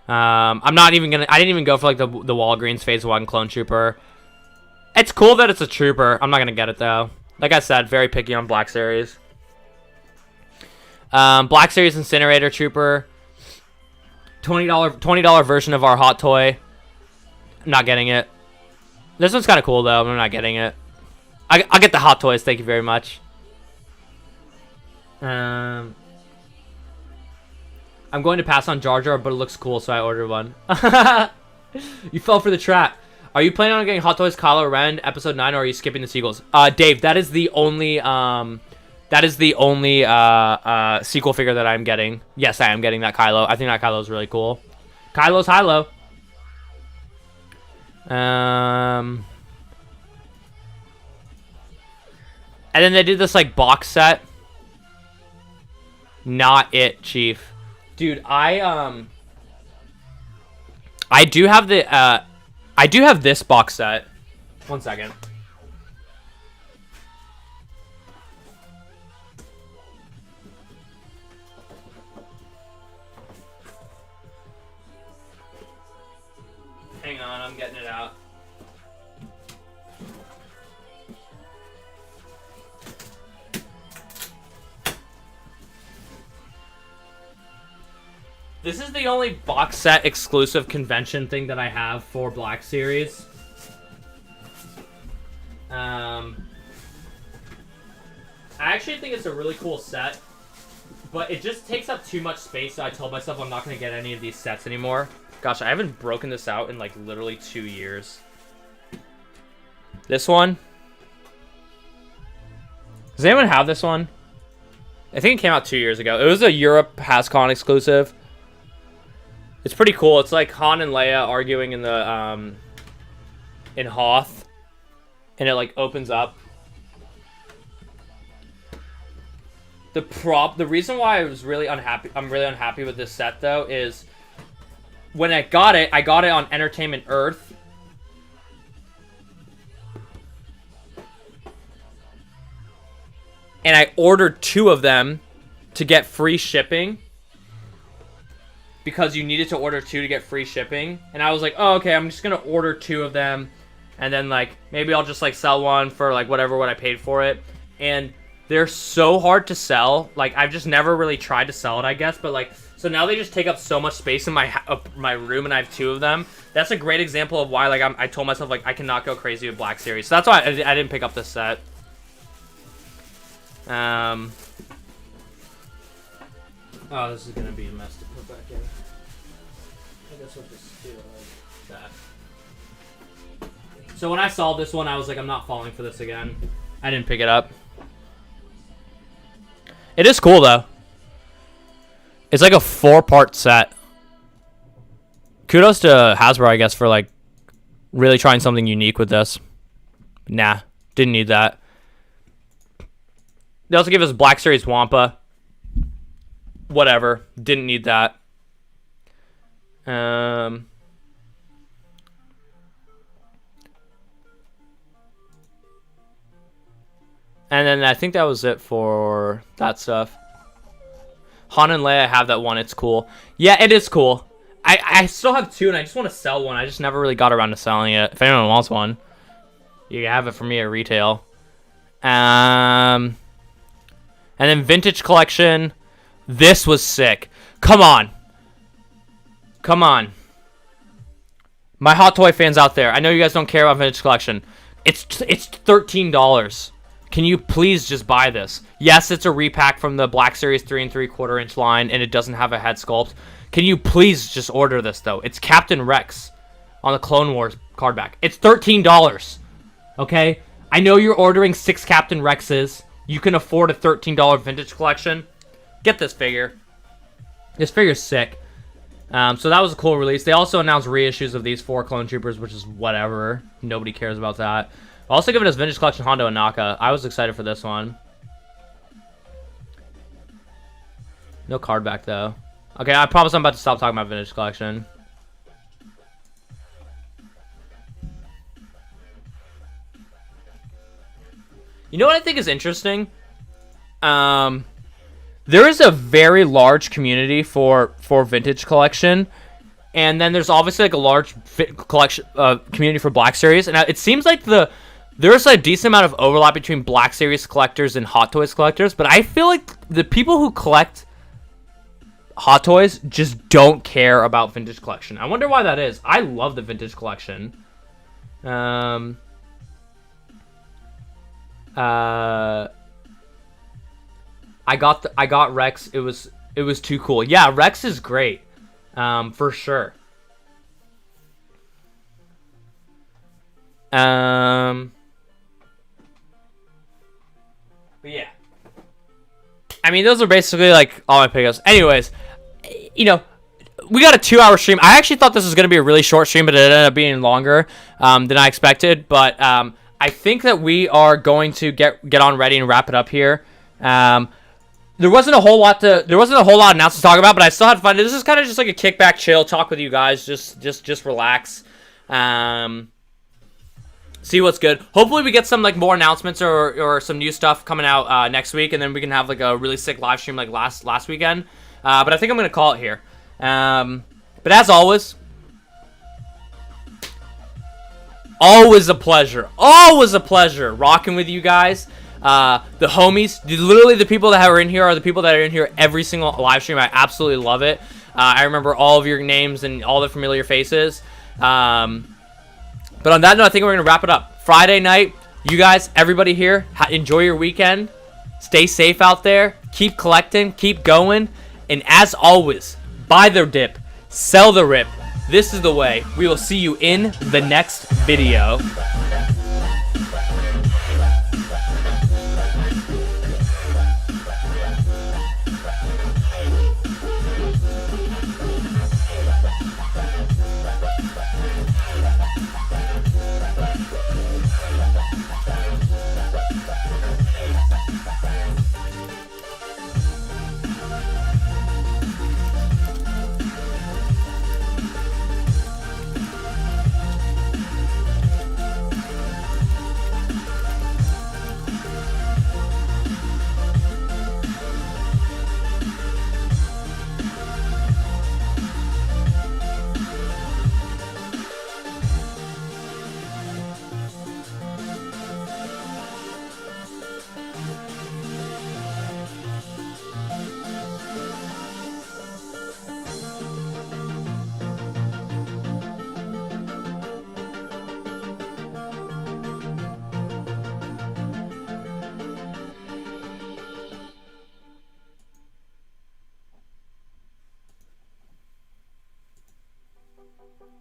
I didn't even go for like the Walgreens Phase 1 Clone Trooper. It's cool that it's a trooper. I'm not going to get it, though. Like I said, very picky on Black Series. Black Series Incinerator Trooper. $20 version of our Hot Toy. Not getting it. This one's kind of cool, though. I'm not getting it. I'll get the Hot Toys. Thank you very much. I'm going to pass on Jar Jar, but it looks cool, so I ordered one. You fell for the trap. Are you planning on getting Hot Toys Kylo Ren Episode 9, or are you skipping the sequels? Dave, that is the only sequel figure that I'm getting. Yes, I am getting that Kylo. I think that Kylo is really cool. Kylo's high-low. And then they did this like box set. Not it, Chief. Dude, I do have the I do have this box set. One second. Hang on, I'm getting it out. This is the only box set exclusive convention thing that I have for Black Series. I actually think it's a really cool set, but it just takes up too much space, so I told myself I'm not going to get any of these sets anymore. Gosh, I haven't broken this out in like literally 2 years. This one. Does anyone have this one? I think it came out 2 years ago. It was a Europe HasCon exclusive. It's pretty cool. It's like Han and Leia arguing in the in Hoth, and it like opens up. The reason why I'm really unhappy with this set though is when I got it on Entertainment Earth. And I ordered 2 of them to get free shipping. Because you needed to order 2 to get free shipping. And I was like, oh, okay, I'm just going to order 2 of them. And then, like, maybe I'll just, like, sell one for, like, what I paid for it. And they're so hard to sell. Like, I've just never really tried to sell it, I guess. But, like, so now they just take up so much space in my room, and I have 2 of them. That's a great example of why, like, I told myself, like, I cannot go crazy with Black Series. So that's why I didn't pick up this set. Oh, this is gonna be a mess to put back in. I guess we'll just do it like that. So when I saw this one, I was like, I'm not falling for this again. I didn't pick it up. It is cool though. It's like a 4-part set. Kudos to Hasbro, I guess, for like really trying something unique with this. Nah, didn't need that. They also give us Black Series Wampa. Whatever. Didn't need that. And then I think that was it for that stuff. Han and Leia have that one. It's cool. Yeah, it is cool. I still have 2, and I just want to sell one. I just never really got around to selling it. If anyone wants one, you can have it from me at retail. And then Vintage Collection. This was sick. Come on. Come on. My Hot Toy fans out there. I know you guys don't care about Vintage Collection. It's $13. Can you please just buy this? Yes, it's a repack from the Black Series 3 3/4 inch line, and it doesn't have a head sculpt. Can you please just order this, though? It's Captain Rex on the Clone Wars card back. It's $13. Okay? I know you're ordering 6 Captain Rexes. You can afford a $13 Vintage Collection. Get this figure. This figure's sick. So that was a cool release. They also announced reissues of these 4 Clone Troopers, which is whatever. Nobody cares about that. Also giving us Vintage Collection Hondo and Naka. I was excited for this one. No card back, though. Okay, I promise I'm about to stop talking about Vintage Collection. You know what I think is interesting? There is a very large community for Vintage Collection, and then there's obviously like a large collection community for Black Series, and it seems like there's a decent amount of overlap between Black Series collectors and Hot Toys collectors, but I feel like the people who collect Hot Toys just don't care about Vintage Collection. I wonder why that is. I love the Vintage Collection. I got Rex. It was too cool. Yeah, Rex is great. For sure. But yeah. I mean, those are basically like all my pickups. Anyways, you know, we got a 2-hour stream. I actually thought this was going to be a really short stream, but it ended up being longer than I expected. But I think that we are going to get on ready and wrap it up here. There wasn't a whole lot of announcements to talk about, but I still had fun. This is kind of just like a kickback, chill, talk with you guys, just relax, see what's good. Hopefully, we get some like more announcements or some new stuff coming out next week, and then we can have like a really sick live stream like last weekend. But I think I'm gonna call it here. But as always a pleasure. Always a pleasure rocking with you guys. The homies, literally the people that are in here are the people that are in here every single live stream. I absolutely love it. I remember all of your names and all the familiar faces. But on that note, I think we're going to wrap it up. Friday night, you guys, everybody here, enjoy your weekend. Stay safe out there. Keep collecting. Keep going. And as always, buy the dip. Sell the rip. This is the way. We will see you in the next video.